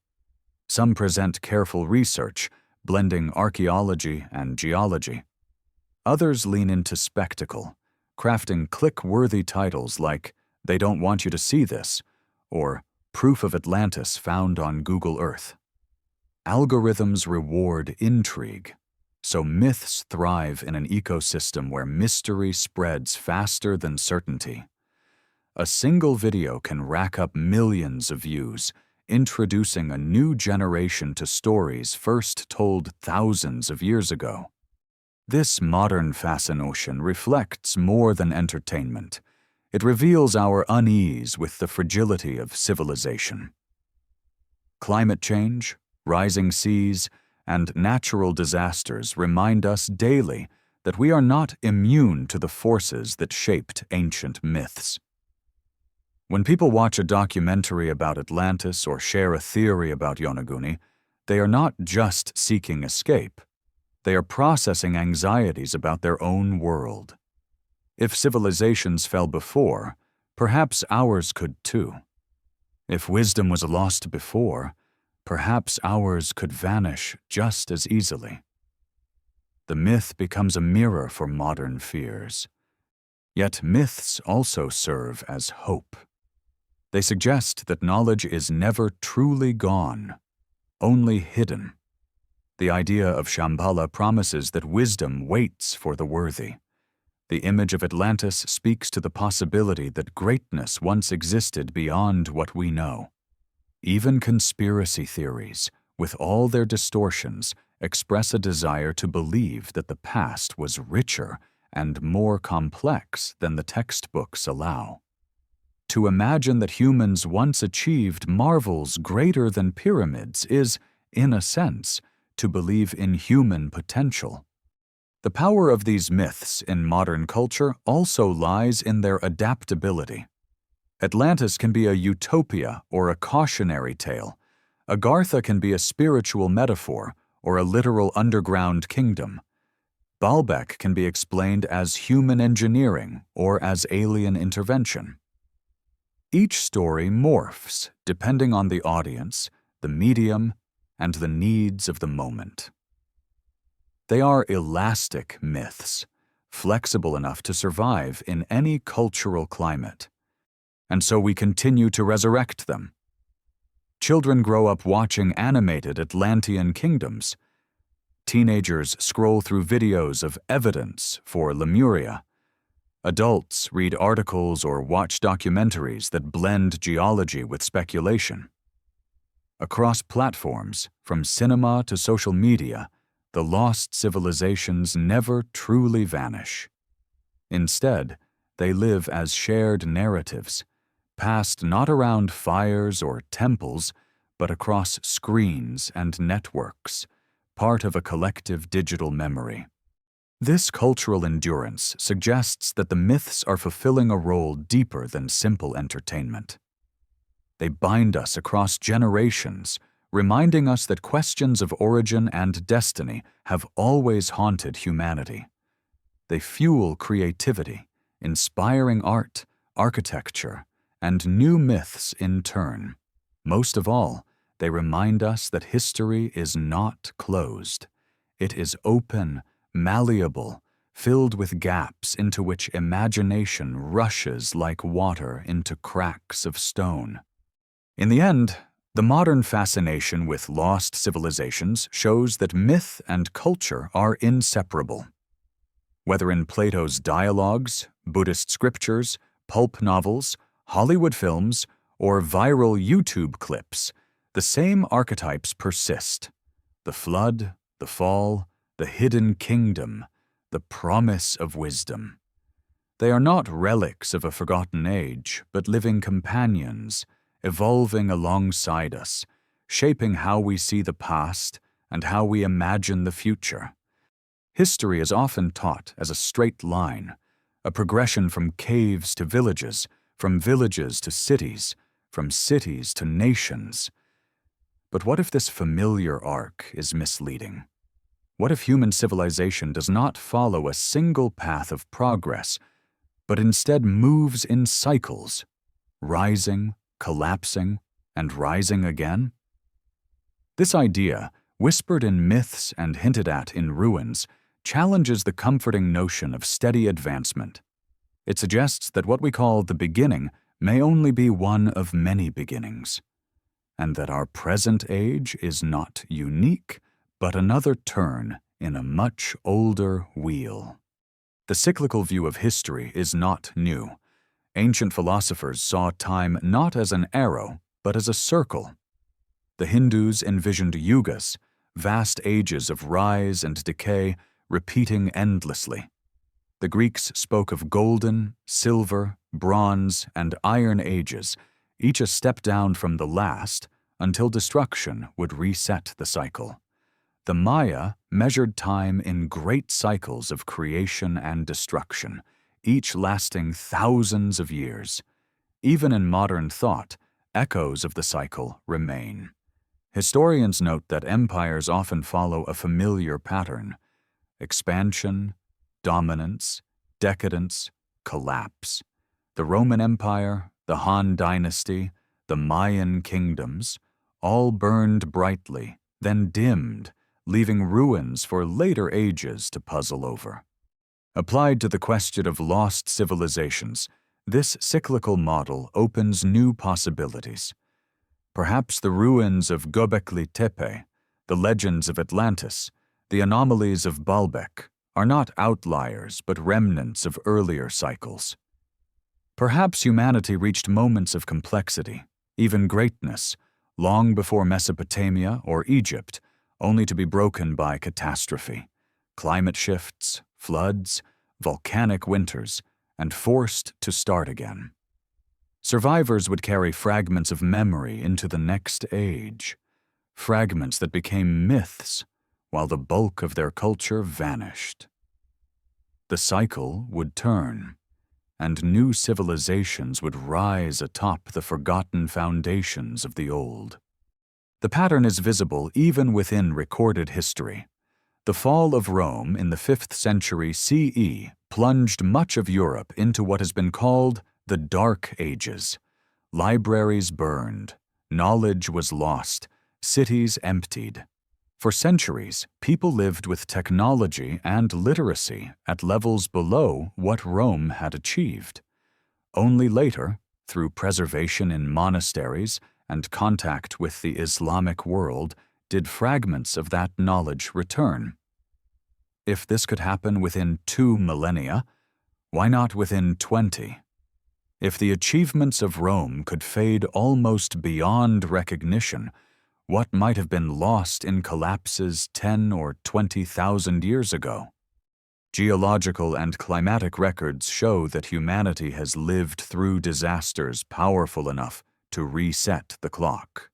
Speaker 1: Some present careful research, blending archaeology and geology. Others lean into spectacle, crafting click-worthy titles like "They Don't Want You to See This" or "Proof of Atlantis Found on Google Earth." Algorithms reward intrigue, so myths thrive in an ecosystem where mystery spreads faster than certainty. A single video can rack up millions of views, introducing a new generation to stories first told thousands of years ago. This modern fascination reflects more than entertainment. It reveals our unease with the fragility of civilization. Climate change, rising seas, and natural disasters remind us daily that we are not immune to the forces that shaped ancient myths. When people watch a documentary about Atlantis or share a theory about Yonaguni, they are not just seeking escape. They are processing anxieties about their own world. If civilizations fell before, perhaps ours could too. If wisdom was lost before, perhaps ours could vanish just as easily. The myth becomes a mirror for modern fears. Yet myths also serve as hope. They suggest that knowledge is never truly gone, only hidden. The idea of Shambhala promises that wisdom waits for the worthy. The image of Atlantis speaks to the possibility that greatness once existed beyond what we know. Even conspiracy theories, with all their distortions, express a desire to believe that the past was richer and more complex than the textbooks allow. To imagine that humans once achieved marvels greater than pyramids is, in a sense, to believe in human potential. The power of these myths in modern culture also lies in their adaptability. Atlantis can be a utopia or a cautionary tale. Agartha can be a spiritual metaphor or a literal underground kingdom. Baalbek can be explained as human engineering or as alien intervention. Each story morphs depending on the audience, the medium, and the needs of the moment. They are elastic myths, flexible enough to survive in any cultural climate. And so we continue to resurrect them. Children grow up watching animated Atlantean kingdoms. Teenagers scroll through videos of evidence for Lemuria. Adults read articles or watch documentaries that blend geology with speculation. Across platforms, from cinema to social media, the lost civilizations never truly vanish. Instead, they live as shared narratives, passed not around fires or temples, but across screens and networks, part of a collective digital memory. This cultural endurance suggests that the myths are fulfilling a role deeper than simple entertainment. They bind us across generations, reminding us that questions of origin and destiny have always haunted humanity. They fuel creativity, inspiring art, architecture, and new myths in turn. Most of all, they remind us that history is not closed. It is open, malleable, filled with gaps into which imagination rushes like water into cracks of stone. In the end, the modern fascination with lost civilizations shows that myth and culture are inseparable. Whether in Plato's dialogues, Buddhist scriptures, pulp novels, Hollywood films, or viral YouTube clips, the same archetypes persist: the flood, the fall, the hidden kingdom, the promise of wisdom. They are not relics of a forgotten age, but living companions, evolving alongside us, shaping how we see the past and how we imagine the future. History is often taught as a straight line, a progression from caves to villages, from villages to cities, from cities to nations. But what if this familiar arc is misleading? What if human civilization does not follow a single path of progress, but instead moves in cycles, rising, collapsing, and rising again? This idea, whispered in myths and hinted at in ruins, challenges the comforting notion of steady advancement. It suggests that what we call the beginning may only be one of many beginnings, and that our present age is not unique, but another turn in a much older wheel. The cyclical view of history is not new. Ancient philosophers saw time not as an arrow, but as a circle. The Hindus envisioned yugas, vast ages of rise and decay, repeating endlessly. The Greeks spoke of golden, silver, bronze, and iron ages, each a step down from the last, until destruction would reset the cycle. The Maya measured time in great cycles of creation and destruction, each lasting thousands of years. Even in modern thought, echoes of the cycle remain. Historians note that empires often follow a familiar pattern: expansion, dominance, decadence, collapse. The Roman Empire, the Han Dynasty, the Mayan kingdoms, all burned brightly, then dimmed, leaving ruins for later ages to puzzle over. Applied to the question of lost civilizations, this cyclical model opens new possibilities. Perhaps the ruins of Gobekli Tepe, the legends of Atlantis, the anomalies of Baalbek are not outliers but remnants of earlier cycles. Perhaps humanity reached moments of complexity, even greatness, long before Mesopotamia or Egypt, only to be broken by catastrophe, climate shifts, floods, volcanic winters, and forced to start again. Survivors would carry fragments of memory into the next age, fragments that became myths, while the bulk of their culture vanished. The cycle would turn, and new civilizations would rise atop the forgotten foundations of the old. The pattern is visible even within recorded history. The fall of Rome in the 5th century CE plunged much of Europe into what has been called the Dark Ages, Libraries burned, knowledge was lost, cities emptied. For centuries, people lived with technology and literacy at levels below what Rome had achieved. Only later, through preservation in monasteries and contact with the Islamic world, did fragments of that knowledge return. If this could happen within 2 millennia, why not within 20? If the achievements of Rome could fade almost beyond recognition, what might have been lost in collapses 10 or 20,000 years ago? Geological and climatic records show that humanity has lived through disasters powerful enough to reset the clock.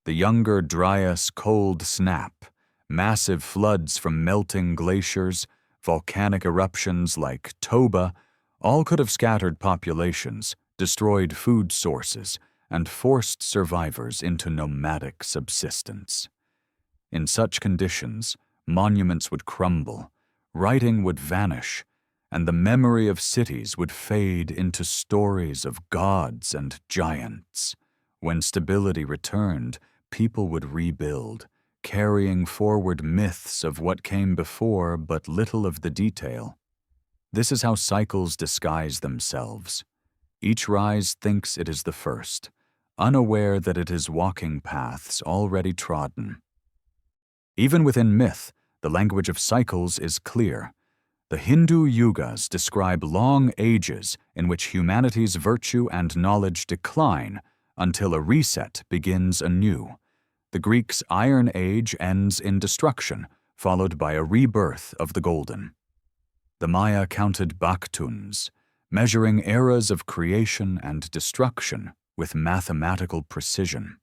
Speaker 1: The Younger Dryas cold snap, massive floods from melting glaciers, volcanic eruptions like Toba, all could have scattered populations, destroyed food sources, and forced survivors into nomadic subsistence. In such conditions, monuments would crumble, writing would vanish, and the memory of cities would fade into stories of gods and giants. When stability returned, people would rebuild, carrying forward myths of what came before but little of the detail. This is how cycles disguise themselves. Each rise thinks it is the first, unaware that it is walking paths already trodden. Even within myth, the language of cycles is clear. The Hindu yugas describe long ages in which humanity's virtue and knowledge decline until a reset begins anew. The Greeks' Iron Age ends in destruction, followed by a rebirth of the Golden. The Maya counted Baktuns, measuring eras of creation and destruction with mathematical precision.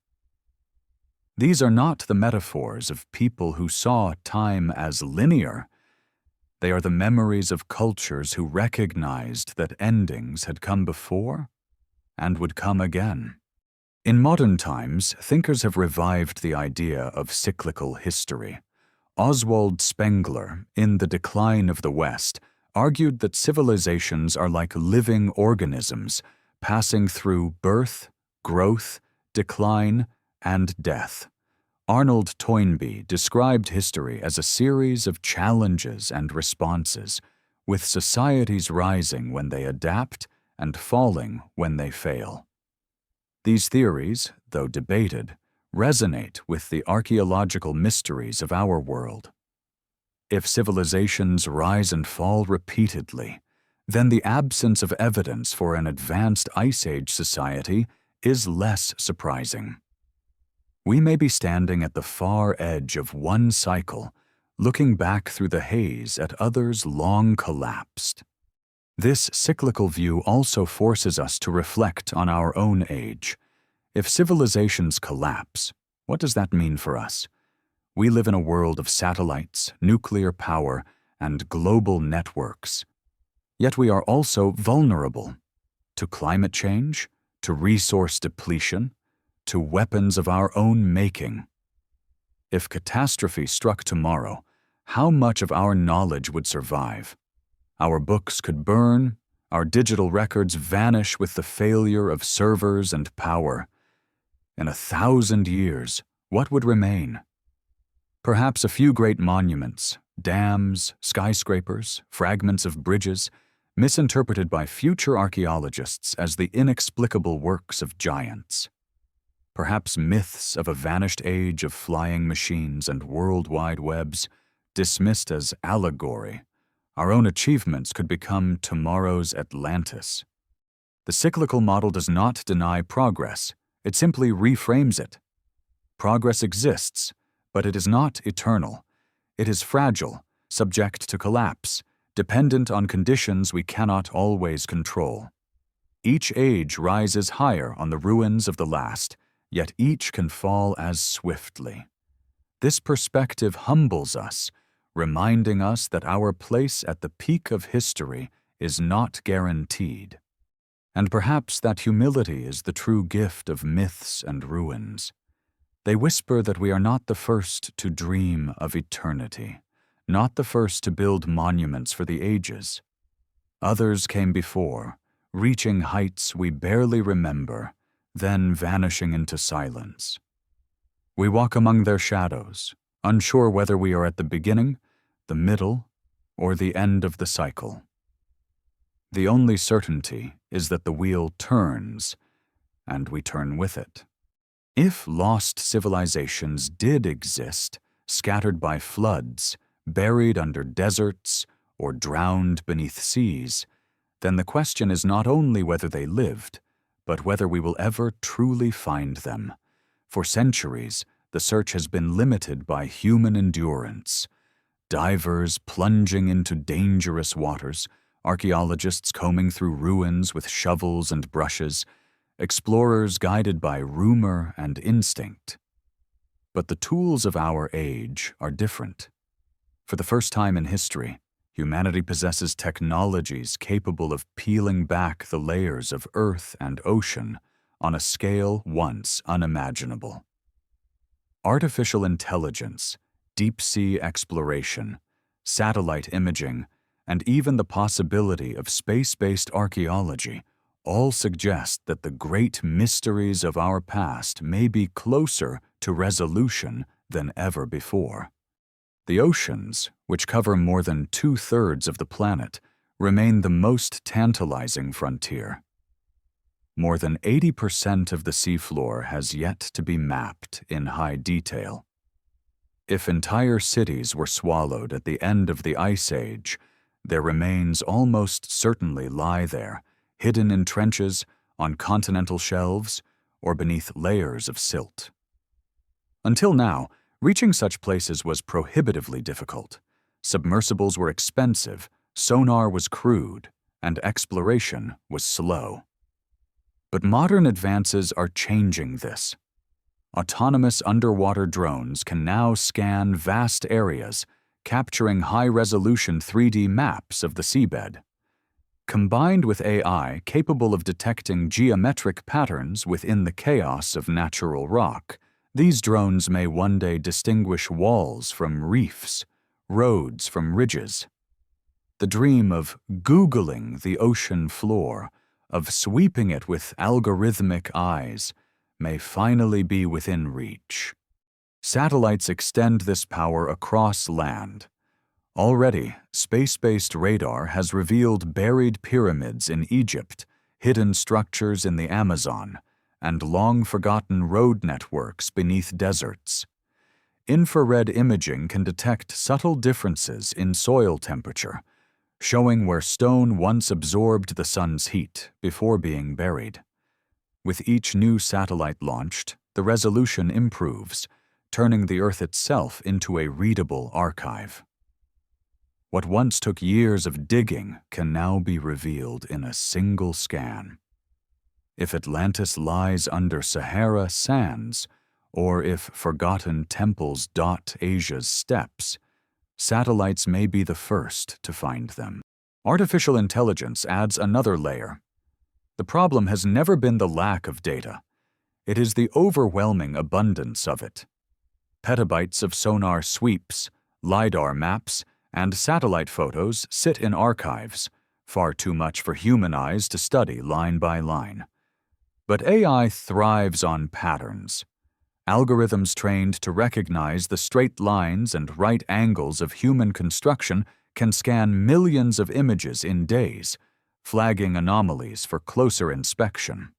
Speaker 1: These are not the metaphors of people who saw time as linear. They are the memories of cultures who recognized that endings had come before and would come again. In modern times, thinkers have revived the idea of cyclical history. Oswald Spengler, in The Decline of the West, argued that civilizations are like living organisms, passing through birth, growth, decline, and death. Arnold Toynbee described history as a series of challenges and responses, with societies rising when they adapt and falling when they fail. These theories, though debated, resonate with the archaeological mysteries of our world. If civilizations rise and fall repeatedly, then the absence of evidence for an advanced Ice Age society is less surprising. We may be standing at the far edge of one cycle, looking back through the haze at others long collapsed. This cyclical view also forces us to reflect on our own age. If civilizations collapse, what does that mean for us? We live in a world of satellites, nuclear power, and global networks. Yet we are also vulnerable to climate change, to resource depletion, to weapons of our own making. If catastrophe struck tomorrow, how much of our knowledge would survive? Our books could burn, our digital records vanish with the failure of servers and power. In 1,000 years, what would remain? Perhaps a few great monuments, dams, skyscrapers, fragments of bridges, misinterpreted by future archaeologists as the inexplicable works of giants. Perhaps myths of a vanished age of flying machines and worldwide webs, dismissed as allegory. Our own achievements could become tomorrow's Atlantis. The cyclical model does not deny progress, it simply reframes it. Progress exists, but it is not eternal. It is fragile, subject to collapse, dependent on conditions we cannot always control. Each age rises higher on the ruins of the last, yet each can fall as swiftly. This perspective humbles us, reminding us that our place at the peak of history is not guaranteed. And perhaps that humility is the true gift of myths and ruins. They whisper that we are not the first to dream of eternity, not the first to build monuments for the ages. Others came before, reaching heights we barely remember, then vanishing into silence. We walk among their shadows, unsure whether we are at the beginning, the middle, or the end of the cycle. The only certainty is that the wheel turns, and we turn with it. If lost civilizations did exist, scattered by floods, buried under deserts, or drowned beneath seas, then the question is not only whether they lived, but whether we will ever truly find them. For centuries, the search has been limited by human endurance. Divers plunging into dangerous waters, archaeologists combing through ruins with shovels and brushes, explorers guided by rumor and instinct. But the tools of our age are different. For the first time in history, humanity possesses technologies capable of peeling back the layers of earth and ocean on a scale once unimaginable. Artificial intelligence, deep-sea exploration, satellite imaging, and even the possibility of space-based archaeology all suggest that the great mysteries of our past may be closer to resolution than ever before. The oceans, which cover more than 2/3 of the planet, remain the most tantalizing frontier. More than 80% of the seafloor has yet to be mapped in high detail. If entire cities were swallowed at the end of the Ice Age, their remains almost certainly lie there, hidden in trenches, on continental shelves, or beneath layers of silt. Until now, reaching such places was prohibitively difficult. Submersibles were expensive, sonar was crude, and exploration was slow. But modern advances are changing this. Autonomous underwater drones can now scan vast areas, capturing high-resolution 3D maps of the seabed. Combined with AI capable of detecting geometric patterns within the chaos of natural rock, these drones may one day distinguish walls from reefs, roads from ridges. The dream of Googling the ocean floor, of sweeping it with algorithmic eyes, may finally be within reach. Satellites extend this power across land. Already, space-based radar has revealed buried pyramids in Egypt, hidden structures in the Amazon, and long-forgotten road networks beneath deserts. Infrared imaging can detect subtle differences in soil temperature, showing where stone once absorbed the sun's heat before being buried. With each new satellite launched, the resolution improves, turning the Earth itself into a readable archive. What once took years of digging can now be revealed in a single scan. If Atlantis lies under Sahara sands, or if forgotten temples dot Asia's steppes, satellites may be the first to find them. Artificial intelligence adds another layer. The problem has never been the lack of data. It is the overwhelming abundance of it. Petabytes of sonar sweeps, LiDAR maps, and satellite photos sit in archives, far too much for human eyes to study line by line. But AI thrives on patterns. Algorithms trained to recognize the straight lines and right angles of human construction can scan millions of images in days, flagging anomalies for closer inspection.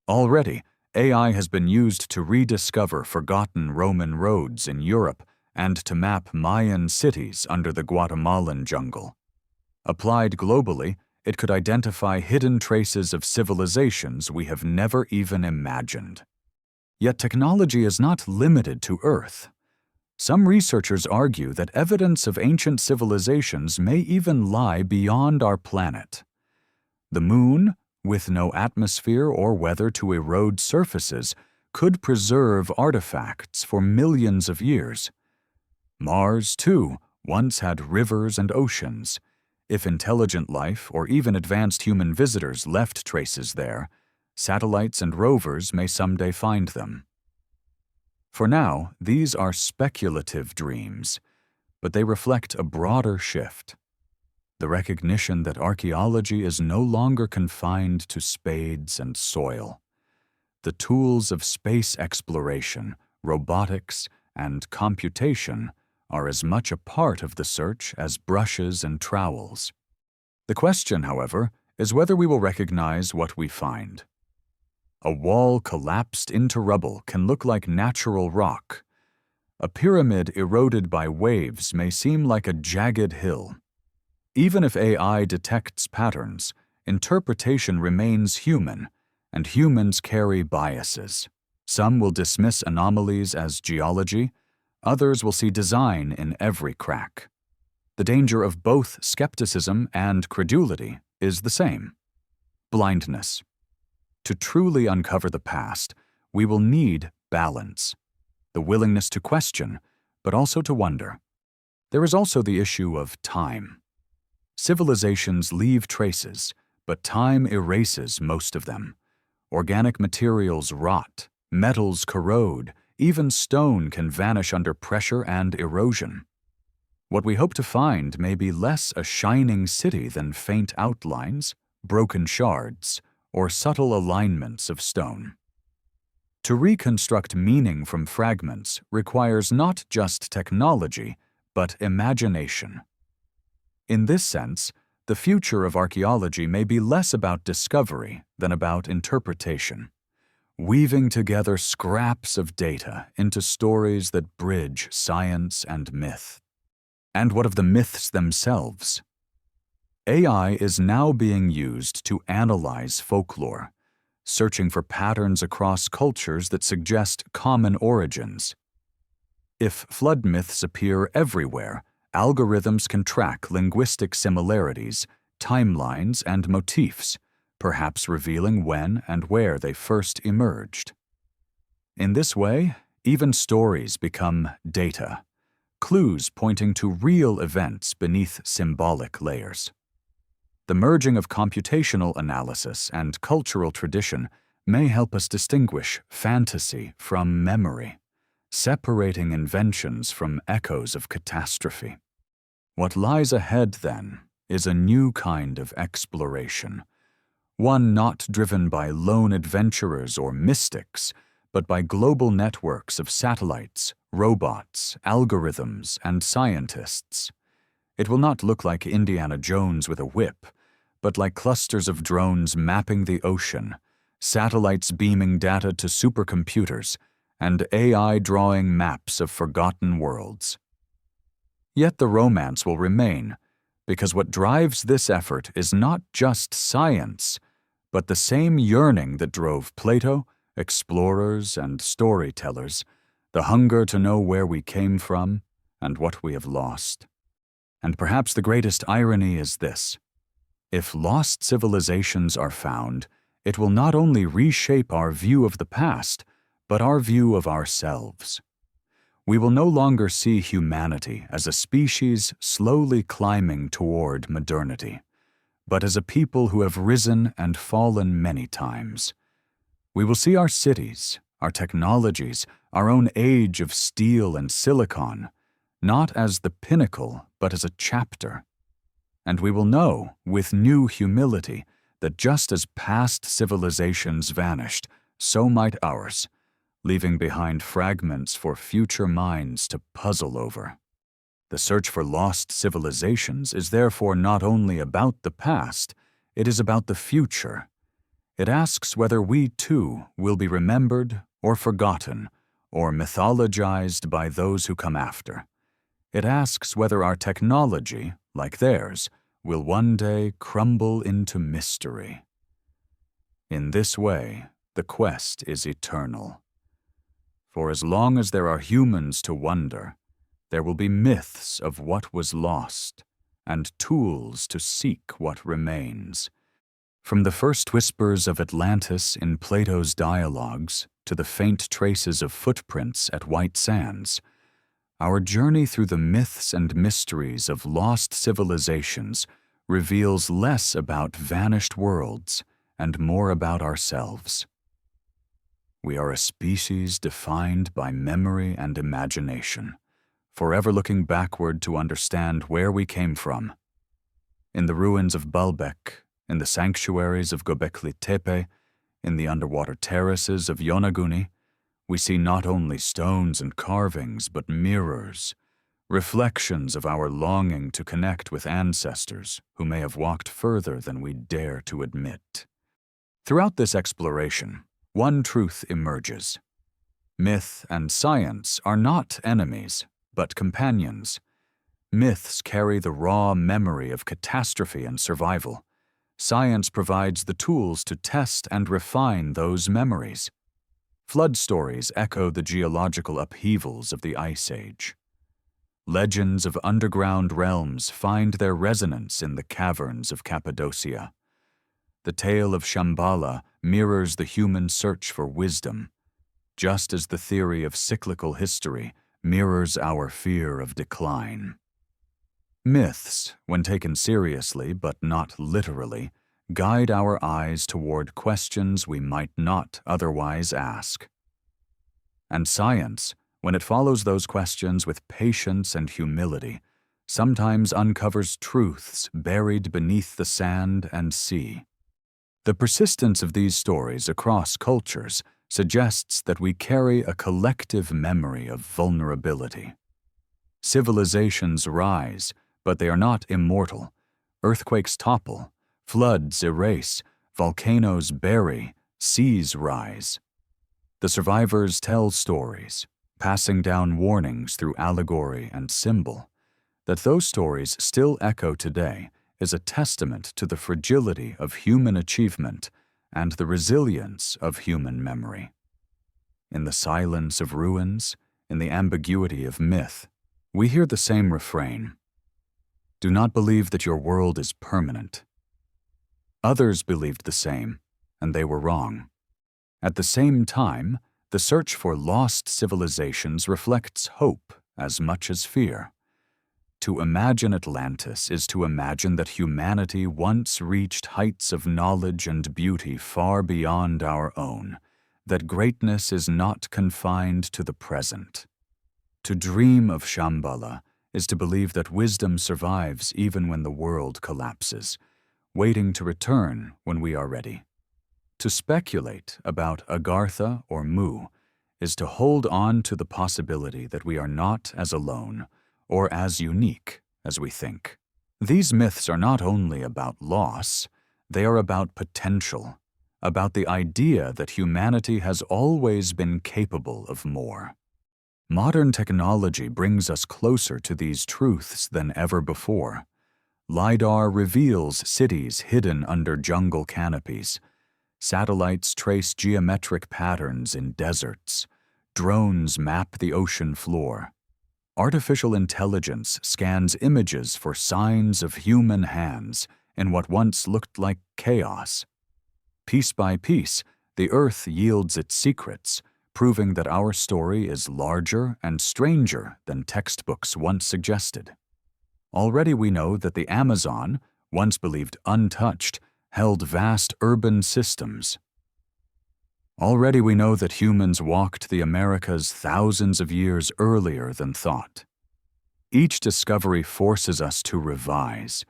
Speaker 1: Already, AI has been used to rediscover forgotten Roman roads in Europe and to map Mayan cities under the Guatemalan jungle. Applied globally, it could identify hidden traces of civilizations we have never even imagined. Yet technology is not limited to Earth. Some researchers argue that evidence of ancient civilizations may even lie beyond our planet. The Moon, with no atmosphere or weather to erode surfaces, could preserve artifacts for millions of years. Mars, too, once had rivers and oceans. If intelligent life or even advanced human visitors left traces there, satellites and rovers may someday find them. For now, these are speculative dreams, but they reflect a broader shift. the recognition that archaeology is no longer confined to spades and soil. The tools of space exploration, robotics, and computation are as much a part of the search as brushes and trowels. The question, however, is whether we will recognize what we find. A wall collapsed into rubble can look like natural rock. A pyramid eroded by waves may seem like a jagged hill. Even if AI detects patterns, interpretation remains human, and humans carry biases. Some will dismiss anomalies as geology, others will see design in every crack. The danger of both skepticism and credulity is the same: blindness. To truly uncover the past, we will need balance, the willingness to question, but also to wonder. There is also the issue of time. Civilizations leave traces, but time erases most of them. Organic materials rot, metals corrode, even stone can vanish under pressure and erosion. What we hope to find may be less a shining city than faint outlines, broken shards, or subtle alignments of stone. To reconstruct meaning from fragments requires not just technology, but imagination. In this sense, the future of archaeology may be less about discovery than about interpretation, weaving together scraps of data into stories that bridge science and myth. And what of the myths themselves? AI is now being used to analyze folklore, searching for patterns across cultures that suggest common origins. If flood myths appear everywhere, algorithms can track linguistic similarities, timelines, and motifs, perhaps revealing when and where they first emerged. In this way, even stories become data, clues pointing to real events beneath symbolic layers. The merging of computational analysis and cultural tradition may help us distinguish fantasy from memory, separating inventions from echoes of catastrophe. What lies ahead, then, is a new kind of exploration, one not driven by lone adventurers or mystics, but by global networks of satellites, robots, algorithms, and scientists. It will not look like Indiana Jones with a whip, but like clusters of drones mapping the ocean, satellites beaming data to supercomputers, and AI drawing maps of forgotten worlds. Yet the romance will remain, because what drives this effort is not just science, but the same yearning that drove Plato, explorers, and storytellers, the hunger to know where we came from and what we have lost. And perhaps the greatest irony is this: if lost civilizations are found, it will not only reshape our view of the past, but our view of ourselves. We will no longer see humanity as a species slowly climbing toward modernity, but as a people who have risen and fallen many times. We will see our cities, our technologies, our own age of steel and silicon, not as the pinnacle, but as a chapter. And we will know, with new humility, that just as past civilizations vanished, so might ours, leaving behind fragments for future minds to puzzle over. The search for lost civilizations is therefore not only about the past, it is about the future. It asks whether we too will be remembered or forgotten or mythologized by those who come after. It asks whether our technology, like theirs, will one day crumble into mystery. In this way, the quest is eternal. For as long as there are humans to wonder, there will be myths of what was lost and tools to seek what remains. From the first whispers of Atlantis in Plato's dialogues to the faint traces of footprints at White Sands, our journey through the myths and mysteries of lost civilizations reveals less about vanished worlds and more about ourselves. We are a species defined by memory and imagination, forever looking backward to understand where we came from. In the ruins of Baalbek, in the sanctuaries of Gobekli Tepe, in the underwater terraces of Yonaguni, we see not only stones and carvings, but mirrors, reflections of our longing to connect with ancestors who may have walked further than we dare to admit. Throughout this exploration, one truth emerges. Myth and science are not enemies, but companions. Myths carry the raw memory of catastrophe and survival. Science provides the tools to test and refine those memories. Flood stories echo the geological upheavals of the Ice Age. Legends of underground realms find their resonance in the caverns of Cappadocia. The tale of Shambhala mirrors the human search for wisdom, just as the theory of cyclical history mirrors our fear of decline. Myths, when taken seriously but not literally, guide our eyes toward questions we might not otherwise ask. And science, when it follows those questions with patience and humility, sometimes uncovers truths buried beneath the sand and sea. The persistence of these stories across cultures suggests that we carry a collective memory of vulnerability. Civilizations rise, but they are not immortal. Earthquakes topple, floods erase, volcanoes bury, seas rise. The survivors tell stories, passing down warnings through allegory and symbol. That those stories still echo today is a testament to the fragility of human achievement and the resilience of human memory. In the silence of ruins, in the ambiguity of myth, we hear the same refrain. Do not believe that your world is permanent. Others believed the same, and they were wrong. At the same time, the search for lost civilizations reflects hope as much as fear. To imagine Atlantis is to imagine that humanity once reached heights of knowledge and beauty far beyond our own, that greatness is not confined to the present. To dream of Shambhala is to believe that wisdom survives even when the world collapses, waiting to return when we are ready. To speculate about Agartha or Mu is to hold on to the possibility that we are not as alone or as unique as we think. These myths are not only about loss, they are about potential, about the idea that humanity has always been capable of more. Modern technology brings us closer to these truths than ever before. LiDAR reveals cities hidden under jungle canopies. Satellites trace geometric patterns in deserts. Drones map the ocean floor. Artificial intelligence scans images for signs of human hands in what once looked like chaos. Piece by piece, the Earth yields its secrets, proving that our story is larger and stranger than textbooks once suggested. Already we know that the Amazon, once believed untouched, held vast urban systems. Already we know that humans walked the Americas thousands of years earlier than thought. Each discovery forces us to revise,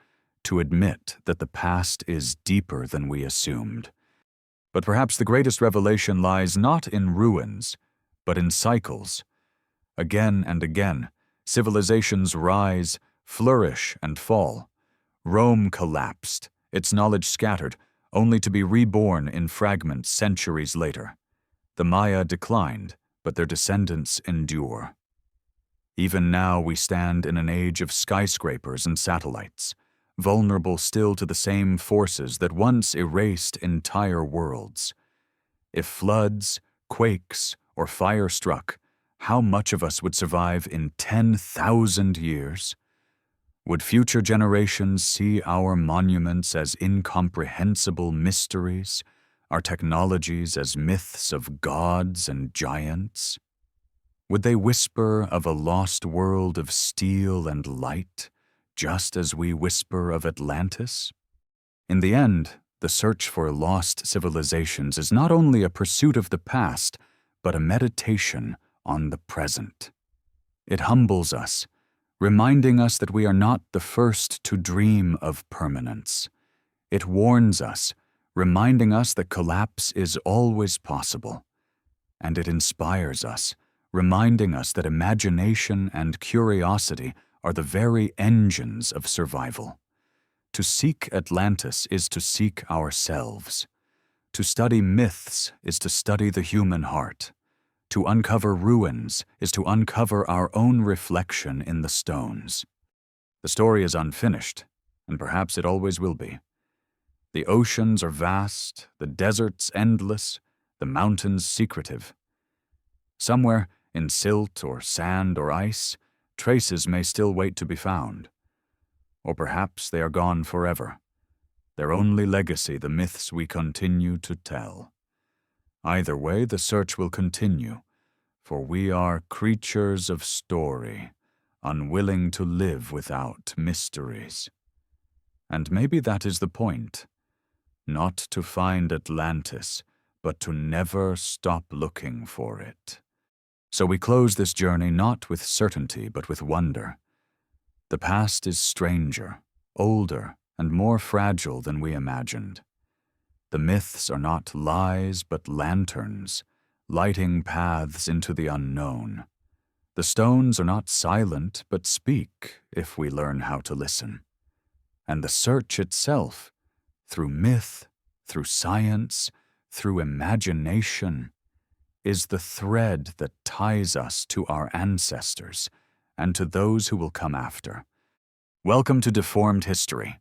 Speaker 1: to admit that the past is deeper than we assumed. But perhaps the greatest revelation lies not in ruins, but in cycles. Again and again, civilizations rise, flourish, and fall. Rome collapsed, its knowledge scattered, only to be reborn in fragments centuries later. The Maya declined, but their descendants endure. Even now we stand in an age of skyscrapers and satellites, vulnerable still to the same forces that once erased entire worlds. If floods, quakes, or fire struck, how much of us would survive in 10,000 years? Would future generations see our monuments as incomprehensible mysteries, our technologies as myths of gods and giants? Would they whisper of a lost world of steel and light, just as we whisper of Atlantis? In the end, the search for lost civilizations is not only a pursuit of the past, but a meditation on the present. It humbles us, reminding us that we are not the first to dream of permanence. It warns us, reminding us that collapse is always possible. And it inspires us, reminding us that imagination and curiosity are the very engines of survival. To seek Atlantis is to seek ourselves. To study myths is to study the human heart. To uncover ruins is to uncover our own reflection in the stones. The story is unfinished, and perhaps it always will be. The oceans are vast, the deserts endless, the mountains secretive. Somewhere, in silt or sand or ice, traces may still wait to be found. Or perhaps they are gone forever, their only legacy the myths we continue to tell. Either way, the search will continue, for we are creatures of story, unwilling to live without mysteries. And maybe that is the point, not to find Atlantis, but to never stop looking for it. So we close this journey not with certainty, but with wonder. The past is stranger, older, and more fragile than we imagined. The myths are not lies, but lanterns, lighting paths into the unknown. The stones are not silent, but speak if we learn how to listen. And the search itself, through myth, through science, through imagination, is the thread that ties us to our ancestors and to those who will come after. Welcome to Deformed History,